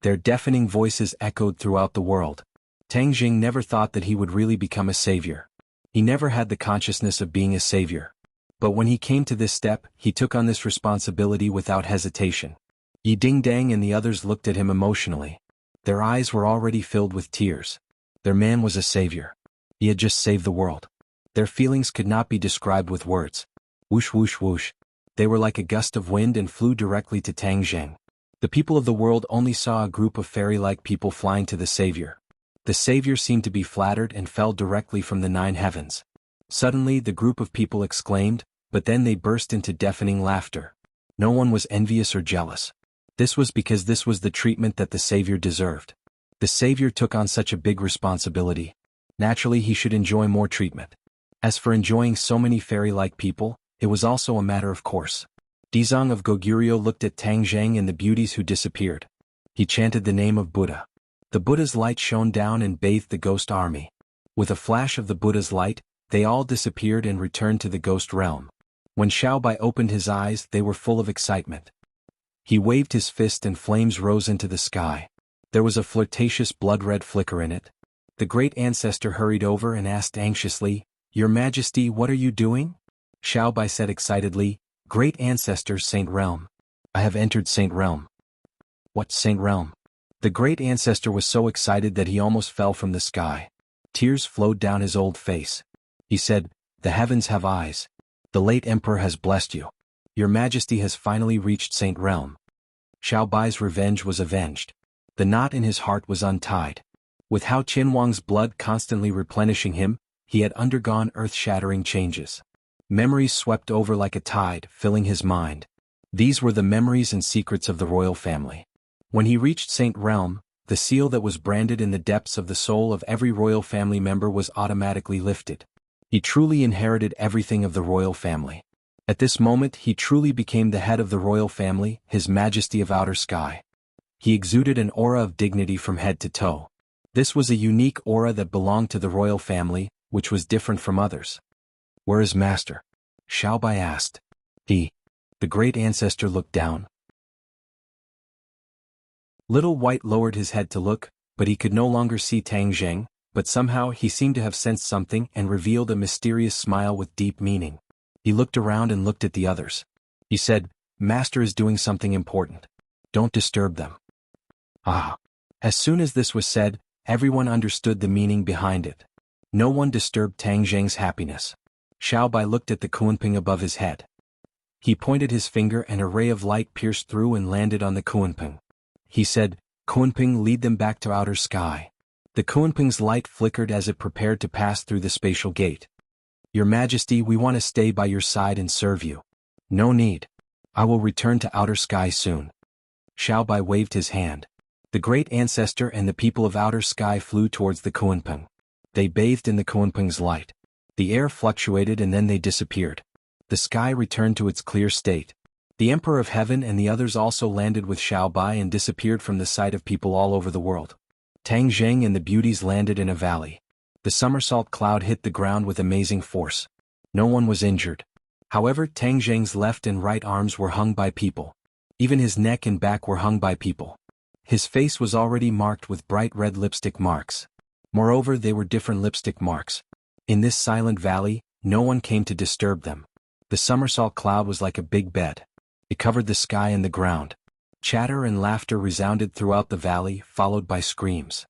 Their deafening voices echoed throughout the world. Tang Zheng never thought that he would really become a savior. He never had the consciousness of being a savior. But when he came to this step, he took on this responsibility without hesitation. Yi Ding Dang and the others looked at him emotionally. Their eyes were already filled with tears. Their man was a savior. He had just saved the world. Their feelings could not be described with words. Whoosh whoosh whoosh. They were like a gust of wind and flew directly to Tang Zheng. The people of the world only saw a group of fairy-like people flying to the savior. The savior seemed to be flattered and fell directly from the 9 heavens. Suddenly the group of people exclaimed, but then they burst into deafening laughter. No one was envious or jealous. This was because this was the treatment that the savior deserved. The savior took on such a big responsibility. Naturally he should enjoy more treatment. As for enjoying so many fairy-like people, it was also a matter of course. Dizang of Goguryeo looked at Tang Zheng and the beauties who disappeared. He chanted the name of Buddha. The Buddha's light shone down and bathed the ghost army. With a flash of the Buddha's light, they all disappeared and returned to the ghost realm. When Xiao Bai opened his eyes, they were full of excitement. He waved his fist and flames rose into the sky. There was a flirtatious blood-red flicker in it. The great ancestor hurried over and asked anxiously, "Your Majesty, what are you doing?" Xiao Bai said excitedly, "Great ancestor, Saint Realm. I have entered Saint Realm." What Saint Realm? The great ancestor was so excited that he almost fell from the sky. Tears flowed down his old face. He said, "The heavens have eyes. The late emperor has blessed you. Your Majesty has finally reached Saint Realm." Xiao Bai's revenge was avenged. The knot in his heart was untied. With Hao Tianwang's blood constantly replenishing him, he had undergone earth-shattering changes. Memories swept over like a tide, filling his mind. These were the memories and secrets of the royal family. When he reached Saint Realm, the seal that was branded in the depths of the soul of every royal family member was automatically lifted. He truly inherited everything of the royal family. At this moment he truly became the head of the royal family, His Majesty of Outer Sky. He exuded an aura of dignity from head to toe. This was a unique aura that belonged to the royal family, which was different from others. "Where is Master?" Xiaobai asked. The great ancestor looked down. Little White lowered his head to look, but he could no longer see Tang Zheng, but somehow he seemed to have sensed something and revealed a mysterious smile with deep meaning. He looked around and looked at the others. He said, "Master is doing something important. Don't disturb them." Ah! As soon as this was said, everyone understood the meaning behind it. No one disturbed Tang Zheng's happiness. Xiaobai looked at the Kunping above his head. He pointed his finger and a ray of light pierced through and landed on the Kunping. He said, "Kunping, lead them back to outer sky." The Kunping's light flickered as it prepared to pass through the spatial gate. "Your Majesty, we want to stay by your side and serve you." "No need. I will return to outer sky soon." Xiaobai waved his hand. The great ancestor and the people of outer sky flew towards the Kunping. They bathed in the Kunping's light. The air fluctuated and then they disappeared. The sky returned to its clear state. The Emperor of Heaven and the others also landed with Xiaobai and disappeared from the sight of people all over the world. Tang Zheng and the beauties landed in a valley. The somersault cloud hit the ground with amazing force. No one was injured. However, Tang Zheng's left and right arms were hung by people. Even his neck and back were hung by people. His face was already marked with bright red lipstick marks. Moreover, they were different lipstick marks. In this silent valley, no one came to disturb them. The somersault cloud was like a big bed. It covered the sky and the ground. Chatter and laughter resounded throughout the valley, followed by screams.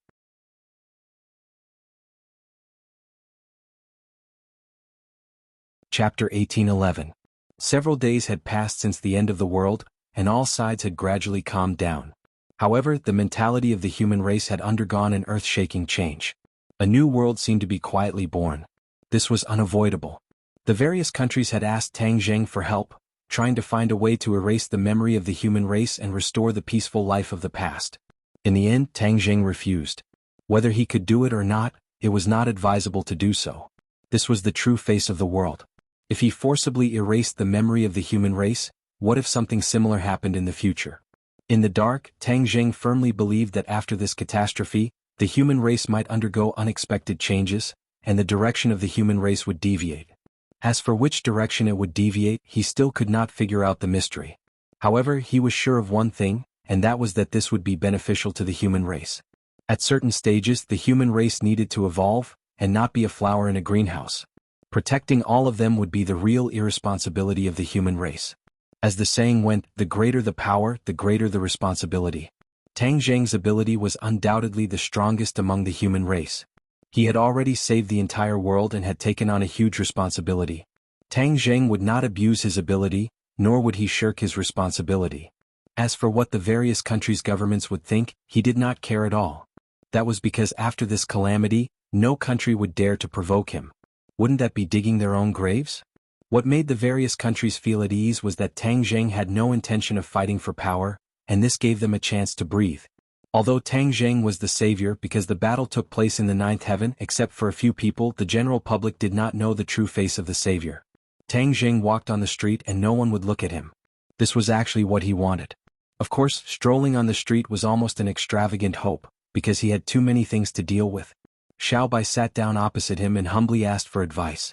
Chapter 18:11. Several days had passed since the end of the world, and all sides had gradually calmed down. However, the mentality of the human race had undergone an earth-shaking change. A new world seemed to be quietly born. This was unavoidable. The various countries had asked Tang Zheng for help, trying to find a way to erase the memory of the human race and restore the peaceful life of the past. In the end, Tang Zheng refused. Whether he could do it or not, it was not advisable to do so. This was the true face of the world. If he forcibly erased the memory of the human race, what if something similar happened in the future? In the dark, Tang Zheng firmly believed that after this catastrophe, the human race might undergo unexpected changes, and the direction of the human race would deviate. As for which direction it would deviate, he still could not figure out the mystery. However, he was sure of one thing, and that was that this would be beneficial to the human race. At certain stages, the human race needed to evolve, and not be a flower in a greenhouse. Protecting all of them would be the real irresponsibility of the human race. As the saying went, the greater the power, the greater the responsibility. Tang Zheng's ability was undoubtedly the strongest among the human race. He had already saved the entire world and had taken on a huge responsibility. Tang Zheng would not abuse his ability, nor would he shirk his responsibility. As for what the various countries' governments would think, he did not care at all. That was because after this calamity, no country would dare to provoke him. Wouldn't that be digging their own graves? What made the various countries feel at ease was that Tang Zheng had no intention of fighting for power, and this gave them a chance to breathe. Although Tang Zheng was the savior because the battle took place in the ninth heaven, except for a few people, the general public did not know the true face of the savior. Tang Zheng walked on the street and no one would look at him. This was actually what he wanted. Of course, strolling on the street was almost an extravagant hope, because he had too many things to deal with. Xiaobai sat down opposite him and humbly asked for advice.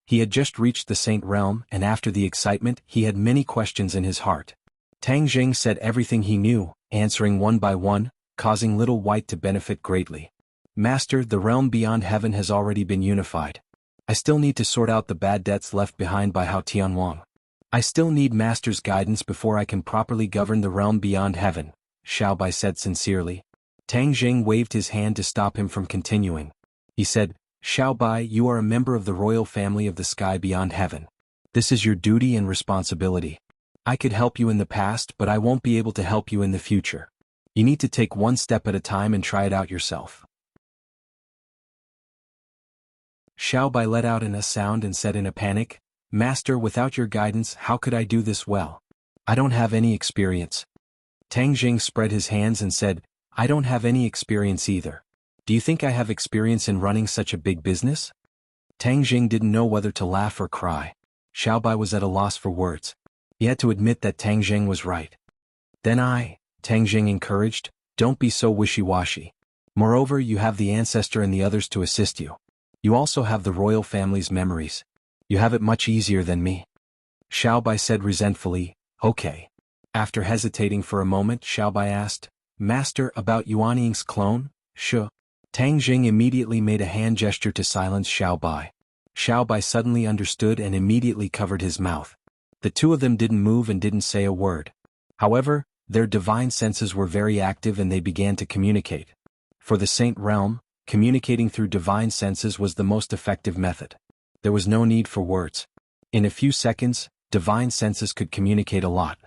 He had just reached the Saint Realm, and after the excitement, he had many questions in his heart. Tang Zheng said everything he knew, answering one by one, causing Little White to benefit greatly. "Master, the realm beyond heaven has already been unified. I still need to sort out the bad debts left behind by Hao Tianwang. I still need Master's guidance before I can properly govern the realm beyond heaven," Xiaobai said sincerely. Tang Zheng waved his hand to stop him from continuing. He said, "Xiaobai, you are a member of the royal family of the sky beyond heaven. This is your duty and responsibility. I could help you in the past, but I won't be able to help you in the future. You need to take one step at a time and try it out yourself." Xiaobai let out a sound and said in a panic, "Master, without your guidance, how could I do this well? I don't have any experience." Tang Zheng spread his hands and said, "I don't have any experience either. Do you think I have experience in running such a big business?" Tang Zheng didn't know whether to laugh or cry. Xiaobai was at a loss for words. He had to admit that Tang Jing was right. Then Tang Jing encouraged, don't be so wishy-washy. Moreover, you have the ancestor and the others to assist you. You also have the royal family's memories. You have it much easier than me. Xiaobai said resentfully, okay. After hesitating for a moment, Xiaobai asked, Master, about Yuanying's clone? Sure. Tang Jing immediately made a hand gesture to silence Xiaobai. Xiaobai suddenly understood and immediately covered his mouth. The two of them didn't move and didn't say a word. However, their divine senses were very active and they began to communicate. For the Saint Realm, communicating through divine senses was the most effective method. There was no need for words. In a few seconds, divine senses could communicate a lot.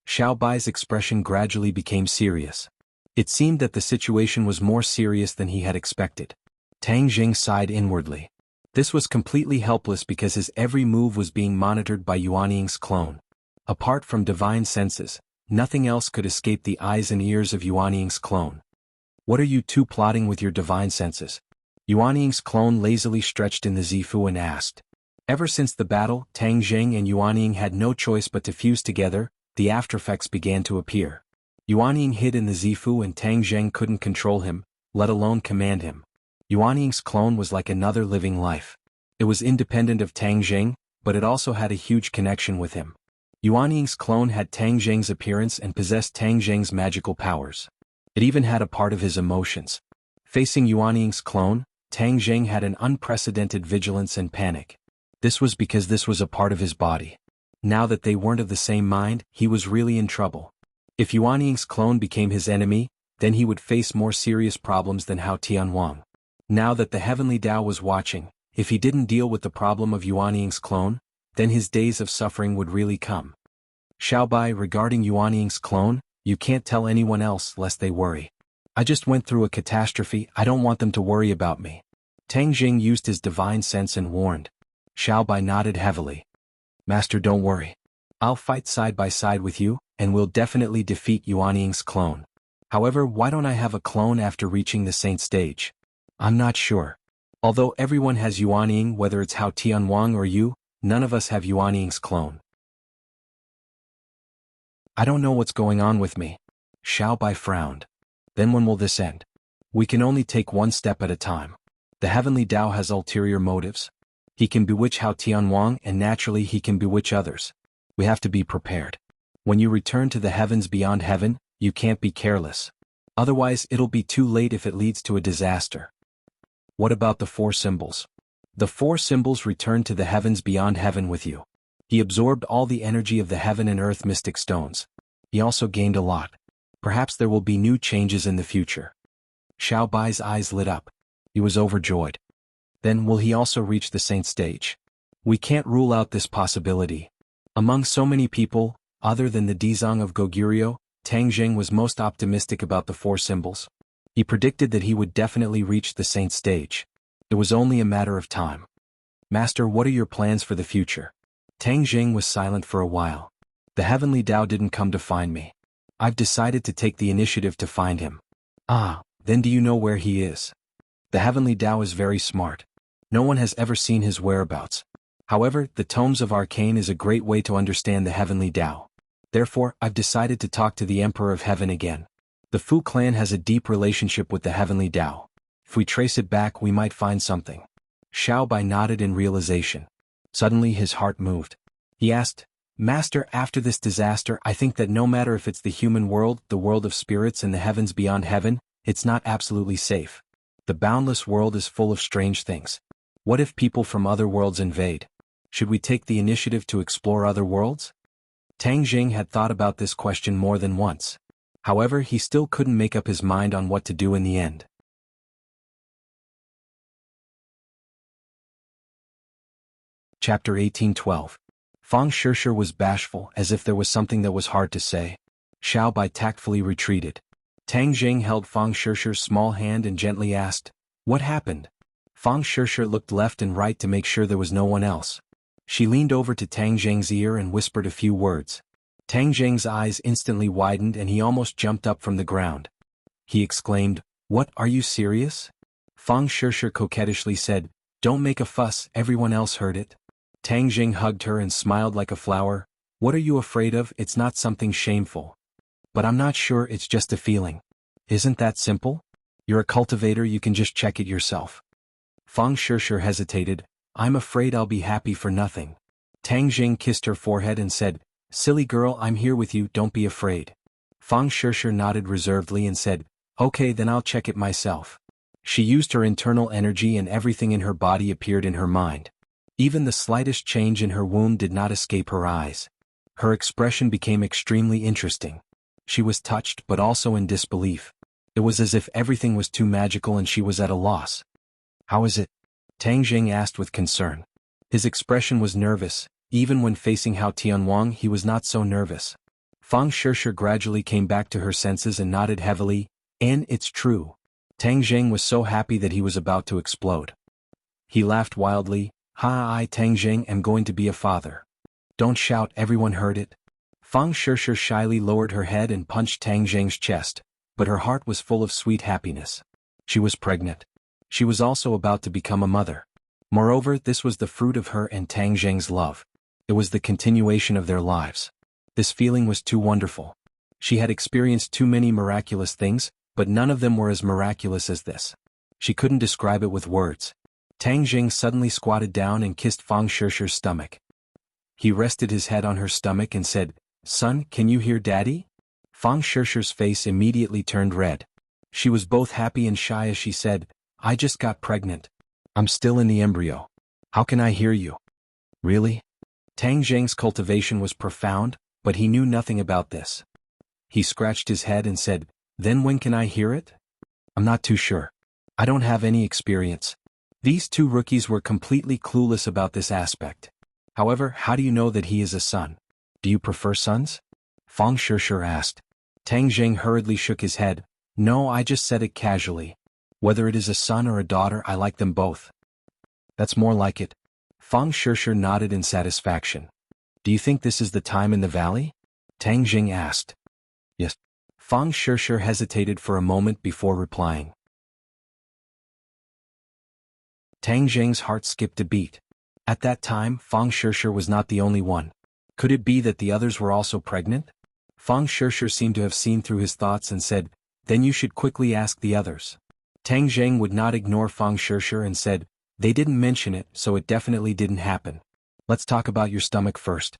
Xiaobai's expression gradually became serious. It seemed that the situation was more serious than he had expected. Tang Jing sighed inwardly. This was completely helpless because his every move was being monitored by Yuanying's clone. Apart from divine senses, nothing else could escape the eyes and ears of Yuanying's clone. What are you two plotting with your divine senses? Yuanying's clone lazily stretched in the Zifu and asked. Ever since the battle, Tang Jing and Yuanying had no choice but to fuse together. The aftereffects began to appear. Yuanying hid in the Zifu and Tang Jing couldn't control him, let alone command him. Yuanying's clone was like another living life. It was independent of Tang Jing, but it also had a huge connection with him. Yuanying's clone had Tang Jing's appearance and possessed Tang Jing's magical powers. It even had a part of his emotions. Facing Yuanying's clone, Tang Jing had an unprecedented vigilance and panic. This was because this was a part of his body. Now that they weren't of the same mind, he was really in trouble. If Yuanying's clone became his enemy, then he would face more serious problems than Hao Tianwang. Now that the Heavenly Tao was watching, if he didn't deal with the problem of Yuanying's clone, then his days of suffering would really come. Xiaobai, regarding Yuanying's clone, you can't tell anyone else lest they worry. I just went through a catastrophe, I don't want them to worry about me. Tang Jing used his divine sense and warned. Xiaobai nodded heavily. Master, don't worry. I'll fight side by side with you, and we'll definitely defeat Yuanying's clone. However, why don't I have a clone after reaching the saint stage? I'm not sure. Although everyone has Yuanying, whether it's Hao Tianwang or you, none of us have Yuanying's clone. I don't know what's going on with me. Xiaobai frowned. Then when will this end? We can only take one step at a time. The Heavenly Tao has ulterior motives. He can bewitch Hao Tianwang and naturally he can bewitch others. We have to be prepared. When you return to the heavens beyond heaven, you can't be careless. Otherwise it'll be too late if it leads to a disaster. What about the four symbols? The four symbols returned to the heavens beyond heaven with you. He absorbed all the energy of the heaven and earth mystic stones. He also gained a lot. Perhaps there will be new changes in the future. Xiaobai's eyes lit up. He was overjoyed. Then will he also reach the saint stage? We can't rule out this possibility. Among so many people, other than the Dizang of Goguryeo, Tang Jing was most optimistic about the four symbols. He predicted that he would definitely reach the saint stage. It was only a matter of time. Master, what are your plans for the future? Tang Jing was silent for a while. The Heavenly Tao didn't come to find me. I've decided to take the initiative to find him. Ah, then do you know where he is? The Heavenly Tao is very smart. No one has ever seen his whereabouts. However, the Tomes of Arcane is a great way to understand the Heavenly Tao. Therefore, I've decided to talk to the Emperor of Heaven again. The Fu clan has a deep relationship with the Heavenly Tao. If we trace it back, we might find something. Xiaobai nodded in realization. Suddenly his heart moved. He asked, Master, after this disaster, I think that no matter if it's the human world, the world of spirits and the heavens beyond heaven, it's not absolutely safe. The boundless world is full of strange things. What if people from other worlds invade? Should we take the initiative to explore other worlds? Tang Jing had thought about this question more than once. However, he still couldn't make up his mind on what to do in the end. Chapter 1812. Fang Shishir was bashful, as if there was something that was hard to say. Xiaobai tactfully retreated. Tang Jing held Fang Shishir's small hand and gently asked, What happened? Fang Shishir looked left and right to make sure there was no one else. She leaned over to Tang Jing's ear and whispered a few words. Tang Jing's eyes instantly widened and he almost jumped up from the ground. He exclaimed, What, are you serious? Fang Shishir coquettishly said, Don't make a fuss, everyone else heard it. Tang Jing hugged her and smiled like a flower. What are you afraid of? It's not something shameful. But I'm not sure, it's just a feeling. Isn't that simple? You're a cultivator, you can just check it yourself. Fang Shishir hesitated. I'm afraid I'll be happy for nothing. Tang Jing kissed her forehead and said, silly girl, I'm here with you, don't be afraid. Fang Shishir nodded reservedly and said, okay, then I'll check it myself. She used her internal energy and everything in her body appeared in her mind. Even the slightest change in her womb did not escape her eyes. Her expression became extremely interesting. She was touched but also in disbelief. It was as if everything was too magical and she was at a loss. How is it? Tang Jing asked with concern. His expression was nervous. Even when facing Hao Tianwang he was not so nervous. Fang Shishir gradually came back to her senses and nodded heavily. And it's true. Tang Jing was so happy that he was about to explode. He laughed wildly. I Tang Jing am going to be a father. Don't shout, everyone heard it. Fang Shishir shyly lowered her head and punched Tang Jing's chest, but her heart was full of sweet happiness. She was pregnant. She was also about to become a mother. Moreover, this was the fruit of her and Tang Jing's love. It was the continuation of their lives. This feeling was too wonderful. She had experienced too many miraculous things, but none of them were as miraculous as this. She couldn't describe it with words. Tang Jing suddenly squatted down and kissed Fang Shishir's stomach. He rested his head on her stomach and said, son, can you hear daddy? Fang Shishir's face immediately turned red. She was both happy and shy as she said, I just got pregnant. I'm still in the embryo. How can I hear you? Really? Tang Jing's cultivation was profound, but he knew nothing about this. He scratched his head and said, then when can I hear it? I'm not too sure. I don't have any experience. These two rookies were completely clueless about this aspect. However, how do you know that he is a son? Do you prefer sons? Fang Shishir asked. Tang Jing hurriedly shook his head. No, I just said it casually. Whether it is a son or a daughter, I like them both. That's more like it. Fang Shishir nodded in satisfaction. Do you think this is the time in the valley? Tang Jing asked. Yes. Fang Shishir hesitated for a moment before replying. Tang Jing's heart skipped a beat. At that time, Fang Shishir was not the only one. Could it be that the others were also pregnant? Fang Shishir seemed to have seen through his thoughts and said, then you should quickly ask the others. Tang Jing would not ignore Fang Shishir and said, they didn't mention it, so it definitely didn't happen. Let's talk about your stomach first.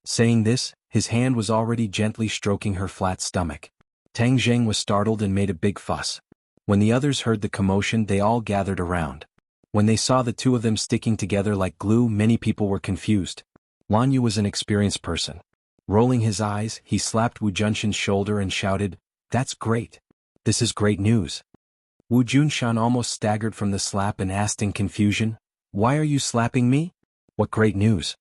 Saying this, his hand was already gently stroking her flat stomach. Tang Jing was startled and made a big fuss. When the others heard the commotion, they all gathered around. When they saw the two of them sticking together like glue, many people were confused. Lan Yu was an experienced person. Rolling his eyes, he slapped Wu Junshan's shoulder and shouted, that's great. This is great news. Wu Junshan almost staggered from the slap and asked in confusion, why are you slapping me? What great news?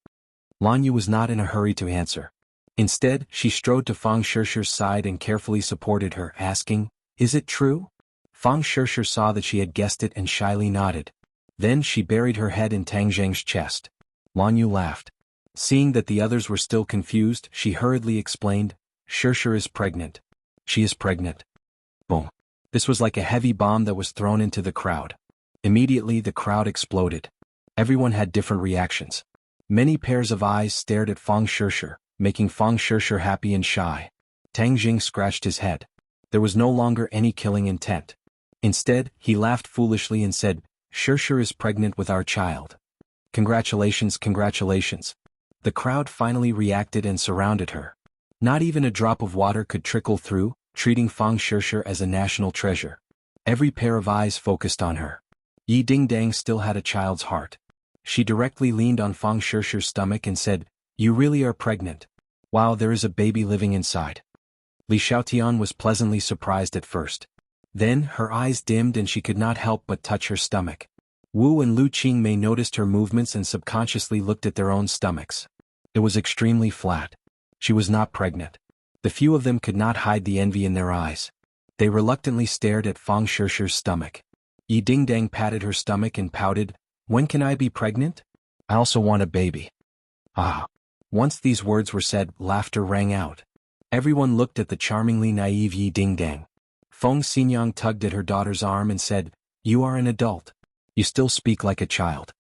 Lan Yu was not in a hurry to answer. Instead, she strode to Fang Shishir's side and carefully supported her, asking, is it true? Fang Shishir saw that she had guessed it and shyly nodded. Then she buried her head in Tang Jing's chest. Lan Yu laughed. Seeing that the others were still confused, she hurriedly explained, Shishir is pregnant. She is pregnant. Boom. This was like a heavy bomb that was thrown into the crowd. Immediately the crowd exploded. Everyone had different reactions. Many pairs of eyes stared at Fang Shishir, making Fang Shishir happy and shy. Tang Jing scratched his head. There was no longer any killing intent. Instead, he laughed foolishly and said, Shishir is pregnant with our child. Congratulations, congratulations. The crowd finally reacted and surrounded her. Not even a drop of water could trickle through, treating Fang Shishir as a national treasure. Every pair of eyes focused on her. Yi Dingdang still had a child's heart. She directly leaned on Fang Shishir's stomach and said, you really are pregnant. Wow, there is a baby living inside. Li Xiaotian was pleasantly surprised at first. Then, her eyes dimmed and she could not help but touch her stomach. Wu and Lu Qingmei noticed her movements and subconsciously looked at their own stomachs. It was extremely flat. She was not pregnant. The few of them could not hide the envy in their eyes. They reluctantly stared at Fang Shishir's stomach. Yi Dingdang patted her stomach and pouted, when can I be pregnant? I also want a baby. Ah. Once these words were said, laughter rang out. Everyone looked at the charmingly naive Yi Dingdang. Feng Xinyang tugged at her daughter's arm and said, you are an adult. You still speak like a child.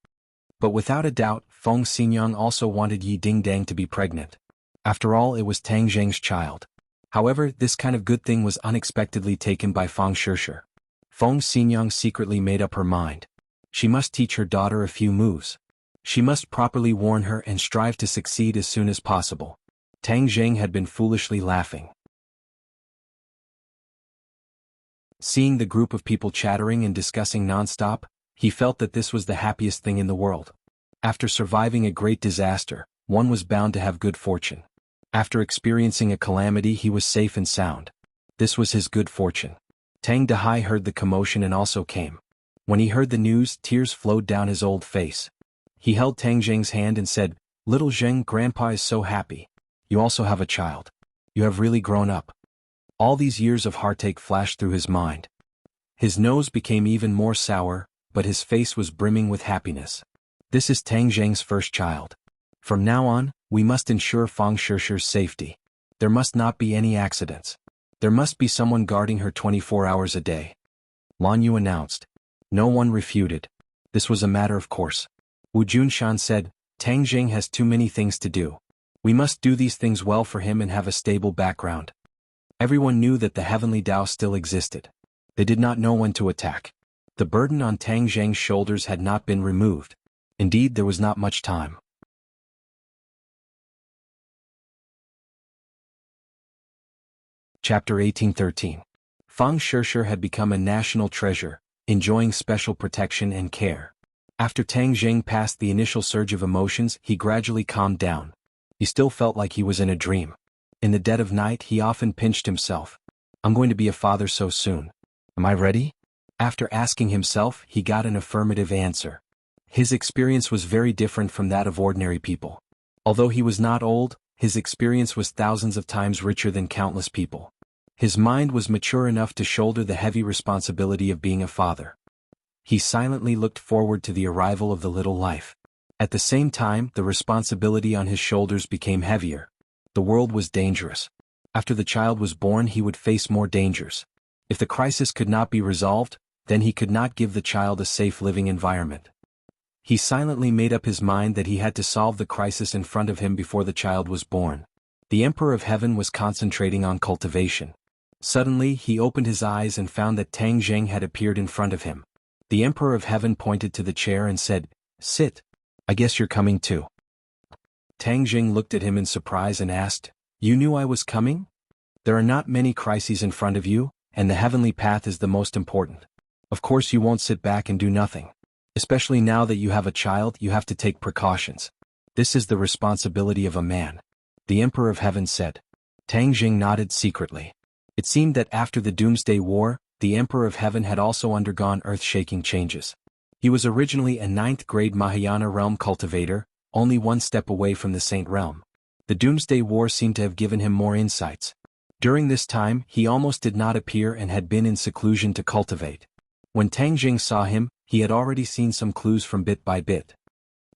But without a doubt, Feng Xinyang also wanted Yi Dingdang to be pregnant. After all, it was Tang Zheng's child. However, this kind of good thing was unexpectedly taken by Feng Shishir. Feng Xinyang secretly made up her mind. She must teach her daughter a few moves. She must properly warn her and strive to succeed as soon as possible. Tang Zheng had been foolishly laughing. Seeing the group of people chattering and discussing non-stop, he felt that this was the happiest thing in the world. After surviving a great disaster, one was bound to have good fortune. After experiencing a calamity, he was safe and sound. This was his good fortune. Tang Dehai heard the commotion and also came. When he heard the news, tears flowed down his old face. He held Tang Zheng's hand and said, "Little Zheng, Grandpa is so happy. You also have a child. You have really grown up." All these years of heartache flashed through his mind. His nose became even more sour, but his face was brimming with happiness. This is Tang Zheng's first child. From now on, we must ensure Feng Shishir's safety. There must not be any accidents. There must be someone guarding her 24 hours a day. Lan Yu announced. No one refuted. This was a matter of course. Wu Junshan said, Tang Zheng has too many things to do. We must do these things well for him and have a stable background. Everyone knew that the heavenly Tao still existed. They did not know when to attack. The burden on Tang Zheng's shoulders had not been removed. Indeed, there was not much time. Chapter 1813. Feng Shishir had become a national treasure, enjoying special protection and care. After Tang Zheng passed the initial surge of emotions, he gradually calmed down. He still felt like he was in a dream. In the dead of night, he often pinched himself. I'm going to be a father so soon. Am I ready? After asking himself, he got an affirmative answer. His experience was very different from that of ordinary people. Although he was not old, his experience was thousands of times richer than countless people. His mind was mature enough to shoulder the heavy responsibility of being a father. He silently looked forward to the arrival of the little life. At the same time, the responsibility on his shoulders became heavier. The world was dangerous. After the child was born, he would face more dangers. If the crisis could not be resolved, then he could not give the child a safe living environment. He silently made up his mind that he had to solve the crisis in front of him before the child was born. The Emperor of Heaven was concentrating on cultivation. Suddenly, he opened his eyes and found that Tang Zheng had appeared in front of him. The Emperor of Heaven pointed to the chair and said, "Sit. I guess you're coming too." Tang Zheng looked at him in surprise and asked, "You knew I was coming? There are not many crises in front of you, and the heavenly path is the most important. Of course you won't sit back and do nothing. Especially now that you have a child, you have to take precautions. This is the responsibility of a man," the Emperor of Heaven said. Tang Zheng nodded secretly. It seemed that after the Doomsday War, the Emperor of Heaven had also undergone earth-shaking changes. He was originally a 9th-grade Mahayana realm cultivator, only one step away from the Saint realm. The Doomsday War seemed to have given him more insights. During this time, he almost did not appear and had been in seclusion to cultivate. When Tang Zheng saw him, he had already seen some clues from bit by bit.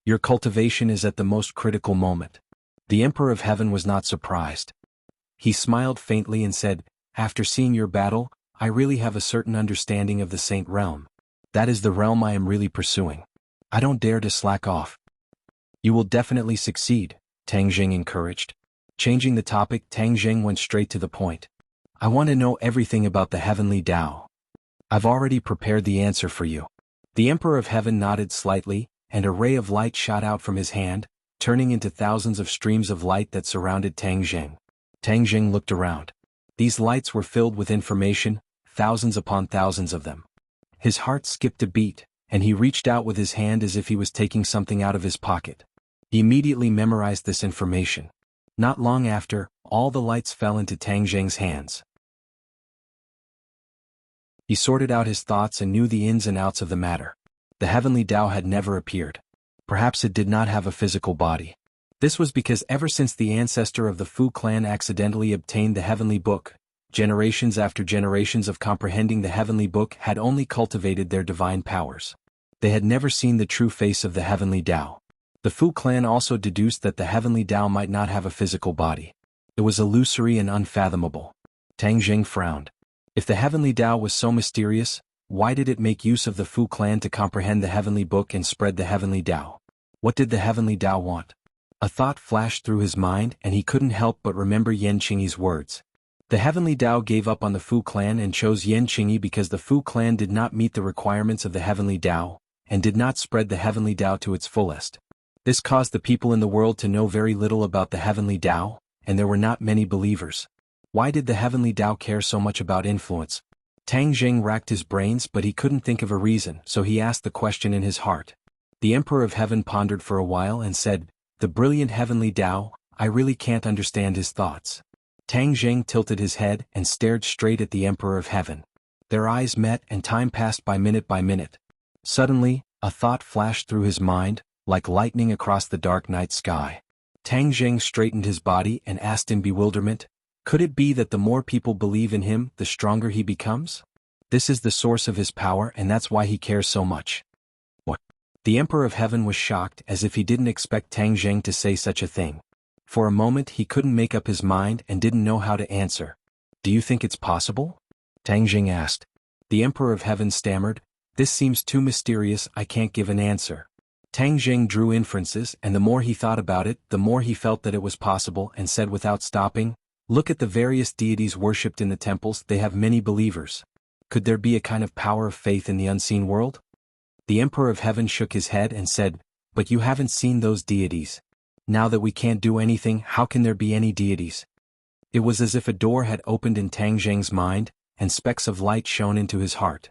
Your cultivation is at the most critical moment. The Emperor of Heaven was not surprised. He smiled faintly and said, After seeing your battle, I really have a certain understanding of the Saint realm. That is the realm I am really pursuing. I don't dare to slack off. You will definitely succeed, Tang Zheng encouraged. Changing the topic, Tang Zheng went straight to the point. I want to know everything about the heavenly Tao. I've already prepared the answer for you. The Emperor of Heaven nodded slightly, and a ray of light shot out from his hand, turning into thousands of streams of light that surrounded Tang Zheng. Tang Zheng looked around. These lights were filled with information, thousands upon thousands of them. His heart skipped a beat, and he reached out with his hand as if he was taking something out of his pocket. He immediately memorized this information. Not long after, all the lights fell into Tang Zheng's hands. He sorted out his thoughts and knew the ins and outs of the matter. The heavenly Tao had never appeared. Perhaps it did not have a physical body. This was because ever since the ancestor of the Fu clan accidentally obtained the heavenly book, generations after generations of comprehending the heavenly book had only cultivated their divine powers. They had never seen the true face of the heavenly Tao. The Fu clan also deduced that the heavenly Tao might not have a physical body. It was illusory and unfathomable. Tang Zheng frowned. If the heavenly Tao was so mysterious, why did it make use of the Fu clan to comprehend the heavenly book and spread the heavenly Tao? What did the heavenly Tao want? A thought flashed through his mind and he couldn't help but remember Yan Qingyi's words. The heavenly Tao gave up on the Fu clan and chose Yan Qingyi because the Fu clan did not meet the requirements of the heavenly Tao, and did not spread the heavenly Tao to its fullest. This caused the people in the world to know very little about the heavenly Tao, and there were not many believers. Why did the heavenly Tao care so much about influence? Tang Jing racked his brains but he couldn't think of a reason, so he asked the question in his heart. The Emperor of Heaven pondered for a while and said, "The brilliant heavenly Tao, I really can't understand his thoughts." Tang Jing tilted his head and stared straight at the Emperor of Heaven. Their eyes met and time passed by minute by minute. Suddenly, a thought flashed through his mind, like lightning across the dark night sky. Tang Jing straightened his body and asked in bewilderment, "Could it be that the more people believe in him, the stronger he becomes? This is the source of his power and that's why he cares so much." What? The Emperor of Heaven was shocked as if he didn't expect Tang Jing to say such a thing. For a moment he couldn't make up his mind and didn't know how to answer. "Do you think it's possible?" Tang Jing asked. The Emperor of Heaven stammered, "This seems too mysterious, I can't give an answer." Tang Jing drew inferences and the more he thought about it, the more he felt that it was possible and said without stopping, "Look at the various deities worshipped in the temples, they have many believers. Could there be a kind of power of faith in the unseen world?" The Emperor of Heaven shook his head and said, "But you haven't seen those deities. Now that we can't do anything, how can there be any deities?" It was as if a door had opened in Tang Jing's mind, and specks of light shone into his heart.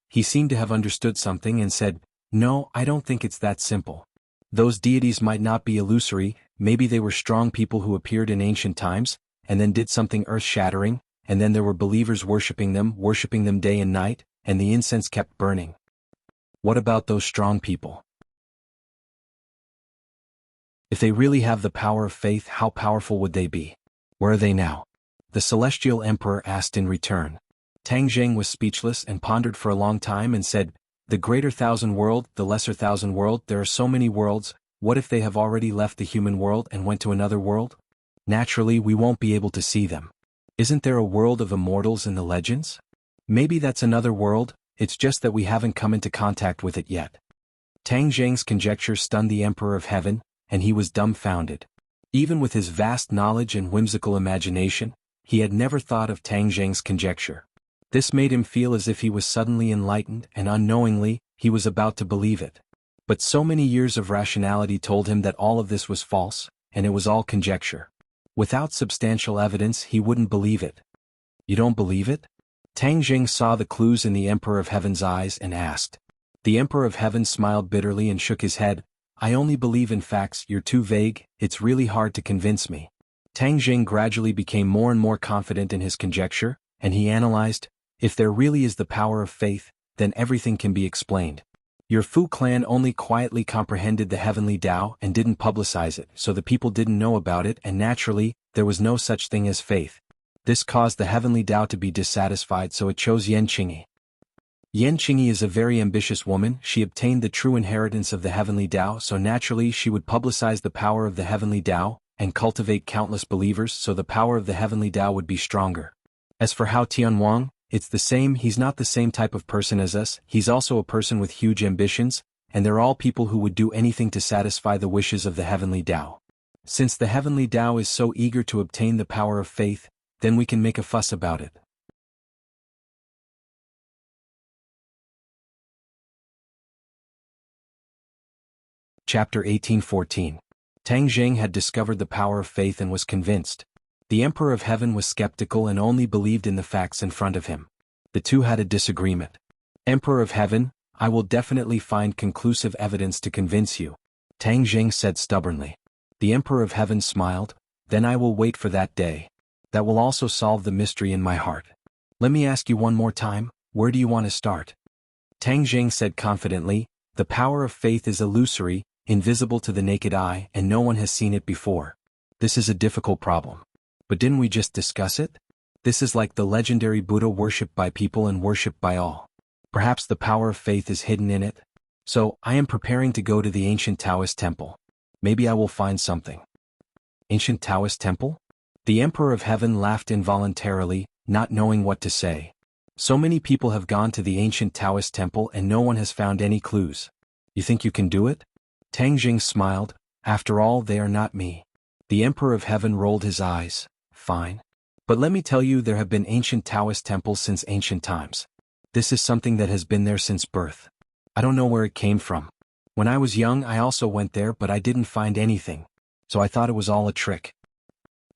He seemed to have understood something and said, "No, I don't think it's that simple. Those deities might not be illusory, maybe they were strong people who appeared in ancient times, and then did something earth-shattering, and then there were believers worshipping them day and night, and the incense kept burning." What about those strong people? If they really have the power of faith, how powerful would they be? Where are they now? The celestial emperor asked in return. Tang Jing was speechless and pondered for a long time and said, "The greater thousand world, the lesser thousand world, there are so many worlds, what if they have already left the human world and went to another world? Naturally we won't be able to see them. Isn't there a world of immortals in the legends? Maybe that's another world, it's just that we haven't come into contact with it yet." Tang Jing's conjecture stunned the Emperor of Heaven, and he was dumbfounded. Even with his vast knowledge and whimsical imagination, he had never thought of Tang Jing's conjecture. This made him feel as if he was suddenly enlightened and unknowingly, he was about to believe it. But so many years of rationality told him that all of this was false, and it was all conjecture. Without substantial evidence he wouldn't believe it. "You don't believe it?" Tang Jing saw the clues in the Emperor of Heaven's eyes and asked. The Emperor of Heaven smiled bitterly and shook his head. "I only believe in facts, you're too vague, it's really hard to convince me." Tang Jing gradually became more and more confident in his conjecture, and he analyzed, "If there really is the power of faith, then everything can be explained. Your Fu clan only quietly comprehended the heavenly Tao and didn't publicize it, so the people didn't know about it and naturally, there was no such thing as faith. This caused the heavenly Tao to be dissatisfied so it chose Yan Qingyi. Yan Qingyi is a very ambitious woman, she obtained the true inheritance of the heavenly Tao so naturally she would publicize the power of the heavenly Tao, and cultivate countless believers so the power of the heavenly Tao would be stronger. As for Hao Tianwang, it's the same, he's not the same type of person as us, he's also a person with huge ambitions, and they're all people who would do anything to satisfy the wishes of the heavenly Tao. Since the heavenly Tao is so eager to obtain the power of faith, then we can make a fuss about it." Chapter 1814. Tang Jing had discovered the power of faith and was convinced. The Emperor of Heaven was skeptical and only believed in the facts in front of him. The two had a disagreement. "Emperor of Heaven, I will definitely find conclusive evidence to convince you," Tang Jing said stubbornly. The Emperor of Heaven smiled, "Then I will wait for that day. That will also solve the mystery in my heart. Let me ask you one more time, where do you want to start?" Tang Jing said confidently, "The power of faith is illusory, invisible to the naked eye, and no one has seen it before. This is a difficult problem. But didn't we just discuss it? This is like the legendary Buddha worshipped by people and worshipped by all. Perhaps the power of faith is hidden in it? So, I am preparing to go to the ancient Taoist temple. Maybe I will find something." Ancient Taoist temple? The Emperor of Heaven laughed involuntarily, not knowing what to say. So many people have gone to the ancient Taoist temple and no one has found any clues. You think you can do it? Tang Jing smiled. After all, they are not me. The Emperor of Heaven rolled his eyes. Fine. But let me tell you, there have been ancient Taoist temples since ancient times. This is something that has been there since birth. I don't know where it came from. When I was young, I also went there, but I didn't find anything. So I thought it was all a trick.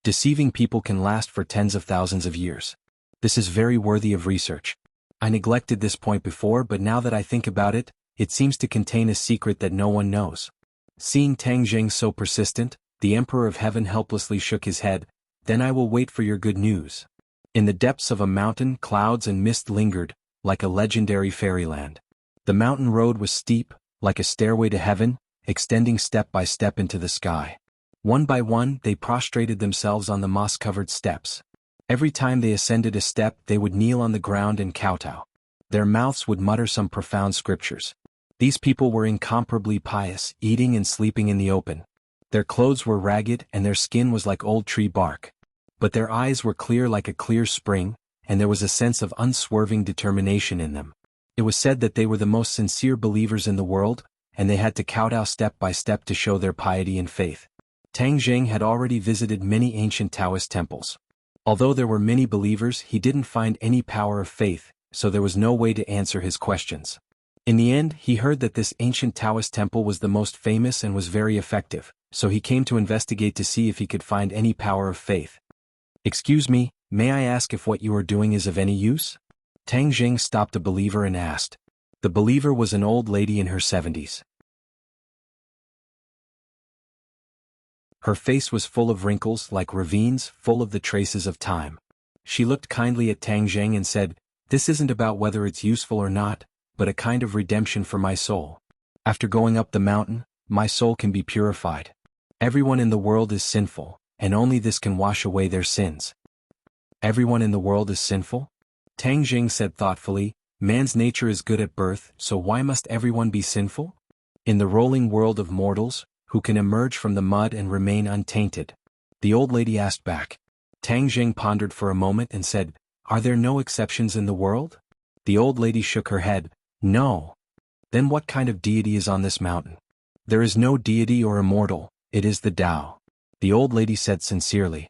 Deceiving people can last for tens of thousands of years. This is very worthy of research. I neglected this point before, but now that I think about it, it seems to contain a secret that no one knows. Seeing Tang Jing so persistent, the Emperor of Heaven helplessly shook his head. Then I will wait for your good news. In the depths of a mountain, clouds and mist lingered, like a legendary fairyland. The mountain road was steep, like a stairway to heaven, extending step by step into the sky. One by one, they prostrated themselves on the moss-covered steps. Every time they ascended a step, they would kneel on the ground and kowtow. Their mouths would mutter some profound scriptures. These people were incomparably pious, eating and sleeping in the open. Their clothes were ragged and their skin was like old tree bark. But their eyes were clear like a clear spring, and there was a sense of unswerving determination in them. It was said that they were the most sincere believers in the world, and they had to kowtow step by step to show their piety and faith. Tang Jing had already visited many ancient Taoist temples. Although there were many believers, he didn't find any power of faith, so there was no way to answer his questions. In the end, he heard that this ancient Taoist temple was the most famous and was very effective, so he came to investigate to see if he could find any power of faith. Excuse me, may I ask if what you are doing is of any use? Tang Jing stopped a believer and asked. The believer was an old lady in her 70s. Her face was full of wrinkles like ravines, full of the traces of time. She looked kindly at Tang Jing and said, "This isn't about whether it's useful or not, but a kind of redemption for my soul. After going up the mountain, my soul can be purified. Everyone in the world is sinful, and only this can wash away their sins." Everyone in the world is sinful? Tang Jing said thoughtfully, man's nature is good at birth, so why must everyone be sinful? In the rolling world of mortals, who can emerge from the mud and remain untainted? The old lady asked back. Tang Jing pondered for a moment and said, Are there no exceptions in the world? The old lady shook her head. No. Then what kind of deity is on this mountain? There is no deity or immortal, it is the Tao. The old lady said sincerely.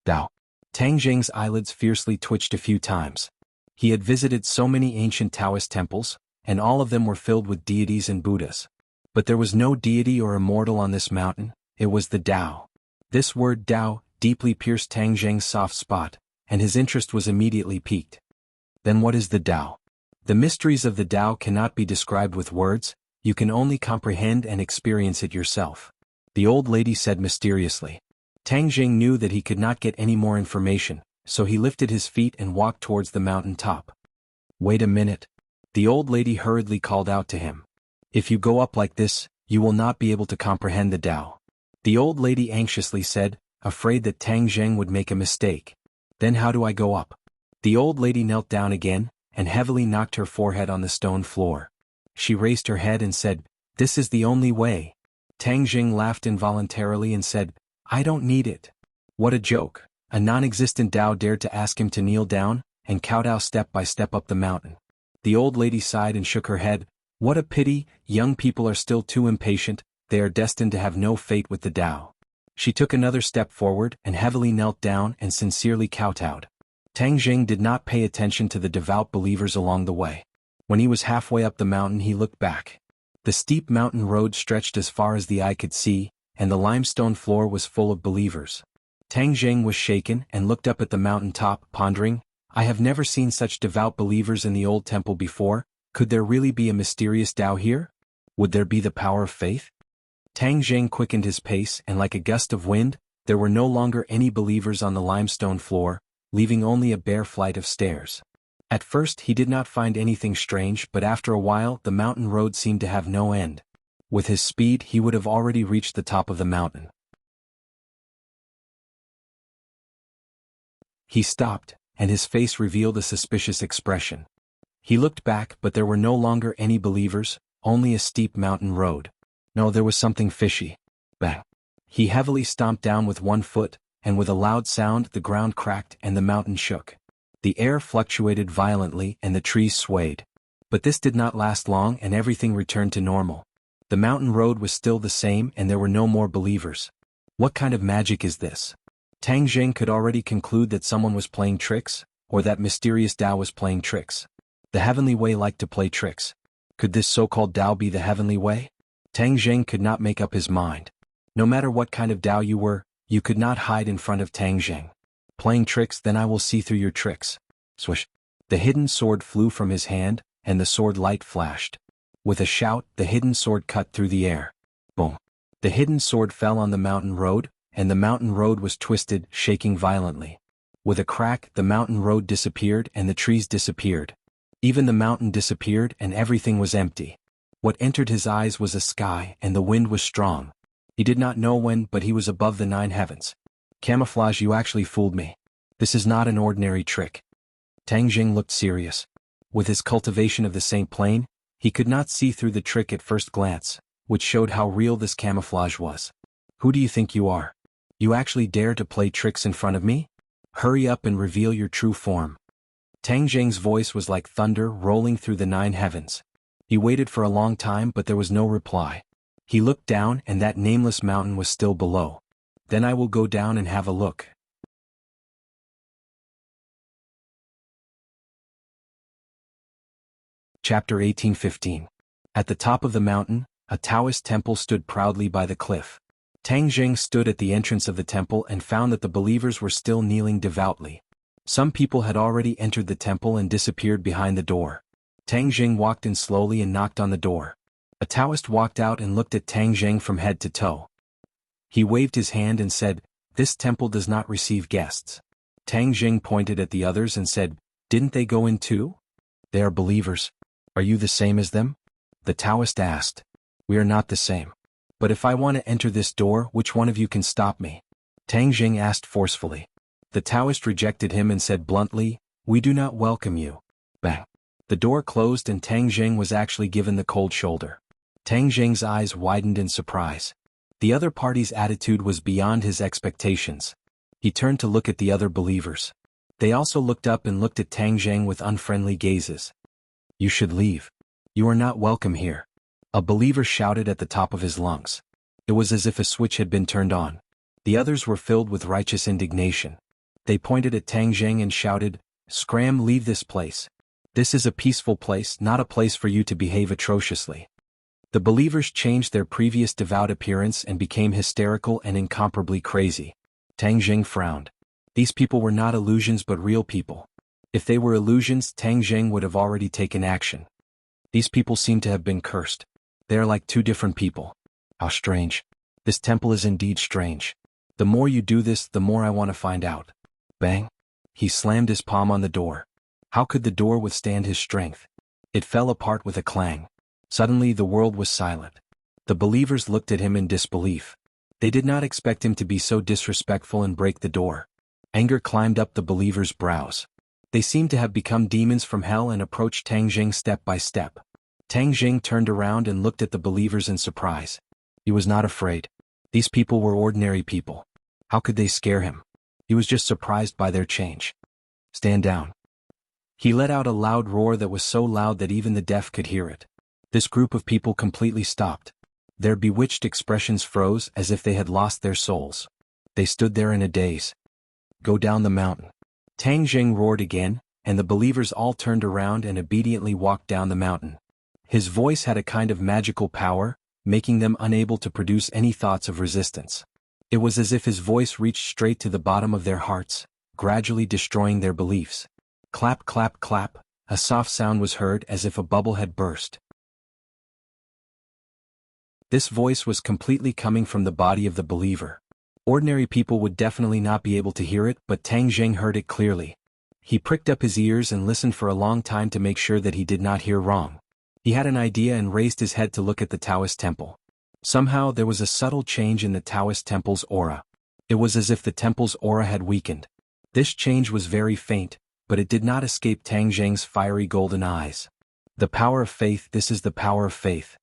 Tao. Tang Jing's eyelids fiercely twitched a few times. He had visited so many ancient Taoist temples, and all of them were filled with deities and Buddhas. But there was no deity or immortal on this mountain, it was the Tao. This word Tao deeply pierced Tang Jing's soft spot, and his interest was immediately piqued. Then what is the Tao? The mysteries of the Tao cannot be described with words, you can only comprehend and experience it yourself. The old lady said mysteriously. Tang Jing knew that he could not get any more information, so he lifted his feet and walked towards the mountain top. Wait a minute. The old lady hurriedly called out to him. If you go up like this, you will not be able to comprehend the Tao. The old lady anxiously said, afraid that Tang Jing would make a mistake. Then how do I go up? The old lady knelt down again, and heavily knocked her forehead on the stone floor. She raised her head and said, This is the only way. Tang Jing laughed involuntarily and said, I don't need it. What a joke. A non-existent Tao dared to ask him to kneel down, and kowtow step by step up the mountain. The old lady sighed and shook her head. What a pity, young people are still too impatient, they are destined to have no fate with the Tao. She took another step forward and heavily knelt down and sincerely kowtowed. Tang Jing did not pay attention to the devout believers along the way. When he was halfway up the mountain, he looked back. The steep mountain road stretched as far as the eye could see, and the limestone floor was full of believers. Tang Jing was shaken and looked up at the mountain top, pondering, I have never seen such devout believers in the old temple before. Could there really be a mysterious Tao here? Would there be the power of faith? Tang Jing quickened his pace, and like a gust of wind, there were no longer any believers on the limestone floor, leaving only a bare flight of stairs. At first he did not find anything strange, but after a while the mountain road seemed to have no end. With his speed he would have already reached the top of the mountain. He stopped, and his face revealed a suspicious expression. He looked back, but there were no longer any believers, only a steep mountain road. No, there was something fishy. Bang! He heavily stomped down with one foot, and with a loud sound the ground cracked and the mountain shook. The air fluctuated violently and the trees swayed. But this did not last long and everything returned to normal. The mountain road was still the same and there were no more believers. What kind of magic is this? Tang Jing could already conclude that someone was playing tricks, or that mysterious Tao was playing tricks. The heavenly way liked to play tricks. Could this so-called Tao be the heavenly way? Tang Jing could not make up his mind. No matter what kind of Tao you were, you could not hide in front of Tang Jing. Playing tricks, then I will see through your tricks. Swish. The hidden sword flew from his hand, and the sword light flashed. With a shout, the hidden sword cut through the air. Boom. The hidden sword fell on the mountain road, and the mountain road was twisted, shaking violently. With a crack, the mountain road disappeared and the trees disappeared. Even the mountain disappeared and everything was empty. What entered his eyes was a sky and the wind was strong. He did not know when, but he was above the 9 heavens. Camouflage, you actually fooled me. This is not an ordinary trick. Tang Jing looked serious. With his cultivation of the Saint Plane, he could not see through the trick at first glance, which showed how real this camouflage was. Who do you think you are? You actually dare to play tricks in front of me? Hurry up and reveal your true form. Tang Jing's voice was like thunder rolling through the 9 heavens. He waited for a long time but there was no reply. He looked down and that nameless mountain was still below. Then I will go down and have a look. Chapter 18:15. At the top of the mountain, a Taoist temple stood proudly by the cliff. Tang Jing stood at the entrance of the temple and found that the believers were still kneeling devoutly. Some people had already entered the temple and disappeared behind the door. Tang Jing walked in slowly and knocked on the door. A Taoist walked out and looked at Tang Jing from head to toe. He waved his hand and said, "This temple does not receive guests." Tang Jing pointed at the others and said, "Didn't they go in too?" "They are believers. Are you the same as them?" The Taoist asked. "We are not the same. But if I want to enter this door, which one of you can stop me?" Tang Jing asked forcefully. The Taoist rejected him and said bluntly, "We do not welcome you." Bang. The door closed and Tang Jing was actually given the cold shoulder. Tang Jing's eyes widened in surprise. The other party's attitude was beyond his expectations. He turned to look at the other believers. They also looked up and looked at Tang Jing with unfriendly gazes. "You should leave. You are not welcome here." A believer shouted at the top of his lungs. It was as if a switch had been turned on. The others were filled with righteous indignation. They pointed at Tang Jing and shouted, "Scram, leave this place. This is a peaceful place, not a place for you to behave atrociously." The believers changed their previous devout appearance and became hysterical and incomparably crazy. Tang Jing frowned. These people were not illusions but real people. If they were illusions, Tang Jing would have already taken action. These people seem to have been cursed. They are like 2 different people. How strange. This temple is indeed strange. The more you do this, the more I want to find out. Bang. He slammed his palm on the door. How could the door withstand his strength? It fell apart with a clang. Suddenly the world was silent. The believers looked at him in disbelief. They did not expect him to be so disrespectful and break the door. Anger climbed up the believers' brows. They seemed to have become demons from hell and approached Tang Jing step by step. Tang Jing turned around and looked at the believers in surprise. He was not afraid. These people were ordinary people. How could they scare him? He was just surprised by their change. "Stand down." He let out a loud roar that was so loud that even the deaf could hear it. This group of people completely stopped. Their bewitched expressions froze as if they had lost their souls. They stood there in a daze. "Go down the mountain." Tang Jing roared again, and the believers all turned around and obediently walked down the mountain. His voice had a kind of magical power, making them unable to produce any thoughts of resistance. It was as if his voice reached straight to the bottom of their hearts, gradually destroying their beliefs. Clap, clap, clap, a soft sound was heard as if a bubble had burst. This voice was completely coming from the body of the believer. Ordinary people would definitely not be able to hear it, but Tang Jing heard it clearly. He pricked up his ears and listened for a long time to make sure that he did not hear wrong. He had an idea and raised his head to look at the Taoist temple. Somehow there was a subtle change in the Taoist temple's aura. It was as if the temple's aura had weakened. This change was very faint, but it did not escape Tang Jing's fiery golden eyes. The power of faith, this is the power of faith.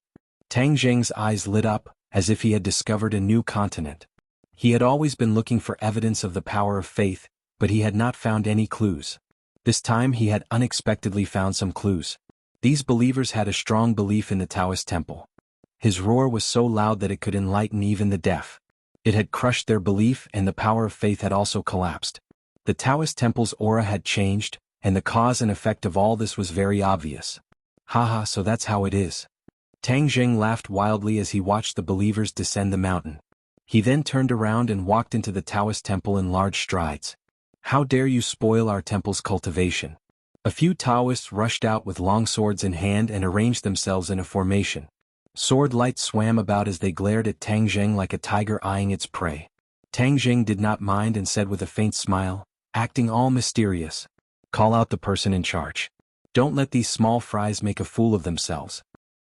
Tang Jing's eyes lit up, as if he had discovered a new continent. He had always been looking for evidence of the power of faith, but he had not found any clues. This time he had unexpectedly found some clues. These believers had a strong belief in the Taoist temple. His roar was so loud that it could enlighten even the deaf. It had crushed their belief, and the power of faith had also collapsed. The Taoist temple's aura had changed, and the cause and effect of all this was very obvious. Haha, so that's how it is. Tang Jing laughed wildly as he watched the believers descend the mountain. He then turned around and walked into the Taoist temple in large strides. How dare you spoil our temple's cultivation? A few Taoists rushed out with long swords in hand and arranged themselves in a formation. Sword lights swam about as they glared at Tang Jing like a tiger eyeing its prey. Tang Jing did not mind and said with a faint smile, acting all mysterious, "Call out the person in charge. Don't let these small fries make a fool of themselves."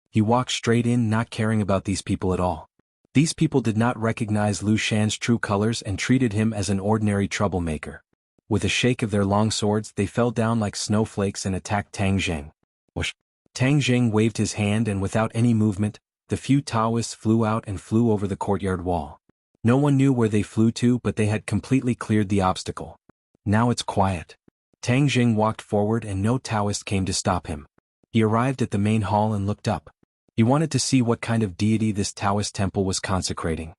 He walked straight in, not caring about these people at all. These people did not recognize Lu Shan's true colors and treated him as an ordinary troublemaker. With a shake of their long swords, they fell down like snowflakes and attacked Tang Jing. Whoosh! Tang Jing waved his hand, and without any movement, the few Taoists flew out and flew over the courtyard wall. No one knew where they flew to, but they had completely cleared the obstacle. Now it's quiet. Tang Jing walked forward and no Taoist came to stop him. He arrived at the main hall and looked up. He wanted to see what kind of deity this Taoist temple was consecrating.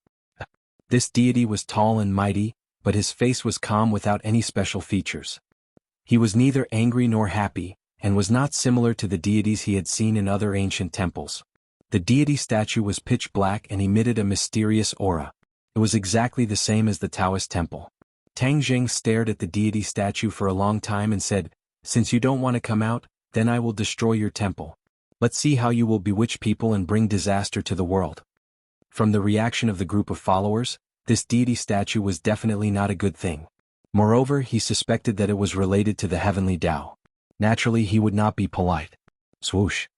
This deity was tall and mighty, but his face was calm without any special features. He was neither angry nor happy, and was not similar to the deities he had seen in other ancient temples. The deity statue was pitch black and emitted a mysterious aura. It was exactly the same as the Taoist temple. Tang Jing stared at the deity statue for a long time and said, "Since you don't want to come out, then I will destroy your temple. Let's see how you will bewitch people and bring disaster to the world." From the reaction of the group of followers, this deity statue was definitely not a good thing. Moreover, he suspected that it was related to the heavenly Tao. Naturally, he would not be polite. Swoosh!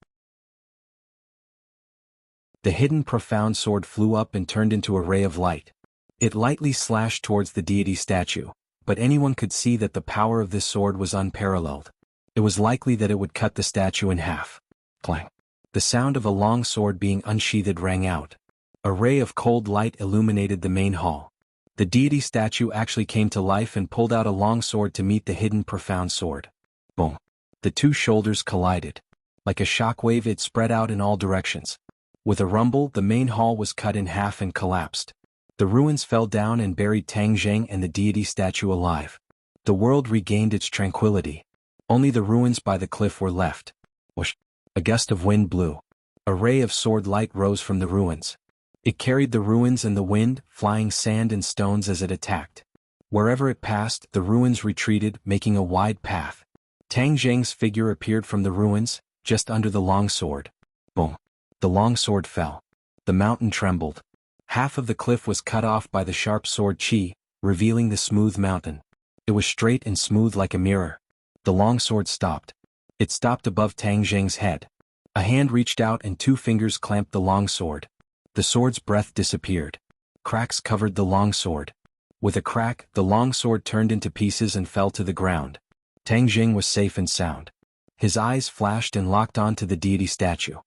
The hidden profound sword flew up and turned into a ray of light. It lightly slashed towards the deity statue, but anyone could see that the power of this sword was unparalleled. It was likely that it would cut the statue in half. Clang! The sound of a long sword being unsheathed rang out. A ray of cold light illuminated the main hall. The deity statue actually came to life and pulled out a long sword to meet the hidden profound sword. Boom! The two shoulders collided. Like a shockwave, it spread out in all directions. With a rumble, the main hall was cut in half and collapsed. The ruins fell down and buried Tang Jing and the deity statue alive. The world regained its tranquility. Only the ruins by the cliff were left. Whoosh! A gust of wind blew. A ray of sword light rose from the ruins. It carried the ruins and the wind, flying sand and stones as it attacked. Wherever it passed, the ruins retreated, making a wide path. Tang Jing's figure appeared from the ruins, just under the long sword. Boom! The long sword fell. The mountain trembled. Half of the cliff was cut off by the sharp sword Qi, revealing the smooth mountain. It was straight and smooth like a mirror. The long sword stopped. It stopped above Tang Jing's head. A hand reached out and two fingers clamped the long sword. The sword's breath disappeared. Cracks covered the long sword. With a crack, the long sword turned into pieces and fell to the ground. Tang Jing was safe and sound. His eyes flashed and locked onto the deity statue.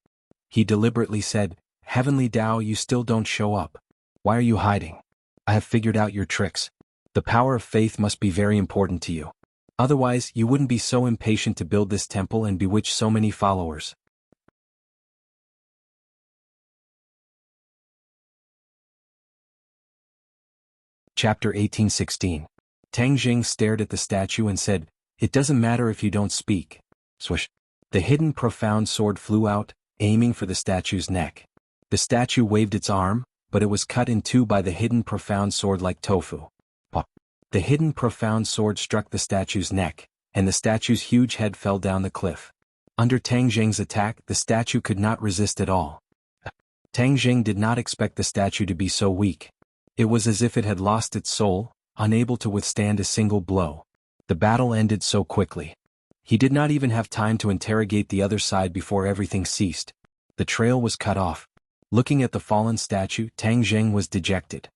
He deliberately said, "Heavenly Tao, you still don't show up. Why are you hiding? I have figured out your tricks. The power of faith must be very important to you. Otherwise, you wouldn't be so impatient to build this temple and bewitch so many followers." Chapter 1816. Tang Jing stared at the statue and said, "It doesn't matter if you don't speak." Swish! The hidden profound sword flew out, aiming for the statue's neck. The statue waved its arm, but it was cut in two by the hidden profound sword like tofu. Pop! The hidden profound sword struck the statue's neck, and the statue's huge head fell down the cliff. Under Tang Jing's attack, the statue could not resist at all. Tang Jing did not expect the statue to be so weak. It was as if it had lost its soul, unable to withstand a single blow. The battle ended so quickly. He did not even have time to interrogate the other side before everything ceased. The trail was cut off. Looking at the fallen statue, Tang Jing was dejected.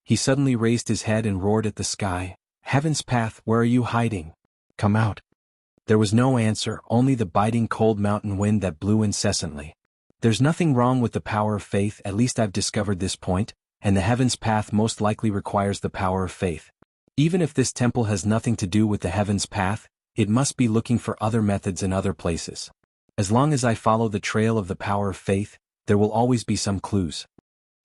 He suddenly raised his head and roared at the sky, "Heaven's path, where are you hiding? Come out." There was no answer, only the biting cold mountain wind that blew incessantly. There's nothing wrong with the power of faith, at least I've discovered this point, and the heaven's path most likely requires the power of faith. Even if this temple has nothing to do with the heaven's path, it must be looking for other methods in other places. As long as I follow the trail of the power of faith, there will always be some clues.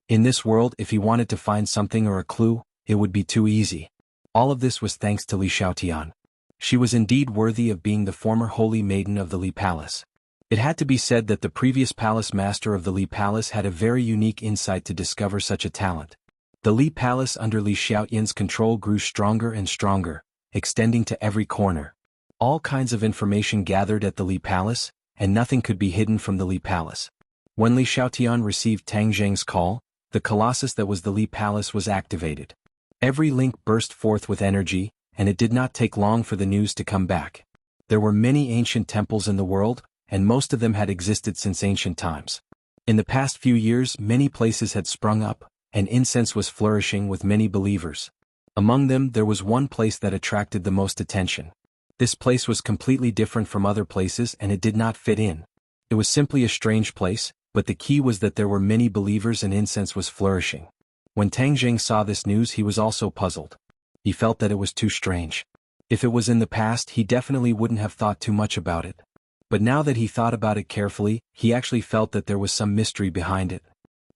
In this world, if he wanted to find something or a clue, it would be too easy. All of this was thanks to Li Xiaotian. She was indeed worthy of being the former holy maiden of the Li Palace. It had to be said that the previous palace master of the Li Palace had a very unique insight to discover such a talent. The Li Palace under Li Xiaotian's control grew stronger and stronger, extending to every corner. All kinds of information gathered at the Li Palace, and nothing could be hidden from the Li Palace. When Li Xiaotian received Tang Zheng's call, the colossus that was the Li Palace was activated. Every link burst forth with energy, and it did not take long for the news to come back. There were many ancient temples in the world, and most of them had existed since ancient times. In the past few years, many places had sprung up, and incense was flourishing with many believers. Among them, there was one place that attracted the most attention. This place was completely different from other places, and it did not fit in. It was simply a strange place, but the key was that there were many believers and incense was flourishing. When Tang Zheng saw this news, he was also puzzled. He felt that it was too strange. If it was in the past, he definitely wouldn't have thought too much about it. But now that he thought about it carefully, he actually felt that there was some mystery behind it.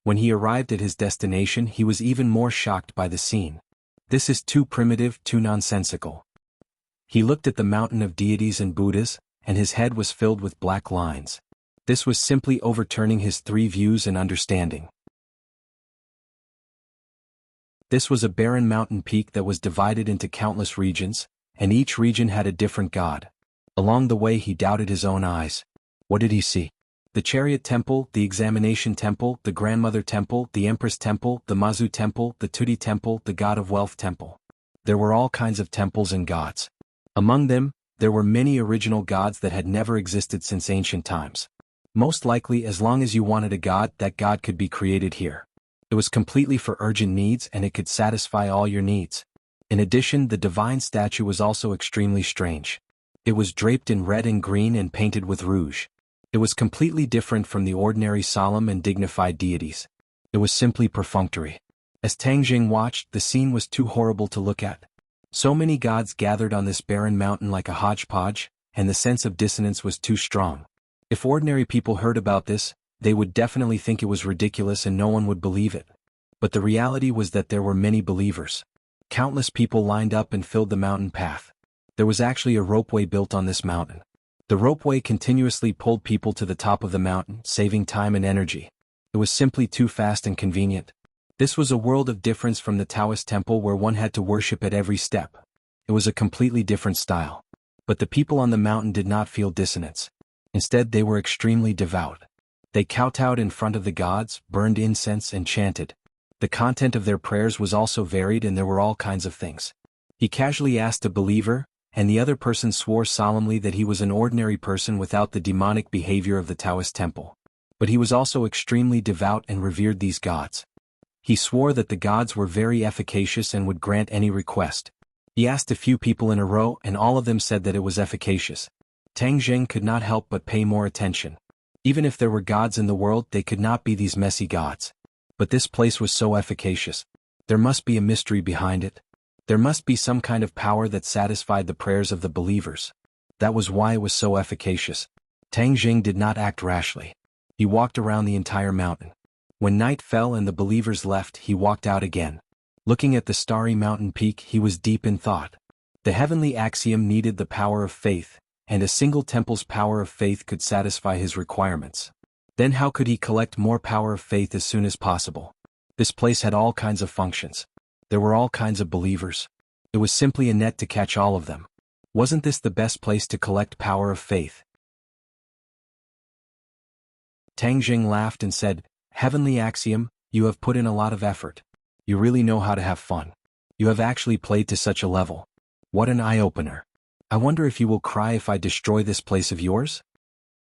When he arrived at his destination, he was even more shocked by the scene. This is too primitive, too nonsensical. He looked at the mountain of deities and Buddhas, and his head was filled with black lines. This was simply overturning his three views and understanding. This was a barren mountain peak that was divided into countless regions, and each region had a different god. Along the way he doubted his own eyes. What did he see? The Chariot Temple, the Examination Temple, the Grandmother Temple, the Empress Temple, the Mazu Temple, the Tudi Temple, the God of Wealth Temple. There were all kinds of temples and gods. Among them, there were many original gods that had never existed since ancient times. Most likely, as long as you wanted a god, that god could be created here. It was completely for urgent needs, and it could satisfy all your needs. In addition, the divine statue was also extremely strange. It was draped in red and green and painted with rouge. It was completely different from the ordinary solemn and dignified deities. It was simply perfunctory. As Tang Zheng watched, the scene was too horrible to look at. So many gods gathered on this barren mountain like a hodgepodge, and the sense of dissonance was too strong. If ordinary people heard about this, they would definitely think it was ridiculous and no one would believe it. But the reality was that there were many believers. Countless people lined up and filled the mountain path. There was actually a ropeway built on this mountain. The ropeway continuously pulled people to the top of the mountain, saving time and energy. It was simply too fast and convenient. This was a world of difference from the Taoist temple where one had to worship at every step. It was a completely different style. But the people on the mountain did not feel dissonance. Instead, they were extremely devout. They kowtowed in front of the gods, burned incense and chanted. The content of their prayers was also varied and there were all kinds of things. He casually asked a believer, and the other person swore solemnly that he was an ordinary person without the demonic behavior of the Taoist temple. But he was also extremely devout and revered these gods. He swore that the gods were very efficacious and would grant any request. He asked a few people in a row and all of them said that it was efficacious. Tang Zheng could not help but pay more attention. Even if there were gods in the world, they could not be these messy gods. But this place was so efficacious. There must be a mystery behind it. There must be some kind of power that satisfied the prayers of the believers. That was why it was so efficacious. Tang Zheng did not act rashly. He walked around the entire mountain. When night fell and the believers left, he walked out again. Looking at the starry mountain peak, he was deep in thought. The heavenly axiom needed the power of faith, and a single temple's power of faith could satisfy his requirements. Then how could he collect more power of faith as soon as possible? This place had all kinds of functions. There were all kinds of believers. It was simply a net to catch all of them. Wasn't this the best place to collect power of faith? Tang Zheng laughed and said, "Heavenly axiom, you have put in a lot of effort. You really know how to have fun. You have actually played to such a level. What an eye-opener. I wonder if you will cry if I destroy this place of yours?"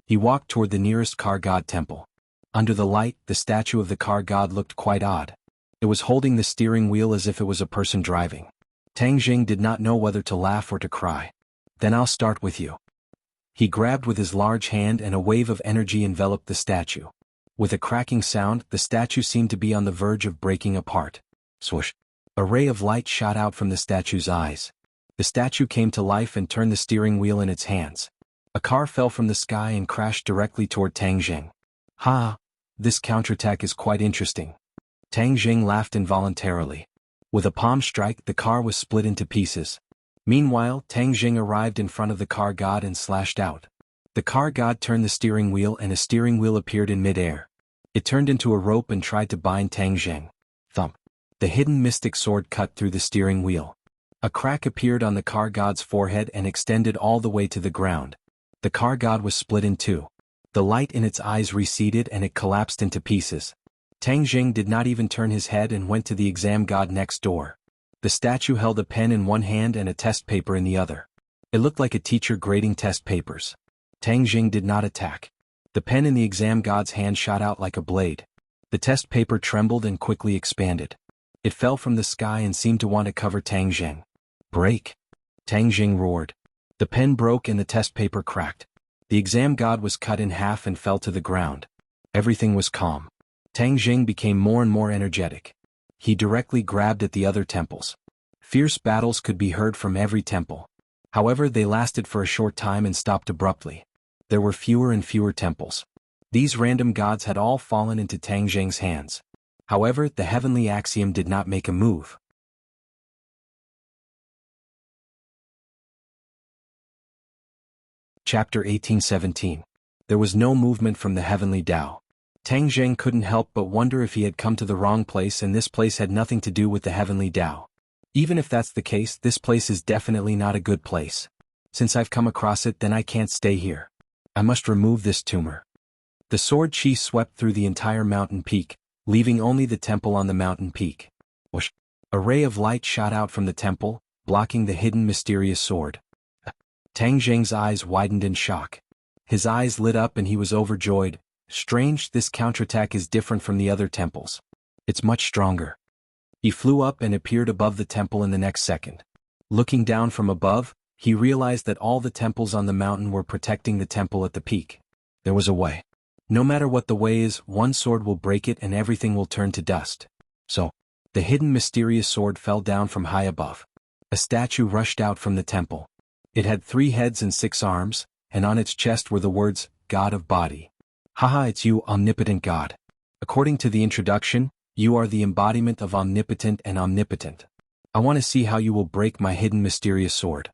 He walked toward the nearest car god temple. Under the light, the statue of the car god looked quite odd. It was holding the steering wheel as if it was a person driving. Tang Zheng did not know whether to laugh or to cry. "Then I'll start with you." He grabbed with his large hand and a wave of energy enveloped the statue. With a cracking sound, the statue seemed to be on the verge of breaking apart. Swoosh! A ray of light shot out from the statue's eyes. The statue came to life and turned the steering wheel in its hands. A car fell from the sky and crashed directly toward Tang Zheng. "Ha! This counterattack is quite interesting. Tang Jing laughed involuntarily. With a palm strike, the car was split into pieces. Meanwhile, Tang Jing arrived in front of the car god and slashed out. The car god turned the steering wheel and a steering wheel appeared in midair. It turned into a rope and tried to bind Tang Jing. Thump. The hidden mystic sword cut through the steering wheel. A crack appeared on the car god's forehead and extended all the way to the ground. The car god was split in two. The light in its eyes receded and it collapsed into pieces. Tang Jing did not even turn his head and went to the exam god next door. The statue held a pen in one hand and a test paper in the other. It looked like a teacher grading test papers. Tang Jing did not attack. The pen in the exam god's hand shot out like a blade. The test paper trembled and quickly expanded. It fell from the sky and seemed to want to cover Tang Jing. Break! Tang Jing roared. The pen broke and the test paper cracked. The exam god was cut in half and fell to the ground. Everything was calm. Tang Jing became more and more energetic. He directly grabbed at the other temples. Fierce battles could be heard from every temple. However, they lasted for a short time and stopped abruptly. There were fewer and fewer temples. These random gods had all fallen into Tang Jing's hands. However, the heavenly axiom did not make a move. Chapter 1817. There was no movement from the heavenly Tao. Tang Jing couldn't help but wonder if he had come to the wrong place and this place had nothing to do with the heavenly Tao. Even if that's the case, this place is definitely not a good place. Since I've come across it, then I can't stay here. I must remove this tumor. The sword chi swept through the entire mountain peak, leaving only the temple on the mountain peak. Whoosh! A ray of light shot out from the temple, blocking the hidden mysterious sword. Tang Jing's eyes widened in shock. His eyes lit up and he was overjoyed. Strange, this counterattack is different from the other temples. It's much stronger. He flew up and appeared above the temple in the next second. Looking down from above, he realized that all the temples on the mountain were protecting the temple at the peak. There was a way. No matter what the way is, one sword will break it and everything will turn to dust. So, the hidden mysterious sword fell down from high above. A statue rushed out from the temple. It had 3 heads and 6 arms, and on its chest were the words, God of Body. Haha, it's you, omnipotent God. According to the introduction, you are the embodiment of omnipotent and omnipotent. I want to see how you will break my hidden mysterious sword.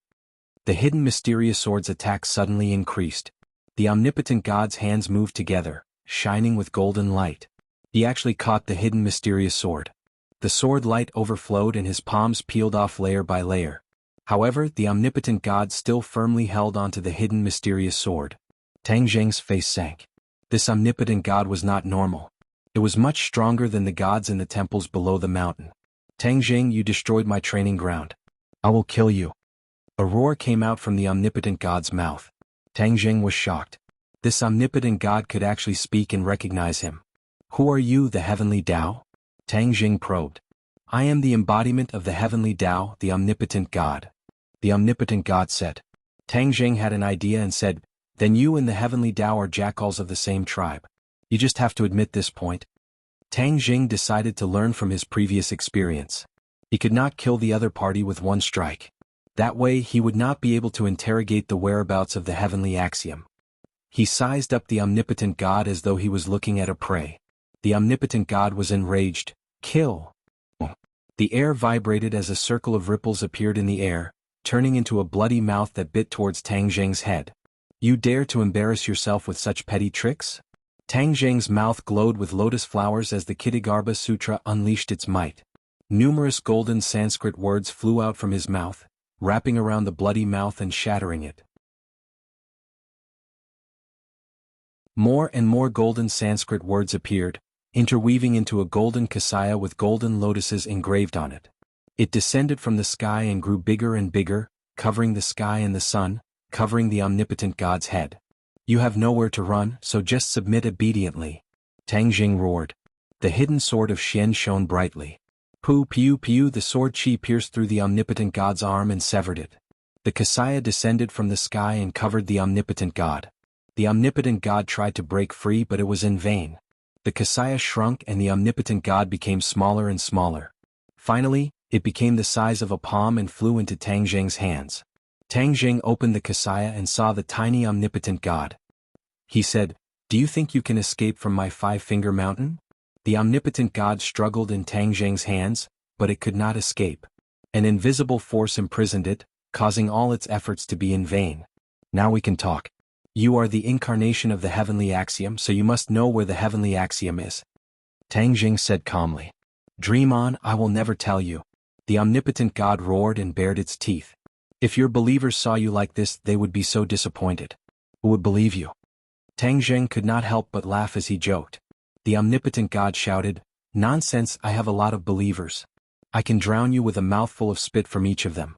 The hidden mysterious sword's attack suddenly increased. The omnipotent God's hands moved together, shining with golden light. He actually caught the hidden mysterious sword. The sword light overflowed and his palms peeled off layer by layer. However, the omnipotent God still firmly held onto the hidden mysterious sword. Tang Jing's face sank. This omnipotent God was not normal. It was much stronger than the gods in the temples below the mountain. Tang Jing, you destroyed my training ground. I will kill you. A roar came out from the omnipotent God's mouth. Tang Jing was shocked. This omnipotent God could actually speak and recognize him. Who are you, the heavenly Tao? Tang Jing probed. I am the embodiment of the heavenly Tao, the omnipotent God. The omnipotent God said. Tang Jing had an idea and said, then you and the heavenly Tao are jackals of the same tribe. You just have to admit this point. Tang Jing decided to learn from his previous experience. He could not kill the other party with one strike. That way he would not be able to interrogate the whereabouts of the heavenly axiom. He sized up the omnipotent God as though he was looking at a prey. The omnipotent God was enraged. Kill! The air vibrated as a circle of ripples appeared in the air, turning into a bloody mouth that bit towards Tang Jing's head. You dare to embarrass yourself with such petty tricks? Tang Jing's mouth glowed with lotus flowers as the Kittigarbha Sutra unleashed its might. Numerous golden Sanskrit words flew out from his mouth, wrapping around the bloody mouth and shattering it. More and more golden Sanskrit words appeared, interweaving into a golden kasaya with golden lotuses engraved on it. It descended from the sky and grew bigger and bigger, covering the sky and the sun, covering the omnipotent God's head. You have nowhere to run, so just submit obediently. Tang Jing roared. The hidden sword of Xian shone brightly. Pu piu piu, the sword chi pierced through the omnipotent God's arm and severed it. The kasaya descended from the sky and covered the omnipotent God. The omnipotent God tried to break free, but it was in vain. The kasaya shrunk and the omnipotent God became smaller and smaller. Finally, it became the size of a palm and flew into Tang Jing's hands. Tang Jing opened the kasaya and saw the tiny omnipotent God. He said, Do you think you can escape from my five-finger mountain? The omnipotent god struggled in Tang Zheng's hands, but it could not escape. An invisible force imprisoned it, causing all its efforts to be in vain. Now we can talk. You are the incarnation of the heavenly axiom, so you must know where the heavenly axiom is. Tang Zheng said calmly. Dream on, I will never tell you. The omnipotent god roared and bared its teeth. If your believers saw you like this, they would be so disappointed. Who would believe you? Tang Zheng could not help but laugh as he joked. The omnipotent god shouted, Nonsense, I have a lot of believers. I can drown you with a mouthful of spit from each of them.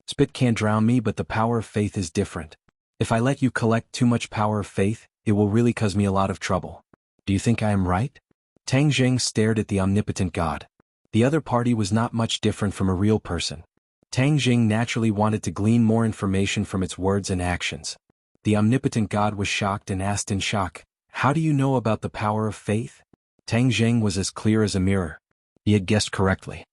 Spit can't drown me, but the power of faith is different. If I let you collect too much power of faith, it will really cause me a lot of trouble. Do you think I am right? Tang Zheng stared at the omnipotent god. The other party was not much different from a real person. Tang Zheng naturally wanted to glean more information from its words and actions. The omnipotent god was shocked and asked in shock, How do you know about the power of faith? Tang Zheng was as clear as a mirror. He had guessed correctly.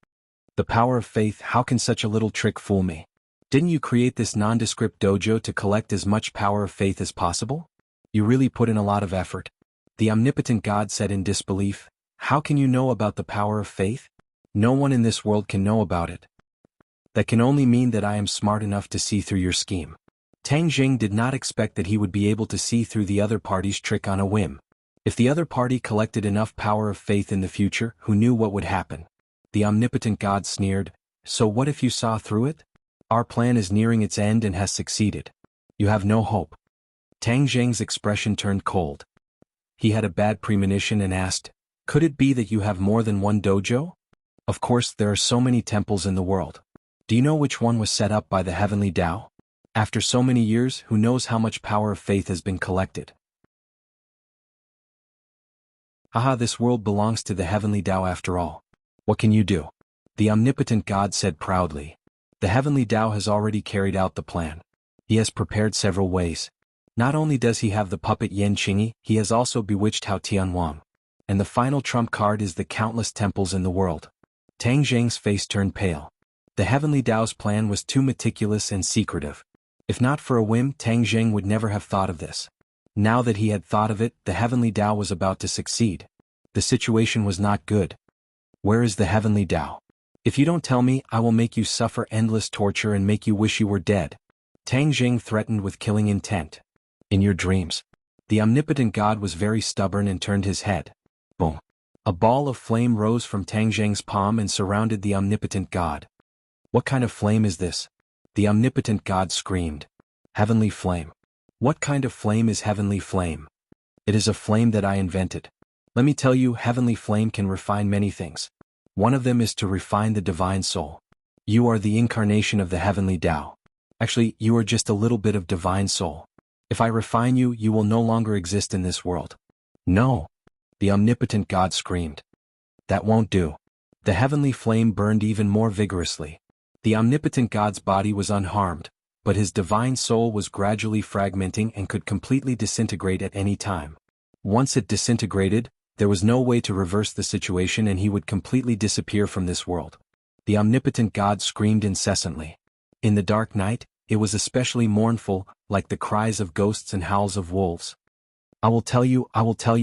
The power of faith, how can such a little trick fool me? Didn't you create this nondescript dojo to collect as much power of faith as possible? You really put in a lot of effort. The omnipotent god said in disbelief, How can you know about the power of faith? No one in this world can know about it. That can only mean that I am smart enough to see through your scheme. Tang Zheng did not expect that he would be able to see through the other party's trick on a whim. If the other party collected enough power of faith in the future, who knew what would happen? The omnipotent god sneered, So what if you saw through it? Our plan is nearing its end and has succeeded. You have no hope. Tang Zheng's expression turned cold. He had a bad premonition and asked, Could it be that you have more than one dojo? Of course, there are so many temples in the world. Do you know which one was set up by the heavenly Tao? After so many years, who knows how much power of faith has been collected? Haha, this world belongs to the heavenly Tao after all. What can you do? The omnipotent god said proudly. The heavenly Tao has already carried out the plan. He has prepared several ways. Not only does he have the puppet Yan Qingyi, he has also bewitched Hao Tianwang. And the final trump card is the countless temples in the world. Tang Zheng's face turned pale. The heavenly Tao's plan was too meticulous and secretive. If not for a whim, Tang Zheng would never have thought of this. Now that he had thought of it, the heavenly Tao was about to succeed. The situation was not good. Where is the heavenly Tao? If you don't tell me, I will make you suffer endless torture and make you wish you were dead. Tang Zheng threatened with killing intent. In your dreams. The omnipotent god was very stubborn and turned his head. Boom. A ball of flame rose from Tang Zheng's palm and surrounded the omnipotent god. What kind of flame is this? The omnipotent god screamed. Heavenly flame. What kind of flame is heavenly flame? It is a flame that I invented. Let me tell you, heavenly flame can refine many things. One of them is to refine the divine soul. You are the incarnation of the heavenly Tao. Actually, you are just a little bit of divine soul. If I refine you, you will no longer exist in this world. No. The omnipotent god screamed. That won't do. The heavenly flame burned even more vigorously. The omnipotent god's body was unharmed, but his divine soul was gradually fragmenting and could completely disintegrate at any time. Once it disintegrated, there was no way to reverse the situation and he would completely disappear from this world. The omnipotent god screamed incessantly. In the dark night, it was especially mournful, like the cries of ghosts and howls of wolves. I will tell you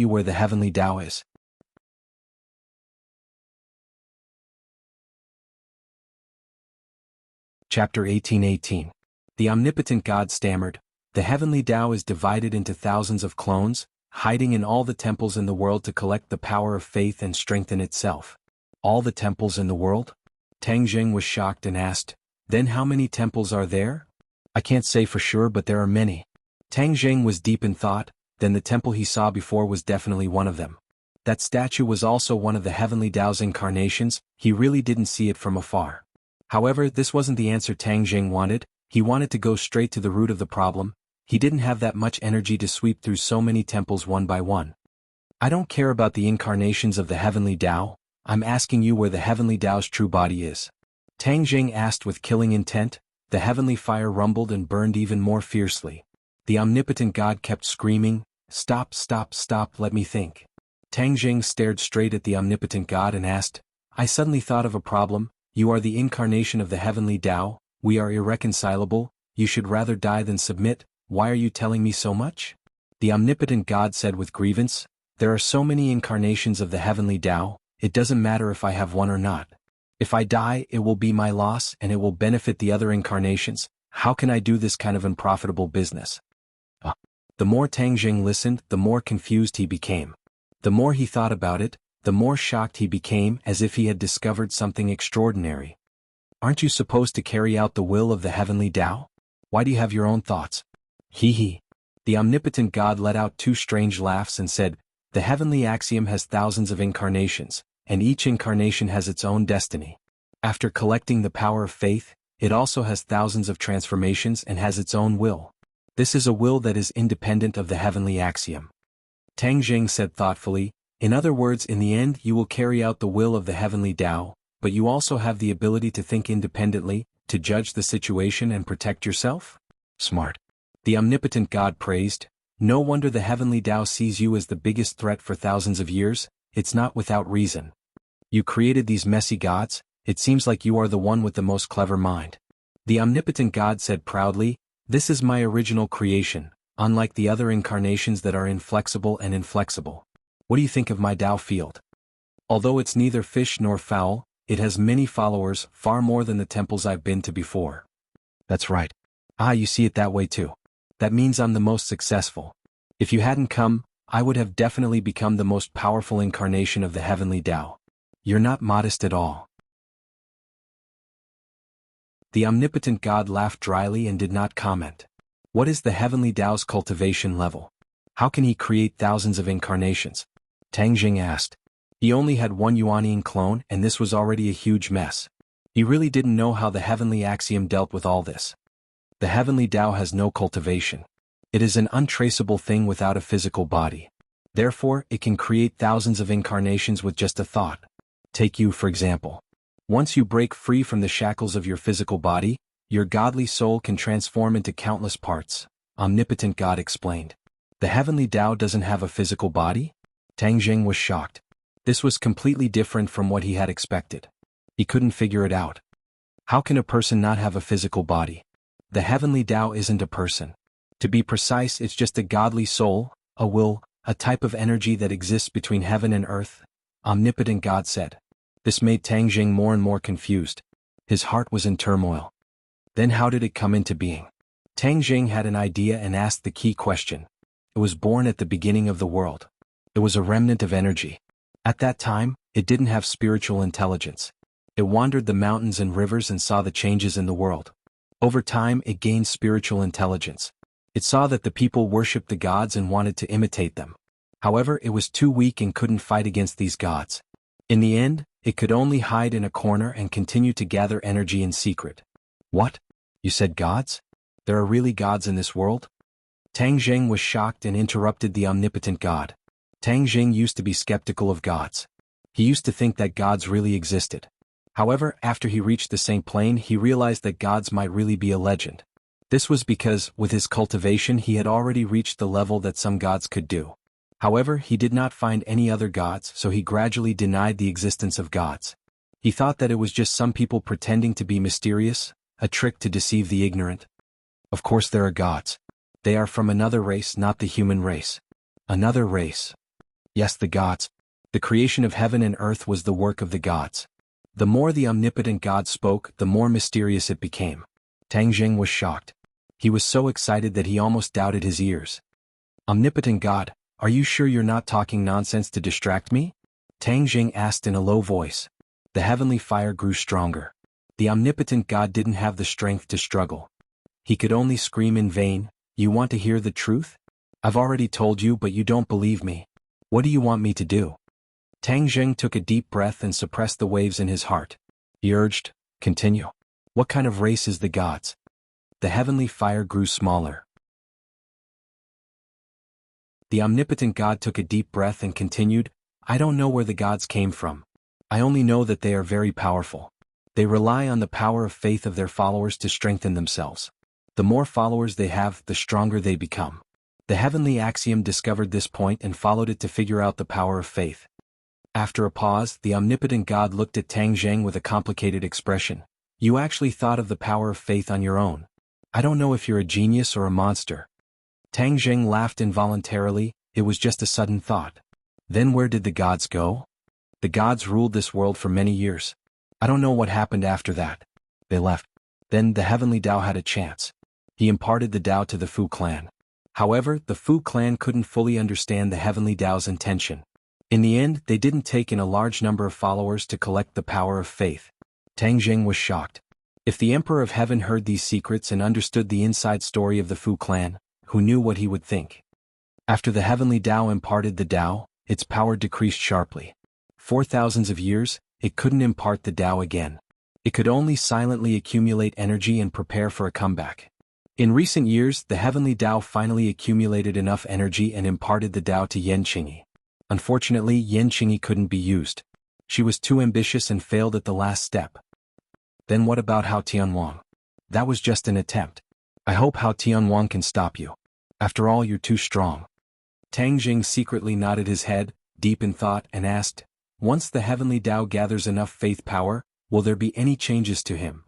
where the heavenly Tao is. Chapter 18:18. The omnipotent god stammered, The heavenly Tao is divided into thousands of clones, hiding in all the temples in the world to collect the power of faith and strengthen itself. All the temples in the world? Tang Zheng was shocked and asked, Then how many temples are there? I can't say for sure, but there are many. Tang Zheng was deep in thought. Then the temple he saw before was definitely one of them. That statue was also one of the heavenly Tao's incarnations. He really didn't see it from afar. However, this wasn't the answer Tang Zheng wanted. He wanted to go straight to the root of the problem. He didn't have that much energy to sweep through so many temples one by one. I don't care about the incarnations of the heavenly Tao. I'm asking you where the heavenly Tao's true body is. Tang Zheng asked with killing intent. The heavenly fire rumbled and burned even more fiercely. The omnipotent god kept screaming, Stop, stop, stop, let me think. Tang Zheng stared straight at the omnipotent god and asked, I suddenly thought of a problem. You are the incarnation of the heavenly Tao. We are irreconcilable. You should rather die than submit. Why are you telling me so much? The omnipotent God said with grievance, "There are so many incarnations of the heavenly Tao, it doesn't matter if I have one or not. If I die, it will be my loss and it will benefit the other incarnations. How can I do this kind of unprofitable business?" The more Tang Jing listened, the more confused he became. The more he thought about it, the more shocked he became, as if he had discovered something extraordinary. "Aren't you supposed to carry out the will of the heavenly Tao? Why do you have your own thoughts?" He. The omnipotent God let out two strange laughs and said, "The heavenly axiom has thousands of incarnations, and each incarnation has its own destiny. After collecting the power of faith, it also has thousands of transformations and has its own will. This is a will that is independent of the heavenly axiom." Tang Jing said thoughtfully, "In other words, in the end you will carry out the will of the heavenly Tao, but you also have the ability to think independently, to judge the situation and protect yourself? Smart." The omnipotent God praised, "No wonder the heavenly Tao sees you as the biggest threat for thousands of years, it's not without reason. You created these messy gods, it seems like you are the one with the most clever mind." The omnipotent God said proudly, "This is my original creation, unlike the other incarnations that are inflexible and inflexible. What do you think of my Tao field? Although it's neither fish nor fowl, it has many followers, far more than the temples I've been to before." "That's right. You see it that way too. That means I'm the most successful. If you hadn't come, I would have definitely become the most powerful incarnation of the heavenly Tao. You're not modest at all." The omnipotent God laughed dryly and did not comment. What is the heavenly Tao's cultivation level? How can he create thousands of incarnations? Tang Jing asked. He only had one Yuanian clone and this was already a huge mess. He really didn't know how the heavenly axiom dealt with all this. The heavenly Tao has no cultivation. It is an untraceable thing without a physical body. Therefore, it can create thousands of incarnations with just a thought. Take you, for example. Once you break free from the shackles of your physical body, your godly soul can transform into countless parts, omnipotent God explained. The heavenly Tao doesn't have a physical body? Tang Jing was shocked. This was completely different from what he had expected. He couldn't figure it out. How can a person not have a physical body? The heavenly Tao isn't a person. To be precise, it's just a godly soul, a will, a type of energy that exists between heaven and earth, omnipotent God said. This made Tang Jing more and more confused. His heart was in turmoil. Then how did it come into being? Tang Jing had an idea and asked the key question. It was born at the beginning of the world. It was a remnant of energy. At that time, it didn't have spiritual intelligence. It wandered the mountains and rivers and saw the changes in the world. Over time, it gained spiritual intelligence. It saw that the people worshipped the gods and wanted to imitate them. However, it was too weak and couldn't fight against these gods. In the end, it could only hide in a corner and continue to gather energy in secret. What? You said gods? There are really gods in this world? Tang Jing was shocked and interrupted the omnipotent God. Tang Jing used to be skeptical of gods. He used to think that gods really existed. However, after he reached the same plane, he realized that gods might really be a legend. This was because, with his cultivation, he had already reached the level that some gods could do. However, he did not find any other gods, so he gradually denied the existence of gods. He thought that it was just some people pretending to be mysterious, a trick to deceive the ignorant. Of course there are gods. They are from another race, not the human race. Another race. Yes, the gods. The creation of heaven and earth was the work of the gods. The more the omnipotent God spoke, the more mysterious it became. Tang Jing was shocked. He was so excited that he almost doubted his ears. Omnipotent God, are you sure you're not talking nonsense to distract me? Tang Jing asked in a low voice. The heavenly fire grew stronger. The omnipotent God didn't have the strength to struggle. He could only scream in vain, "You want to hear the truth? I've already told you, but you don't believe me. What do you want me to do?" Tang Jing took a deep breath and suppressed the waves in his heart. He urged, "Continue. What kind of race is the gods?" The heavenly fire grew smaller. The omnipotent God took a deep breath and continued, "I don't know where the gods came from. I only know that they are very powerful. They rely on the power of faith of their followers to strengthen themselves. The more followers they have, the stronger they become. The heavenly axiom discovered this point and followed it to figure out the power of faith." After a pause, the omnipotent God looked at Tang Jing with a complicated expression. "You actually thought of the power of faith on your own. I don't know if you're a genius or a monster." Tang Jing laughed involuntarily. It was just a sudden thought. Then where did the gods go? The gods ruled this world for many years. I don't know what happened after that. They left. Then the heavenly Tao had a chance. He imparted the Tao to the Fu clan. However, the Fu clan couldn't fully understand the heavenly Tao's intention. In the end, they didn't take in a large number of followers to collect the power of faith. Tang Jing was shocked. If the Emperor of Heaven heard these secrets and understood the inside story of the Fu clan, who knew what he would think? After the heavenly Tao imparted the Tao, its power decreased sharply. For thousands of years, it couldn't impart the Tao again. It could only silently accumulate energy and prepare for a comeback. In recent years, the heavenly Tao finally accumulated enough energy and imparted the Tao to Yan Qingyi. Unfortunately, Yan Qingyi couldn't be used. She was too ambitious and failed at the last step. Then what about Hao Tianwang? That was just an attempt. I hope Hao Tianwang can stop you. After all, you're too strong. Tang Jing secretly nodded his head, deep in thought, and asked, once the heavenly Tao gathers enough faith power, will there be any changes to him?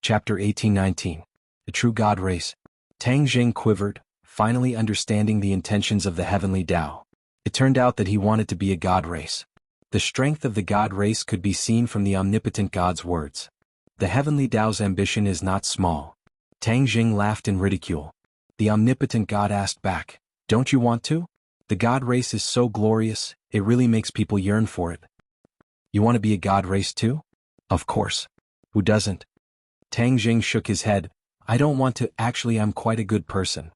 Chapter 18-19. The True God Race. Tang Jing quivered, finally understanding the intentions of the heavenly Tao. It turned out that he wanted to be a god race. The strength of the god race could be seen from the omnipotent God's words. The heavenly Tao's ambition is not small. Tang Jing laughed in ridicule. The omnipotent God asked back, don't you want to? The god race is so glorious, it really makes people yearn for it. You want to be a god race too? Of course. Who doesn't? Tang Jing shook his head. I don't want to. Actually, I'm quite a good person.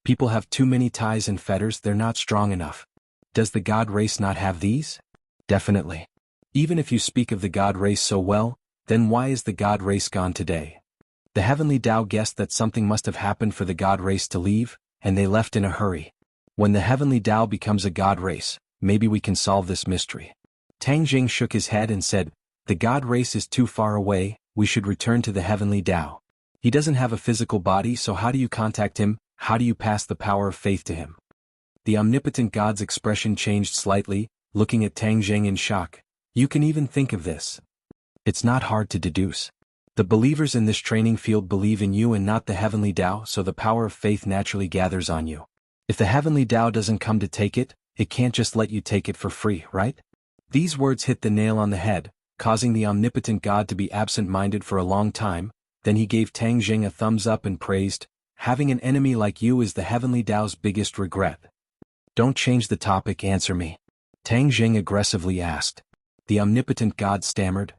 People have too many ties and fetters, they're not strong enough. Does the god race not have these? Definitely. Even if you speak of the god race so well, then why is the god race gone today? The heavenly Tao guessed that something must have happened for the god race to leave, and they left in a hurry. When the heavenly Tao becomes a god race, maybe we can solve this mystery. Tang Jing shook his head and said, the god race is too far away, we should return to the heavenly Tao. He doesn't have a physical body, so how do you contact him? How do you pass the power of faith to him? The omnipotent God's expression changed slightly, looking at Tang Jing in shock. You can even think of this. It's not hard to deduce. The believers in this training field believe in you and not the heavenly Tao, so the power of faith naturally gathers on you. If the heavenly Tao doesn't come to take it, it can't just let you take it for free, right? These words hit the nail on the head, causing the omnipotent God to be absent-minded for a long time. Then he gave Tang Jing a thumbs up and praised, having an enemy like you is the heavenly Tao's biggest regret. Don't change the topic, answer me. Tang Jing aggressively asked. The omnipotent God stammered.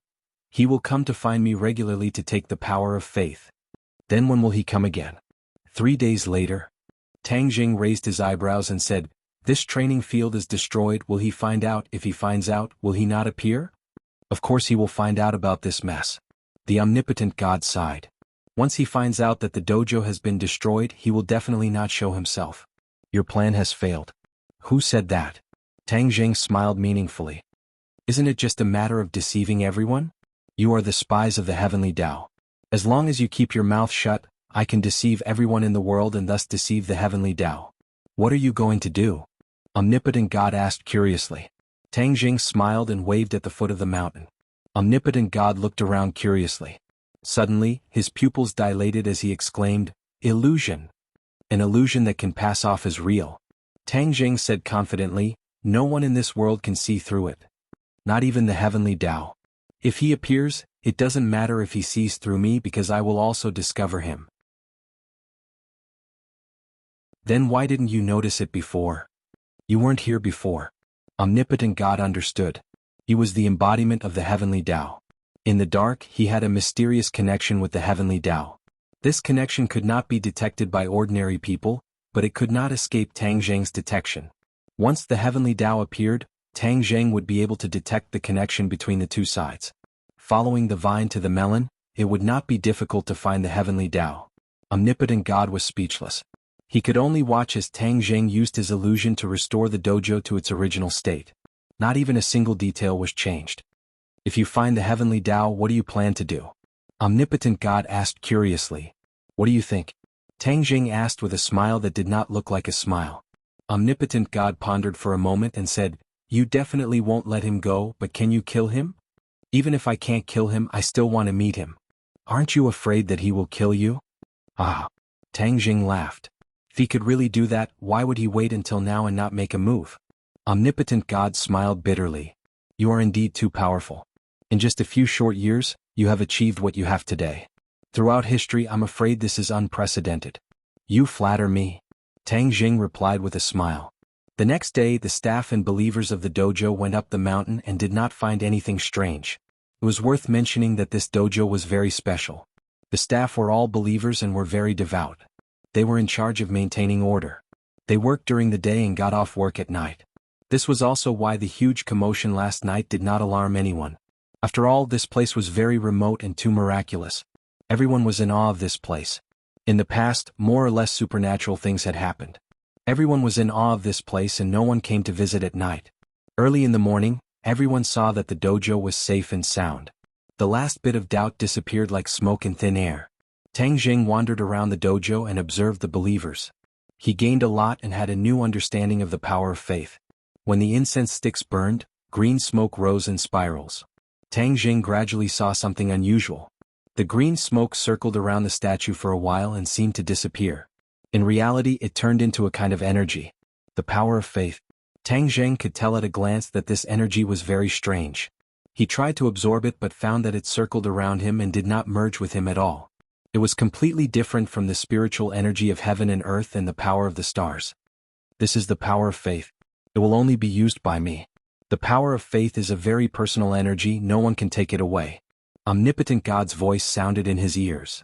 He will come to find me regularly to take the power of faith. Then when will he come again? 3 days later. Tang Jing raised his eyebrows and said, this training field is destroyed, will he find out? If he finds out, will he not appear? Of course he will find out about this mess. The omnipotent God sighed. Once he finds out that the dojo has been destroyed, he will definitely not show himself. Your plan has failed. Who said that? Tang Jing smiled meaningfully. Isn't it just a matter of deceiving everyone? You are the spies of the heavenly Tao. As long as you keep your mouth shut, I can deceive everyone in the world and thus deceive the heavenly Tao. What are you going to do? Omnipotent God asked curiously. Tang Jing smiled and waved at the foot of the mountain. Omnipotent God looked around curiously. Suddenly, his pupils dilated as he exclaimed, illusion. An illusion that can pass off as real. Tang Jing said confidently, no one in this world can see through it. Not even the heavenly Tao. If he appears, it doesn't matter if he sees through me because I will also discover him. Then why didn't you notice it before? You weren't here before. Omnipotent God understood. He was the embodiment of the heavenly Tao. In the dark, he had a mysterious connection with the heavenly Tao. This connection could not be detected by ordinary people, but it could not escape Tang Jing's detection. Once the heavenly Tao appeared, Tang Jing would be able to detect the connection between the two sides. Following the vine to the melon, it would not be difficult to find the heavenly Tao. Omnipotent God was speechless. He could only watch as Tang Jing used his illusion to restore the dojo to its original state. Not even a single detail was changed. If you find the heavenly Tao, what do you plan to do? Omnipotent God asked curiously. What do you think? Tang Jing asked with a smile that did not look like a smile. Omnipotent God pondered for a moment and said, you definitely won't let him go, but can you kill him? Even if I can't kill him, I still want to meet him. Aren't you afraid that he will kill you? Ah. Tang Jing laughed. If he could really do that, why would he wait until now and not make a move? Omnipotent God smiled bitterly. You are indeed too powerful. In just a few short years, you have achieved what you have today. Throughout history, I'm afraid this is unprecedented. You flatter me. Tang Jing replied with a smile. The next day, the staff and believers of the dojo went up the mountain and did not find anything strange. It was worth mentioning that this dojo was very special. The staff were all believers and were very devout. They were in charge of maintaining order. They worked during the day and got off work at night. This was also why the huge commotion last night did not alarm anyone. After all, this place was very remote and too miraculous. Everyone was in awe of this place. In the past, more or less supernatural things had happened. Everyone was in awe of this place and no one came to visit at night. Early in the morning, everyone saw that the dojo was safe and sound. The last bit of doubt disappeared like smoke in thin air. Tang Jing wandered around the dojo and observed the believers. He gained a lot and had a new understanding of the power of faith. When the incense sticks burned, green smoke rose in spirals. Tang Jing gradually saw something unusual. The green smoke circled around the statue for a while and seemed to disappear. In reality, it turned into a kind of energy. The power of faith. Tang Jing could tell at a glance that this energy was very strange. He tried to absorb it but found that it circled around him and did not merge with him at all. It was completely different from the spiritual energy of heaven and earth and the power of the stars. This is the power of faith. It will only be used by me. The power of faith is a very personal energy, no one can take it away. Omnipotent God's voice sounded in his ears.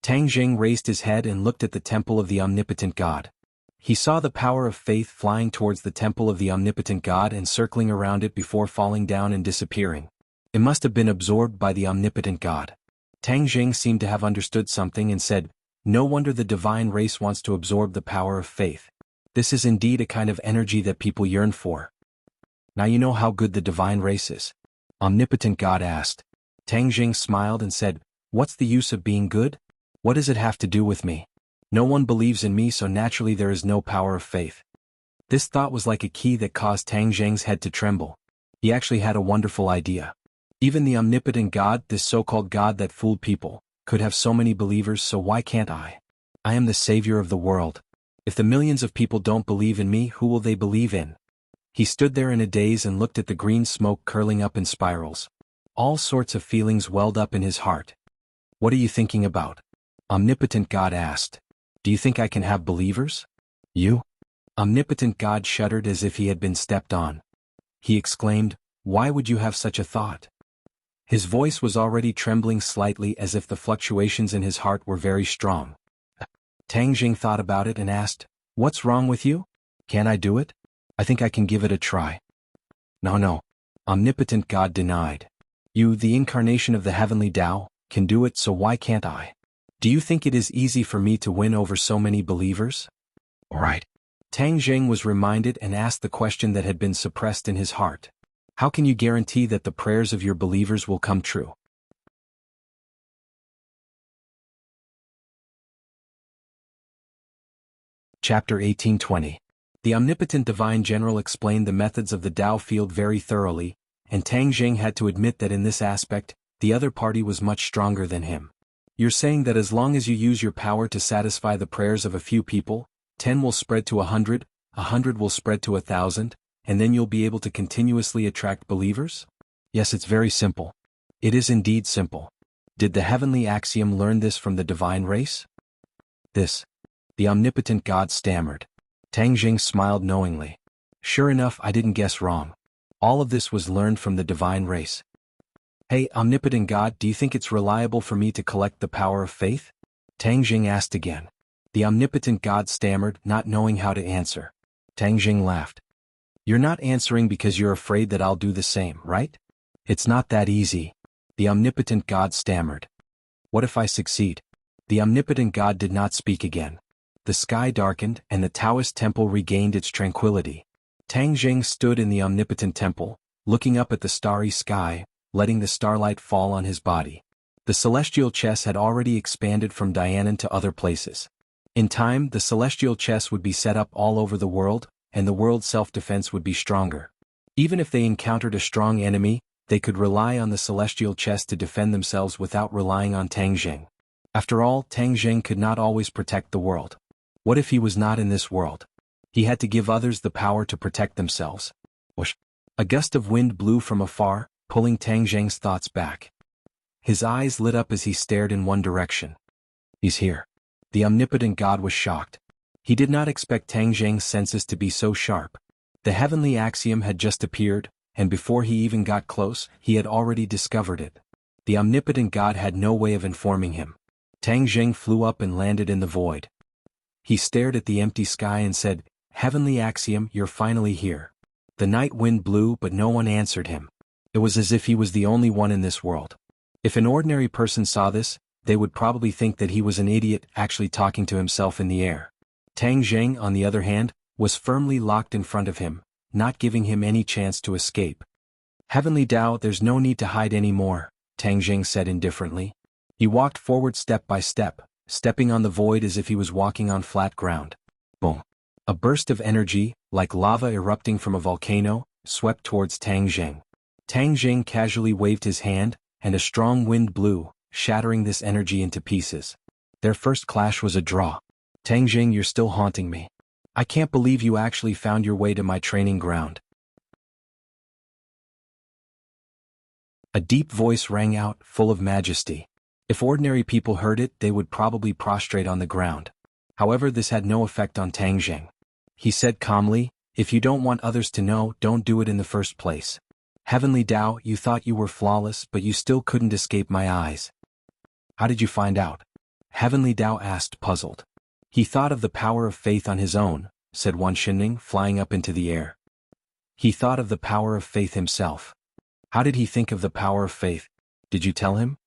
Tang Jing raised his head and looked at the temple of the omnipotent God. He saw the power of faith flying towards the temple of the omnipotent God and circling around it before falling down and disappearing. It must have been absorbed by the omnipotent God. Tang Jing seemed to have understood something and said, "No wonder the divine race wants to absorb the power of faith. This is indeed a kind of energy that people yearn for." Now you know how good the divine race is. Omnipotent God asked. Tang Jing smiled and said, "What's the use of being good? What does it have to do with me? No one believes in me, so naturally there is no power of faith." This thought was like a key that caused Tang Jing's head to tremble. He actually had a wonderful idea. Even the omnipotent God, this so-called God that fooled people, could have so many believers, so why can't I? I am the savior of the world. If the millions of people don't believe in me, who will they believe in? He stood there in a daze and looked at the green smoke curling up in spirals. All sorts of feelings welled up in his heart. "What are you thinking about?" Omnipotent God asked. "Do you think I can have believers?" "You?" Omnipotent God shuddered as if he had been stepped on. He exclaimed, "Why would you have such a thought?" His voice was already trembling slightly as if the fluctuations in his heart were very strong. Tang Jing thought about it and asked, "What's wrong with you? Can I do it? I think I can give it a try." No. Omnipotent God denied. "You, the incarnation of the heavenly Tao, can do it, so why can't I? Do you think it is easy for me to win over so many believers?" "All right." Tang Jing was reminded and asked the question that had been suppressed in his heart. "How can you guarantee that the prayers of your believers will come true?" Chapter 18:20. The omnipotent divine general explained the methods of the Tao field very thoroughly, and Tang Jing had to admit that in this aspect, the other party was much stronger than him. "You're saying that as long as you use your power to satisfy the prayers of a few people, 10 will spread to 100, 100 will spread to 1,000, and then you'll be able to continuously attract believers?" "Yes, it's very simple." "It is indeed simple. Did the heavenly axiom learn this from the divine race?" "This." The omnipotent God stammered. Tang Jing smiled knowingly. "Sure enough, I didn't guess wrong. All of this was learned from the divine race." "Hey, omnipotent God, do you think it's reliable for me to collect the power of faith?" Tang Jing asked again. The omnipotent God stammered, not knowing how to answer. Tang Jing laughed. "You're not answering because you're afraid that I'll do the same, right? It's not that easy." The omnipotent God stammered. "What if I succeed?" The omnipotent God did not speak again. The sky darkened and the Taoist temple regained its tranquility. Tang Jing stood in the omnipotent temple, looking up at the starry sky, letting the starlight fall on his body. The celestial chess had already expanded from Dianan to other places. In time, the celestial chess would be set up all over the world, and the world's self-defense would be stronger. Even if they encountered a strong enemy, They could rely on the celestial chest to defend themselves without relying on Tang Jing. After all, Tang Jing could not always protect the world. What if he was not in this world? He had to give others the power to protect themselves. Whoosh! A gust of wind blew from afar, pulling Tang Jing's thoughts back. His eyes lit up as he stared in one direction. He's here. The omnipotent God was shocked. He did not expect Tang Jing's senses to be so sharp. The heavenly axiom had just appeared, and before he even got close, he had already discovered it. The omnipotent God had no way of informing him. Tang Jing flew up and landed in the void. He stared at the empty sky and said, "Heavenly axiom, you're finally here." The night wind blew, but no one answered him. It was as if he was the only one in this world. If an ordinary person saw this, they would probably think that he was an idiot actually talking to himself in the air. Tang Jing, on the other hand, was firmly locked in front of him, not giving him any chance to escape. "Heavenly Tao, there's no need to hide anymore," Tang Jing said indifferently. He walked forward step by step, stepping on the void as if he was walking on flat ground. Boom! A burst of energy, like lava erupting from a volcano, swept towards Tang Jing. Tang Jing casually waved his hand, and a strong wind blew, shattering this energy into pieces. Their first clash was a draw. "Tang Jing, you're still haunting me. I can't believe you actually found your way to my training ground." A deep voice rang out, full of majesty. If ordinary people heard it, they would probably prostrate on the ground. However, this had no effect on Tang Jing. He said calmly, "If you don't want others to know, don't do it in the first place. Heavenly Tao, you thought you were flawless, but you still couldn't escape my eyes." "How did you find out?" Heavenly Tao asked, puzzled. "He thought of the power of faith on his own," said Wan Xinning, flying up into the air. "He thought of the power of faith himself." "How did he think of the power of faith? Did you tell him?"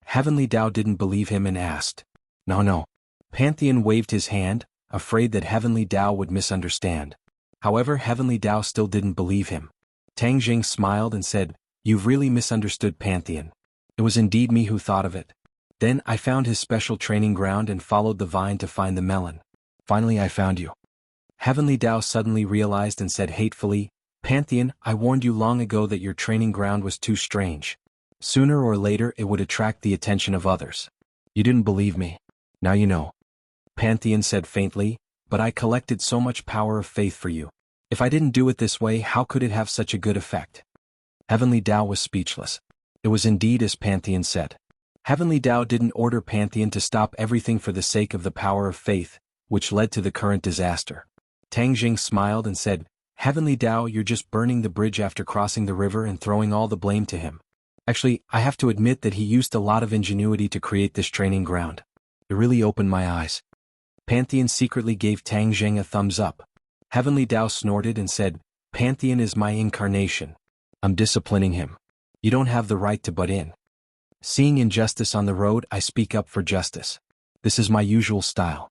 Heavenly Tao didn't believe him and asked. No. Pantheon waved his hand, afraid that Heavenly Tao would misunderstand. However, Heavenly Tao still didn't believe him. Tang Jing smiled and said, "You've really misunderstood Pantheon. It was indeed me who thought of it. Then I found his special training ground and followed the vine to find the melon. Finally I found you." Heavenly Tao suddenly realized and said hatefully, "Pantheon, I warned you long ago that your training ground was too strange. Sooner or later it would attract the attention of others. You didn't believe me. Now you know." Pantheon said faintly, "But I collected so much power of faith for you. If I didn't do it this way, how could it have such a good effect?" Heavenly Tao was speechless. It was indeed as Pantheon said. Heavenly Tao didn't order Pantheon to stop everything for the sake of the power of faith, which led to the current disaster. Tang Jing smiled and said, "Heavenly Tao, you're just burning the bridge after crossing the river and throwing all the blame to him. Actually, I have to admit that he used a lot of ingenuity to create this training ground. It really opened my eyes." Pantheon secretly gave Tang Jing a thumbs up. Heavenly Tao snorted and said, "Pantheon is my incarnation. I'm disciplining him. You don't have the right to butt in. Seeing injustice on the road, I speak up for justice. This is my usual style.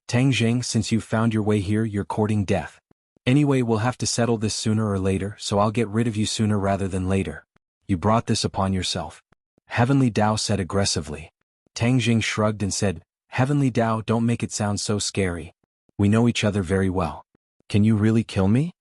Tang Jing, since you've found your way here, you're courting death. Anyway, we'll have to settle this sooner or later, so I'll get rid of you sooner rather than later. You brought this upon yourself." Heavenly Tao said aggressively. Tang Jing shrugged and said, "Heavenly Tao, don't make it sound so scary. We know each other very well. Can you really kill me?"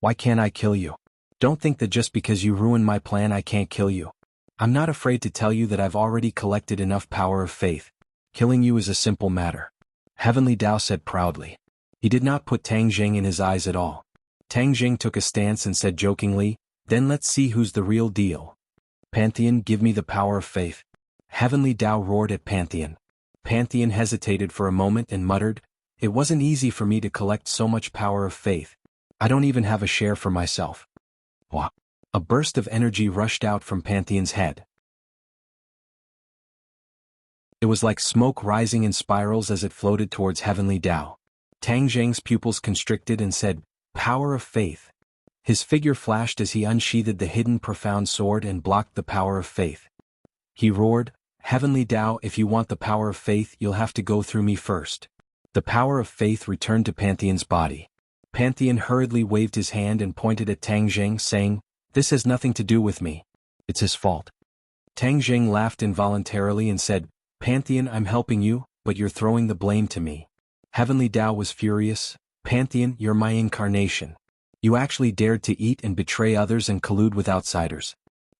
"Why can't I kill you? Don't think that just because you ruined my plan I can't kill you. I'm not afraid to tell you that I've already collected enough power of faith. Killing you is a simple matter." Heavenly Tao said proudly. He did not put Tang Jing in his eyes at all. Tang Jing took a stance and said jokingly, "Then let's see who's the real deal. Pantheon, give me the power of faith." Heavenly Tao roared at Pantheon. Pantheon hesitated for a moment and muttered, "It wasn't easy for me to collect so much power of faith. I don't even have a share for myself." Wah! A burst of energy rushed out from Pantheon's head. It was like smoke rising in spirals as it floated towards Heavenly Tao. Tang Jing's pupils constricted and said, "Power of faith." His figure flashed as he unsheathed the hidden profound sword and blocked the power of faith. He roared, "Heavenly Tao, if you want the power of faith, you'll have to go through me first." The power of faith returned to Pantheon's body. Pantheon hurriedly waved his hand and pointed at Tang Jing, saying, "This has nothing to do with me. It's his fault." Tang Jing laughed involuntarily and said, "Pantheon, I'm helping you, but you're throwing the blame to me." Heavenly Tao was furious. "Pantheon, you're my incarnation. You actually dared to eat and betray others and collude with outsiders.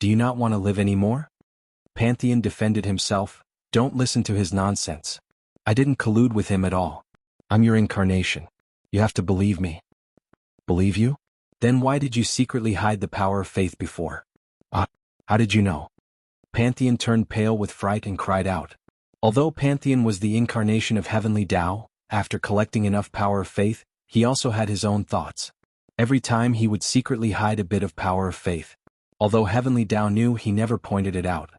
Do you not want to live anymore? Pantheon defended himself. Don't listen to his nonsense. I didn't collude with him at all. I'm your incarnation. You have to believe me. Believe you? Then why did you secretly hide the power of faith before? How did you know? Pantheon turned pale with fright and cried out. Although Pantheon was the incarnation of heavenly Tao, after collecting enough power of faith, he also had his own thoughts. Every time he would secretly hide a bit of power of faith. Although heavenly Tao knew, he never pointed it out.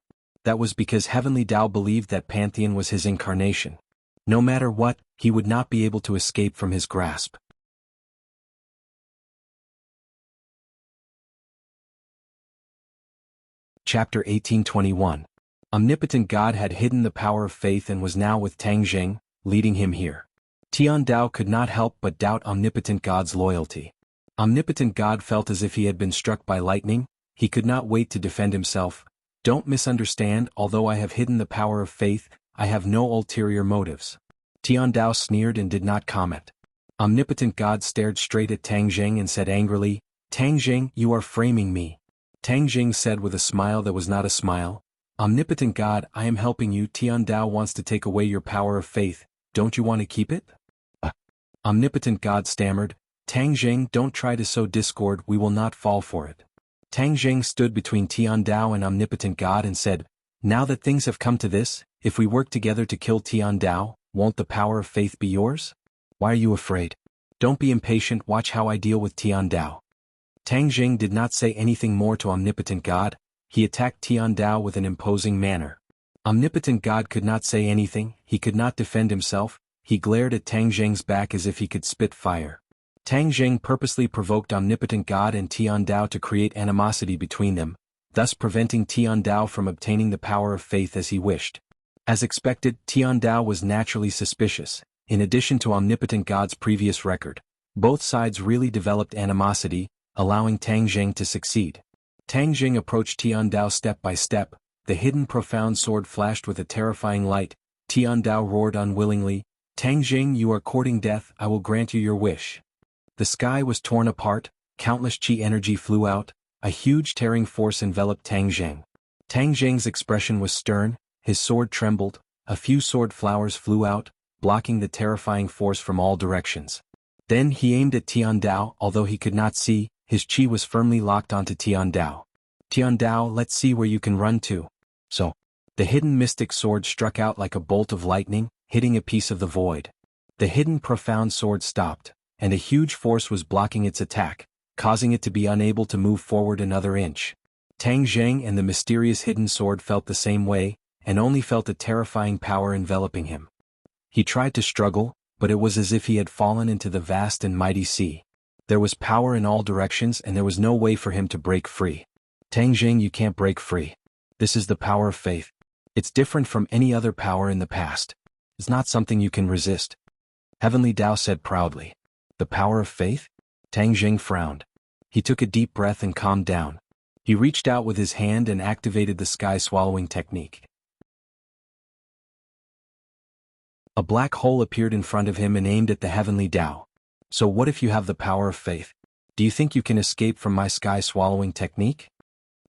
That was because heavenly Tao believed that Pantheon was his incarnation. No matter what, he would not be able to escape from his grasp. Chapter 1821. Omnipotent God had hidden the power of faith and was now with Tang Jing, leading him here. Tian Dao could not help but doubt Omnipotent God's loyalty. Omnipotent God felt as if he had been struck by lightning. He could not wait to defend himself. Don't misunderstand, although I have hidden the power of faith, I have no ulterior motives. Tian Dao sneered and did not comment. Omnipotent God stared straight at Tang Jing and said angrily, Tang Jing, you are framing me. Tang Jing said with a smile that was not a smile, Omnipotent God, I am helping you. Tian Dao wants to take away your power of faith. Don't you want to keep it? Omnipotent God stammered, Tang Jing, don't try to sow discord, we will not fall for it. Tang Jing stood between Tian Dao and Omnipotent God and said, now that things have come to this, if we work together to kill Tian Dao, won't the power of faith be yours? Why are you afraid? Don't be impatient, watch how I deal with Tian Dao. Tang Jing did not say anything more to Omnipotent God. He attacked Tian Dao with an imposing manner. Omnipotent God could not say anything, he could not defend himself, he glared at Tang Jing's back as if he could spit fire. Tang Jing purposely provoked Omnipotent God and Tian Dao to create animosity between them, thus preventing Tian Dao from obtaining the power of faith as he wished. As expected, Tian Dao was naturally suspicious. In addition to Omnipotent God's previous record, both sides really developed animosity, allowing Tang Jing to succeed. Tang Jing approached Tian Dao step by step, the hidden profound sword flashed with a terrifying light. Tian Dao roared unwillingly, Tang Jing, you are courting death, I will grant you your wish. The sky was torn apart, countless chi energy flew out, a huge tearing force enveloped Tang Jing. Tang Jing's expression was stern, his sword trembled, a few sword flowers flew out, blocking the terrifying force from all directions. Then he aimed at Tian Dao, although he could not see, his chi was firmly locked onto Tian Dao. Tian Dao, let's see where you can run to. So, the hidden mystic sword struck out like a bolt of lightning, hitting a piece of the void. The hidden profound sword stopped, and a huge force was blocking its attack, causing it to be unable to move forward another inch. Tang Jing and the mysterious hidden sword felt the same way, and only felt a terrifying power enveloping him. He tried to struggle, but it was as if he had fallen into the vast and mighty sea. There was power in all directions and there was no way for him to break free. Tang Jing, you can't break free. This is the power of faith. It's different from any other power in the past. It's not something you can resist. Heavenly Tao said proudly. The power of faith? Tang Jing frowned. He took a deep breath and calmed down. He reached out with his hand and activated the sky swallowing technique. A black hole appeared in front of him and aimed at the heavenly Tao. So what if you have the power of faith? Do you think you can escape from my sky-swallowing technique?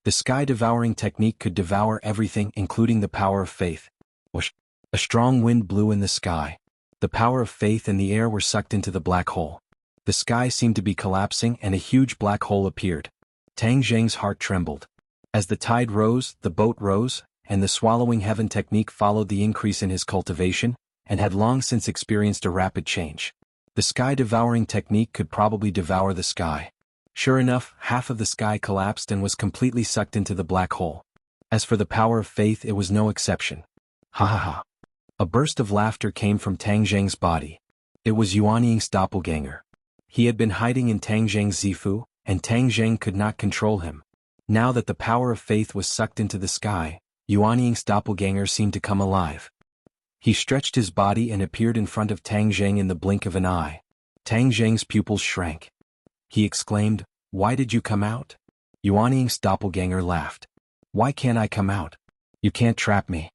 The sky-devouring technique could devour everything, including the power of faith. Whoosh! A strong wind blew in the sky. The power of faith and the air were sucked into the black hole. The sky seemed to be collapsing and a huge black hole appeared. Tang Jing's heart trembled. As the tide rose, the boat rose, and the swallowing heaven technique followed the increase in his cultivation, and had long since experienced a rapid change. The sky-devouring technique could probably devour the sky. Sure enough, half of the sky collapsed and was completely sucked into the black hole. As for the power of faith, it was no exception. Ha ha ha. A burst of laughter came from Tang Jing's body. It was Yuanying's doppelganger. He had been hiding in Tang Jing's Zifu, and Tang Jing could not control him. Now that the power of faith was sucked into the sky, Yuanying's doppelganger seemed to come alive. He stretched his body and appeared in front of Tang Jing in the blink of an eye. Tang Jing's pupils shrank. He exclaimed, "Why did you come out?" Yuanying's doppelganger laughed. "Why can't I come out? You can't trap me."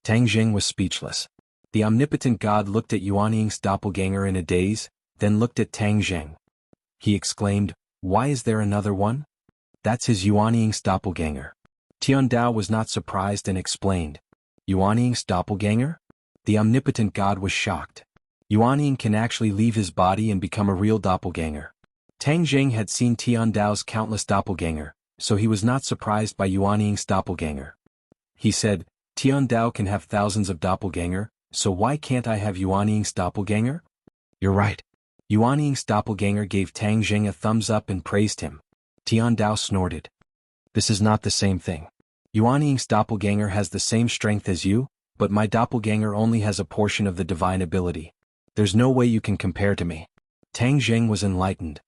Tang Jing was speechless. The omnipotent God looked at Yuanying's doppelganger in a daze, then looked at Tang Jing. He exclaimed, "Why is there another one?" "That's his Yuanying's doppelganger. Tiandao was not surprised and explained. Yuanying's doppelganger? The omnipotent god was shocked. Yuanying can actually leave his body and become a real doppelganger. Tang Jing had seen Tiandao's countless doppelganger, so he was not surprised by Yuanying's doppelganger. He said, Tiandao can have thousands of doppelganger, so why can't I have Yuanying's doppelganger? You're right. Yuanying's doppelganger gave Tang Jing a thumbs up and praised him. Tiandao snorted. This is not the same thing. Yuanying's doppelganger has the same strength as you, but my doppelganger only has a portion of the divine ability. There's no way you can compare to me. Tang Jing was enlightened.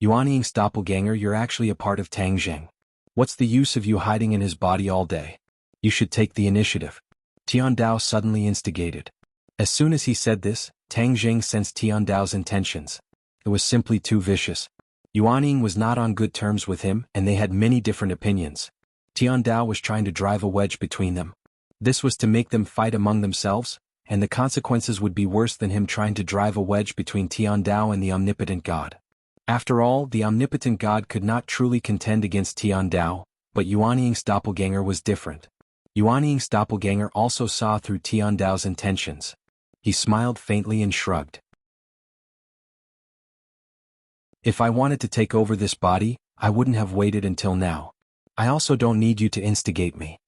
Yuanying's doppelganger, you're actually a part of Tang Jing. What's the use of you hiding in his body all day? You should take the initiative. Tiandao suddenly instigated. As soon as he said this, Tang Jing sensed Tiandao's intentions. It was simply too vicious. Yuanying was not on good terms with him, and they had many different opinions. Tiandao was trying to drive a wedge between them. This was to make them fight among themselves, and the consequences would be worse than him trying to drive a wedge between Tiandao and the omnipotent god. After all, the omnipotent god could not truly contend against Tiandao, but Yuanying's doppelganger was different. Yuanying's doppelganger also saw through Tiandao's intentions. He smiled faintly and shrugged. If I wanted to take over this body, I wouldn't have waited until now. I also don't need you to instigate me.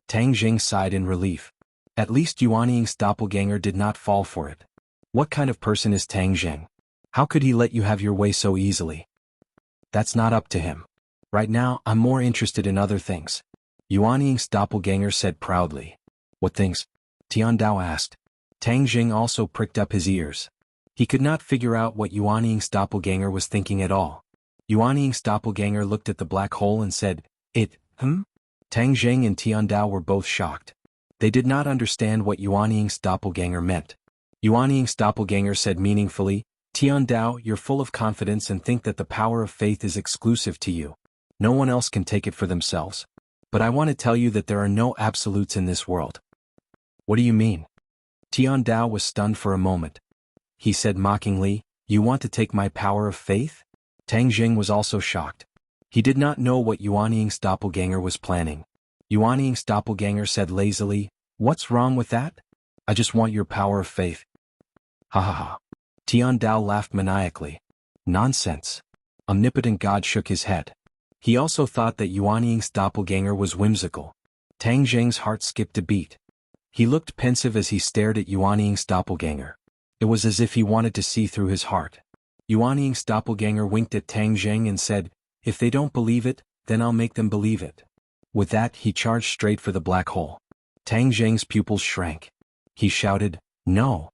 Tang Jing sighed in relief. At least Yuanying's doppelganger did not fall for it. What kind of person is Tang Jing? How could he let you have your way so easily? That's not up to him. Right now, I'm more interested in other things. Yuanying's doppelganger said proudly. What things? Tiandao asked. Tang Jing also pricked up his ears. He could not figure out what Yuanying's doppelganger was thinking at all. Yuanying's doppelganger looked at the black hole and said, Tang Jing and Tiandao were both shocked. They did not understand what Yuanying's doppelganger meant. Yuanying's doppelganger said meaningfully, Tiandao, you're full of confidence and think that the power of faith is exclusive to you. No one else can take it for themselves. But I want to tell you that there are no absolutes in this world. What do you mean? Tiandao was stunned for a moment. He said mockingly, you want to take my power of faith? Tang Jing was also shocked. He did not know what Yuanying's doppelganger was planning. Yuanying's doppelganger said lazily, what's wrong with that? I just want your power of faith. Ha ha ha. Tiandao laughed maniacally. Nonsense. Omnipotent God shook his head. He also thought that Yuanying's doppelganger was whimsical. Tang Jing's heart skipped a beat. He looked pensive as he stared at Yuanying's doppelganger. It was as if he wanted to see through his heart. Yuanying's doppelganger winked at Tang Jing and said, if they don't believe it, then I'll make them believe it. With that, he charged straight for the black hole. Tang Jing's pupils shrank. He shouted, no.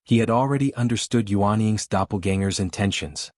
He had already understood Yuanying's doppelganger's intentions.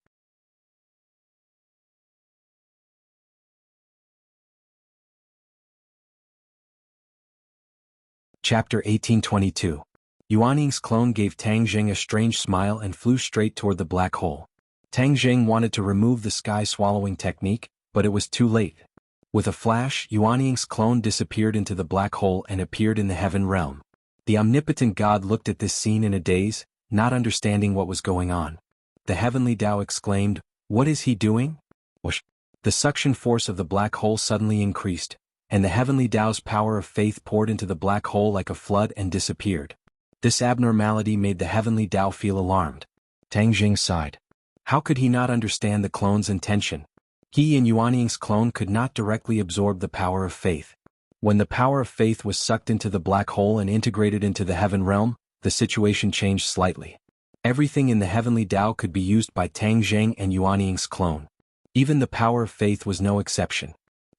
Chapter 1822. Yuanying's clone gave Tang Jing a strange smile and flew straight toward the black hole. Tang Jing wanted to remove the sky-swallowing technique, but it was too late. With a flash, Yuanying's clone disappeared into the black hole and appeared in the heaven realm. The omnipotent god looked at this scene in a daze, not understanding what was going on. The heavenly Tao exclaimed, what is he doing? Whoosh! The suction force of the black hole suddenly increased, and the heavenly Tao's power of faith poured into the black hole like a flood and disappeared. This abnormality made the heavenly Tao feel alarmed. Tang Jing sighed. How could he not understand the clone's intention? He and Yuanying's clone could not directly absorb the power of faith. When the power of faith was sucked into the black hole and integrated into the heaven realm, the situation changed slightly. Everything in the heavenly Tao could be used by Tang Jing and Yuanying's clone. Even the power of faith was no exception.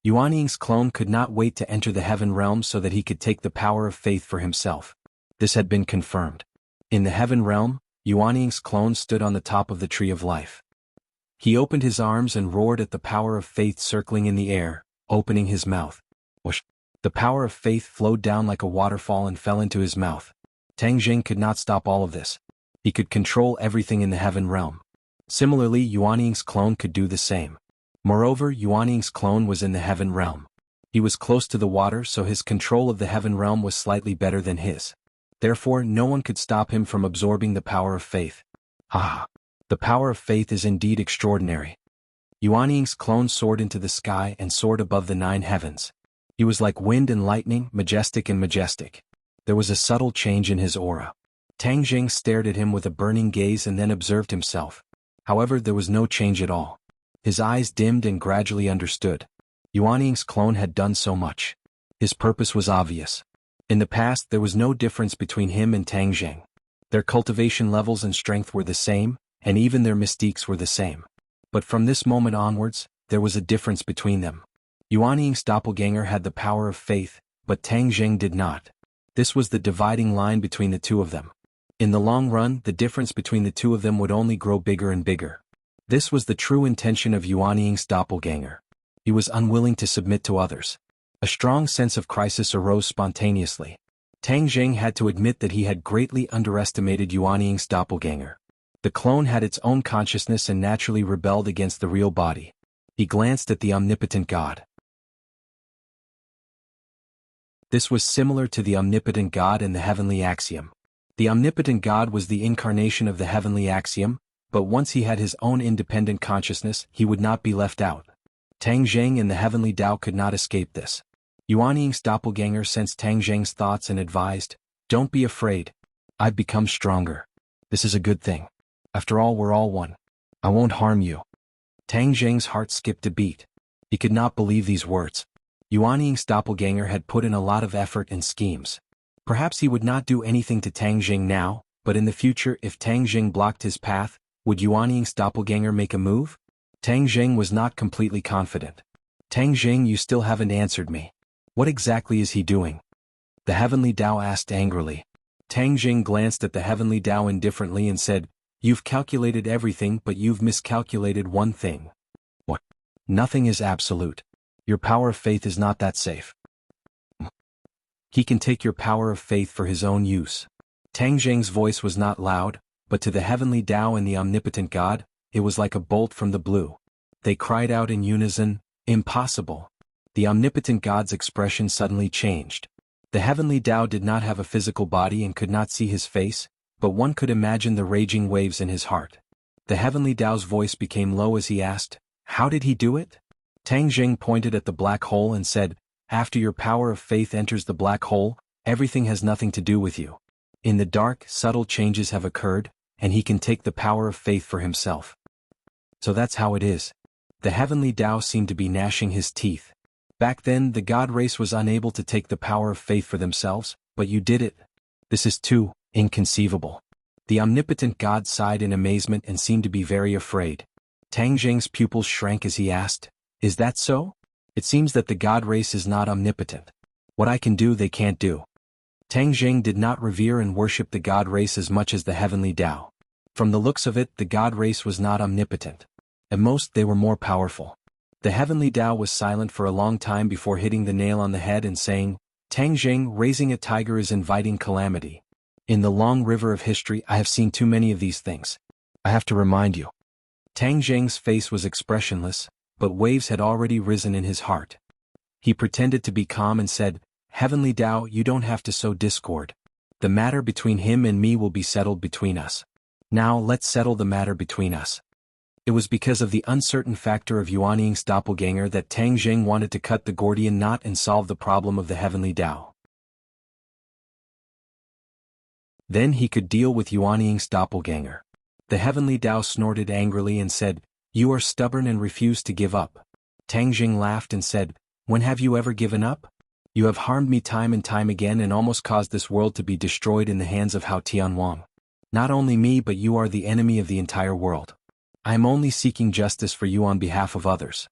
Yuanying's clone could not wait to enter the heaven realm so that he could take the power of faith for himself. This had been confirmed. In the heaven realm, Yuanying's clone stood on the top of the tree of life. He opened his arms and roared at the power of faith circling in the air, opening his mouth. Whoosh! The power of faith flowed down like a waterfall and fell into his mouth. Tang Jing could not stop all of this. He could control everything in the heaven realm. Similarly, Yuanying's clone could do the same. Moreover, Yuanying's clone was in the heaven realm. He was close to the water, so his control of the heaven realm was slightly better than his. Therefore, no one could stop him from absorbing the power of faith. Ah! The power of faith is indeed extraordinary. Yuanying's clone soared into the sky and soared above the 9 heavens. He was like wind and lightning, majestic and majestic. There was a subtle change in his aura. Tang Jing stared at him with a burning gaze and then observed himself. However, there was no change at all. His eyes dimmed and gradually understood. Yuan Ying's clone had done so much. His purpose was obvious. In the past, there was no difference between him and Tang Jing. Their cultivation levels and strength were the same, and even their mystiques were the same. But from this moment onwards, there was a difference between them. Yuan Ying's doppelganger had the power of faith, but Tang Jing did not. This was the dividing line between the two of them. In the long run, the difference between the two of them would only grow bigger and bigger. This was the true intention of Yuan Ying's doppelganger. He was unwilling to submit to others. A strong sense of crisis arose spontaneously. Tang Jing had to admit that he had greatly underestimated Yuan Ying's doppelganger. The clone had its own consciousness and naturally rebelled against the real body. He glanced at the omnipotent God. This was similar to the omnipotent God in the heavenly axiom. The omnipotent God was the incarnation of the heavenly axiom, but once he had his own independent consciousness, he would not be left out. Tang Jing and the heavenly Tao could not escape this. Yuan Ying's doppelganger sensed Tang Jing's thoughts and advised, "Don't be afraid. I've become stronger. This is a good thing. After all, we're all one. I won't harm you." Tang Jing's heart skipped a beat. He could not believe these words. Yuan Ying's doppelganger had put in a lot of effort and schemes. Perhaps he would not do anything to Tang Jing now, but in the future, if Tang Jing blocked his path, would Yuan Ying's doppelganger make a move? Tang Jing was not completely confident. "Tang Jing, you still haven't answered me. What exactly is he doing?" The heavenly Tao asked angrily. Tang Jing glanced at the heavenly Tao indifferently and said, "You've calculated everything, but you've miscalculated one thing." "What?" "Nothing is absolute. Your power of faith is not that safe. He can take your power of faith for his own use." Tang Jing's voice was not loud, but to the heavenly Tao and the omnipotent God, it was like a bolt from the blue. They cried out in unison, "Impossible." The omnipotent God's expression suddenly changed. The heavenly Tao did not have a physical body and could not see his face, but one could imagine the raging waves in his heart. The heavenly Tao's voice became low as he asked, "How did he do it?" Tang Jing pointed at the black hole and said, "After your power of faith enters the black hole, everything has nothing to do with you. In the dark, subtle changes have occurred, and he can take the power of faith for himself." So that's how it is. The heavenly Tao seemed to be gnashing his teeth. Back then, the God race was unable to take the power of faith for themselves, but you did it. This is too inconceivable. The omnipotent God sighed in amazement and seemed to be very afraid. Tang Jing's pupils shrank as he asked, "Is that so? It seems that the God race is not omnipotent. What I can do they can't do." Tang Jing did not revere and worship the God race as much as the heavenly Tao. From the looks of it, the God race was not omnipotent. At most, they were more powerful. The heavenly Tao was silent for a long time before hitting the nail on the head and saying, "Tang Jing, raising a tiger is inviting calamity. In the long river of history, I have seen too many of these things. I have to remind you." Tang Jing's face was expressionless, but waves had already risen in his heart. He pretended to be calm and said, "Heavenly Tao, you don't have to sow discord. The matter between him and me will be settled between us. Now let's settle the matter between us." It was because of the uncertain factor of Yuan Ying's doppelganger that Tang Jing wanted to cut the Gordian knot and solve the problem of the heavenly Tao. Then he could deal with Yuan Ying's doppelganger. The heavenly Tao snorted angrily and said, "You are stubborn and refuse to give up." Tang Jing laughed and said, "When have you ever given up? You have harmed me time and time again and almost caused this world to be destroyed in the hands of Hao Tianwang. Not only me, but you are the enemy of the entire world. I am only seeking justice for you on behalf of others."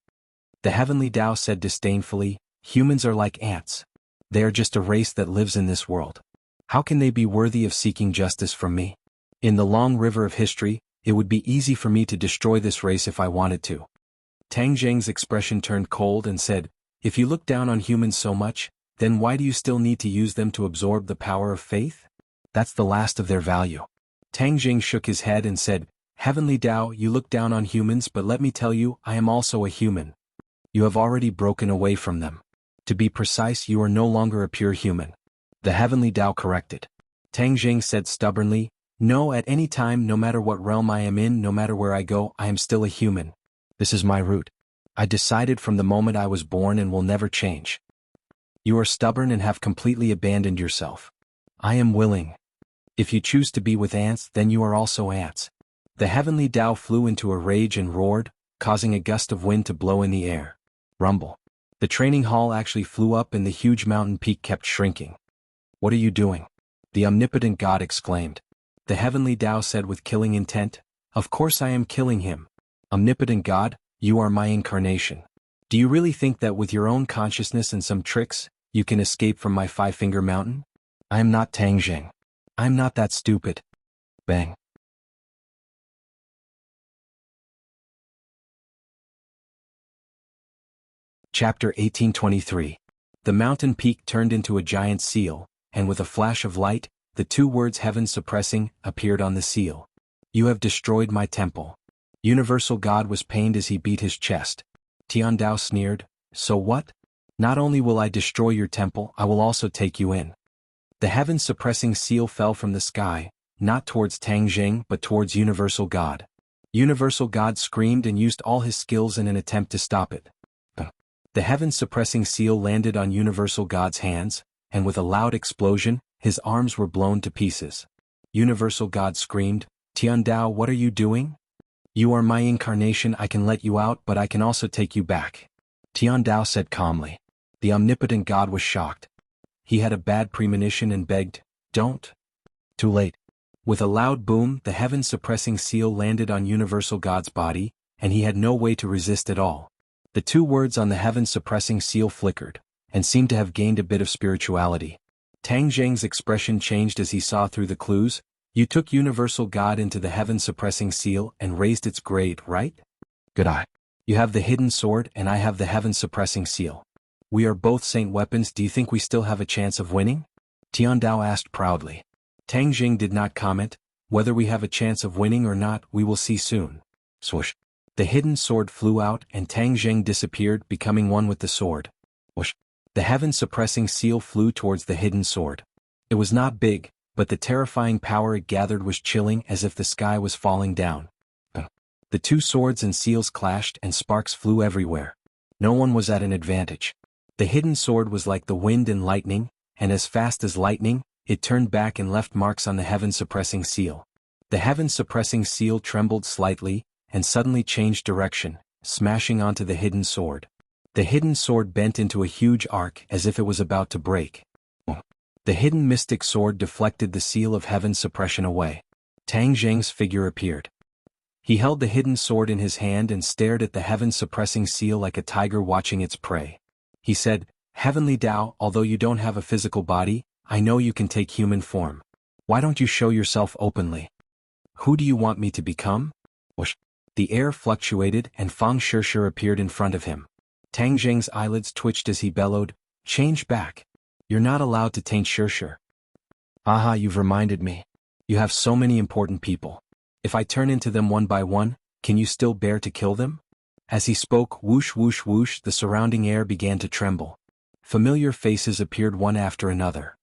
The heavenly Tao said disdainfully, "Humans are like ants. They are just a race that lives in this world. How can they be worthy of seeking justice from me? In the long river of history, it would be easy for me to destroy this race if I wanted to." Tang Jing's expression turned cold and said, "If you look down on humans so much, then why do you still need to use them to absorb the power of faith? That's the last of their value." Tang Jing shook his head and said, "Heavenly Tao, you look down on humans, but let me tell you, I am also a human. You have already broken away from them. To be precise, you are no longer a pure human." The heavenly Tao corrected. Tang Jing said stubbornly, "No, at any time, no matter what realm I am in, no matter where I go, I am still a human. This is my root. I decided from the moment I was born and will never change." You are stubborn and have completely abandoned yourself. I am willing. If you choose to be with ants, then you are also ants. The heavenly Tao flew into a rage and roared, causing a gust of wind to blow in the air. Rumble. The training hall actually flew up and the huge mountain peak kept shrinking. What are you doing? The omnipotent God exclaimed. The heavenly Tao said with killing intent, Of course I am killing him. Omnipotent God, you are my incarnation. Do you really think that with your own consciousness and some tricks, you can escape from my five-finger mountain? I am not Tang Jing. I am not that stupid. Bang. Chapter 1823. The mountain peak turned into a giant seal, and with a flash of light, the two words heaven suppressing appeared on the seal. You have destroyed my temple. Universal God was pained as he beat his chest. Tian Dao sneered, So what? Not only will I destroy your temple, I will also take you in. The heaven suppressing seal fell from the sky, not towards Tang Jing but towards Universal God. Universal God screamed and used all his skills in an attempt to stop it. The heaven-suppressing seal landed on Universal God's hands, and with a loud explosion, his arms were blown to pieces. Universal God screamed, Tian Dao, what are you doing? You are my incarnation, I can let you out but I can also take you back. Tian Dao said calmly. The omnipotent God was shocked. He had a bad premonition and begged, Don't. Too late. With a loud boom, the heaven-suppressing seal landed on Universal God's body, and he had no way to resist at all. The two words on the heaven-suppressing seal flickered, and seemed to have gained a bit of spirituality. Tang Jing's expression changed as he saw through the clues. You took Universal God into the heaven-suppressing seal and raised its grade, right? Good eye. You have the hidden sword and I have the heaven-suppressing seal. We are both saint weapons, do you think we still have a chance of winning? Tian Dao asked proudly. Tang Jing did not comment. Whether we have a chance of winning or not, we will see soon. Swoosh. The hidden sword flew out and Tang Jing disappeared, becoming one with the sword. Whoosh. The heaven-suppressing seal flew towards the hidden sword. It was not big, but the terrifying power it gathered was chilling, as if the sky was falling down. The two swords and seals clashed and sparks flew everywhere. No one was at an advantage. The hidden sword was like the wind and lightning, and as fast as lightning, it turned back and left marks on the heaven-suppressing seal. The heaven-suppressing seal trembled slightly, and suddenly changed direction, smashing onto the hidden sword. The hidden sword bent into a huge arc as if it was about to break. The hidden mystic sword deflected the seal of heaven suppression away. Tang Jing's figure appeared. He held the hidden sword in his hand and stared at the heaven-suppressing seal like a tiger watching its prey. He said, Heavenly Tao, although you don't have a physical body, I know you can take human form. Why don't you show yourself openly? Who do you want me to become? Whoosh. The air fluctuated and Fang Shishir appeared in front of him. Tang Jing's eyelids twitched as he bellowed, Change back. You're not allowed to taint Shishir. Aha, you've reminded me. You have so many important people. If I turn into them one by one, can you still bear to kill them? As he spoke, whoosh whoosh whoosh, the surrounding air began to tremble. Familiar faces appeared one after another.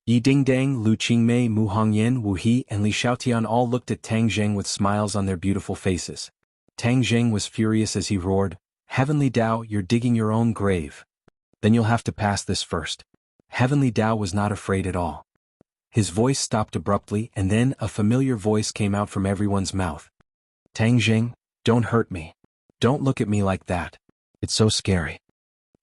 Yi Dingdang, Lu Qingmei, Mu Hongyan, Wu He, and Li Xiaotian all looked at Tang Jing with smiles on their beautiful faces. Tang Jing was furious as he roared, Heavenly Tao, you're digging your own grave. Then you'll have to pass this first. Heavenly Tao was not afraid at all. His voice stopped abruptly and then a familiar voice came out from everyone's mouth. Tang Jing, don't hurt me. Don't look at me like that. It's so scary.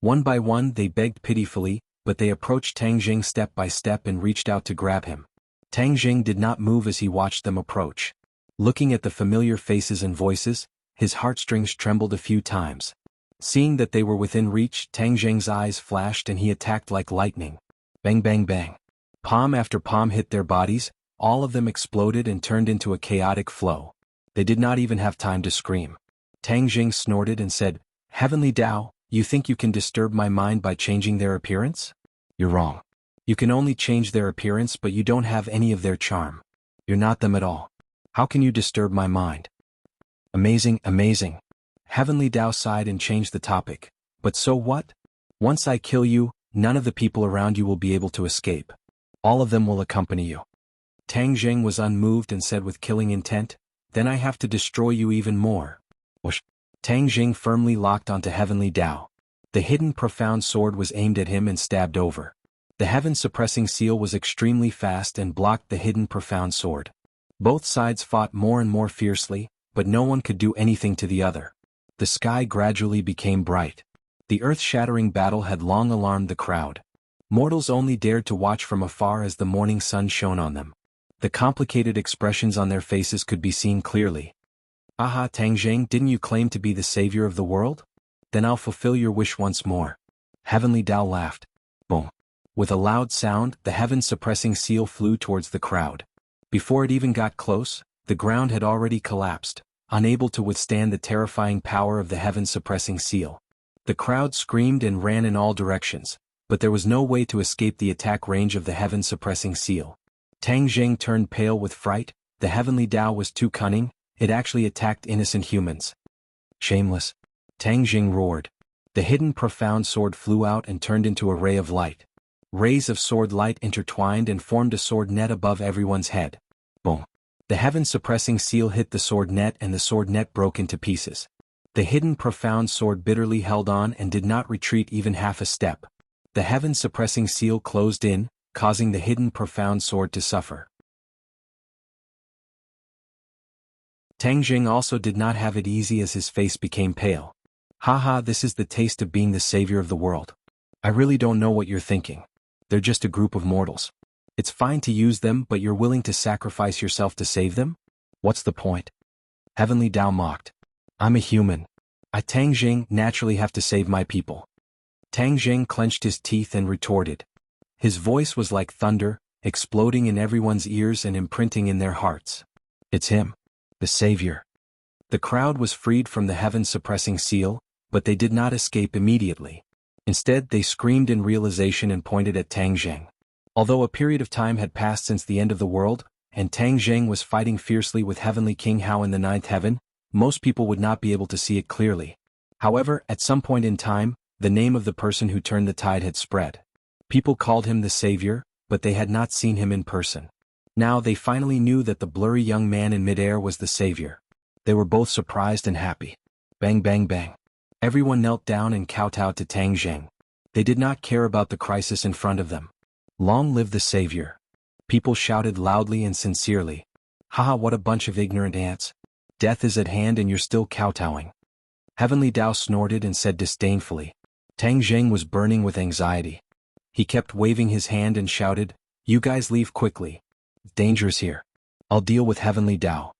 One by one they begged pitifully, but they approached Tang Jing step by step and reached out to grab him. Tang Jing did not move as he watched them approach. Looking at the familiar faces and voices, his heartstrings trembled a few times. Seeing that they were within reach, Tang Jing's eyes flashed and he attacked like lightning. Bang bang bang. Palm after palm hit their bodies, all of them exploded and turned into a chaotic flow. They did not even have time to scream. Tang Jing snorted and said, Heavenly Tao, you think you can disturb my mind by changing their appearance? You're wrong. You can only change their appearance but you don't have any of their charm. You're not them at all. How can you disturb my mind? Amazing, amazing. Heavenly Tao sighed and changed the topic. But so what? Once I kill you, none of the people around you will be able to escape. All of them will accompany you. Tang Jing was unmoved and said with killing intent, Then I have to destroy you even more. Whoosh. Tang Jing firmly locked onto Heavenly Tao. The hidden profound sword was aimed at him and stabbed over. The heaven-suppressing seal was extremely fast and blocked the hidden profound sword. Both sides fought more and more fiercely, but no one could do anything to the other. The sky gradually became bright. The earth-shattering battle had long alarmed the crowd. Mortals only dared to watch from afar as the morning sun shone on them. The complicated expressions on their faces could be seen clearly. "Aha, Tang Jing, didn't you claim to be the savior of the world? Then I'll fulfill your wish once more." Heavenly Tao laughed. Boom. With a loud sound, the heaven-suppressing seal flew towards the crowd. Before it even got close, the ground had already collapsed, unable to withstand the terrifying power of the heaven-suppressing seal. The crowd screamed and ran in all directions, but there was no way to escape the attack range of the heaven-suppressing seal. Tang Jing turned pale with fright. The heavenly Tao was too cunning, it actually attacked innocent humans. "Shameless!" Tang Jing roared. The hidden profound sword flew out and turned into a ray of light. Rays of sword light intertwined and formed a sword net above everyone's head. Boom. The heaven-suppressing seal hit the sword net and the sword net broke into pieces. The hidden profound sword bitterly held on and did not retreat even half a step. The heaven-suppressing seal closed in, causing the hidden profound sword to suffer. Tang Jing also did not have it easy as his face became pale. "Haha, this is the taste of being the savior of the world. I really don't know what you're thinking. They're just a group of mortals. It's fine to use them, but you're willing to sacrifice yourself to save them? What's the point?" Heavenly Tao mocked. "I'm a human. I, Tang Jing, naturally have to save my people." Tang Jing clenched his teeth and retorted. His voice was like thunder, exploding in everyone's ears and imprinting in their hearts. "It's him. The savior." The crowd was freed from the heaven-suppressing seal, but they did not escape immediately. Instead, they screamed in realization and pointed at Tang Jing. Although a period of time had passed since the end of the world, and Tang Jing was fighting fiercely with Heavenly King Hao in the ninth heaven, most people would not be able to see it clearly. However, at some point in time, the name of the person who turned the tide had spread. People called him the savior, but they had not seen him in person. Now they finally knew that the blurry young man in midair was the savior. They were both surprised and happy. Bang bang bang. Everyone knelt down and kowtowed to Tang Jing. They did not care about the crisis in front of them. "Long live the savior." People shouted loudly and sincerely. "Haha, what a bunch of ignorant ants. Death is at hand and you're still kowtowing." Heavenly Tao snorted and said disdainfully. Tang Jing was burning with anxiety. He kept waving his hand and shouted, "You guys leave quickly. Danger's here. I'll deal with Heavenly Tao."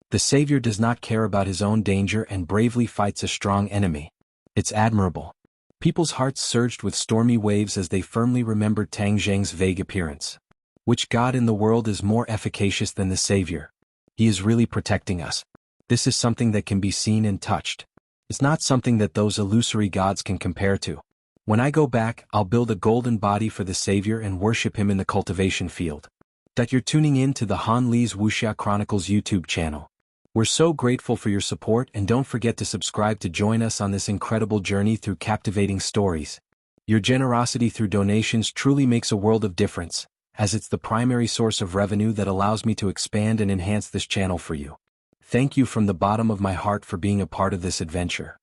The savior does not care about his own danger and bravely fights a strong enemy. It's admirable. People's hearts surged with stormy waves as they firmly remembered Tang Jing's vague appearance. Which god in the world is more efficacious than the savior? He is really protecting us. This is something that can be seen and touched. It's not something that those illusory gods can compare to. When I go back, I'll build a golden body for the savior and worship him in the cultivation field. That you're tuning in to the Han Li's Wuxia Chronicles YouTube channel. We're so grateful for your support, and don't forget to subscribe to join us on this incredible journey through captivating stories. Your generosity through donations truly makes a world of difference, as it's the primary source of revenue that allows me to expand and enhance this channel for you. Thank you from the bottom of my heart for being a part of this adventure.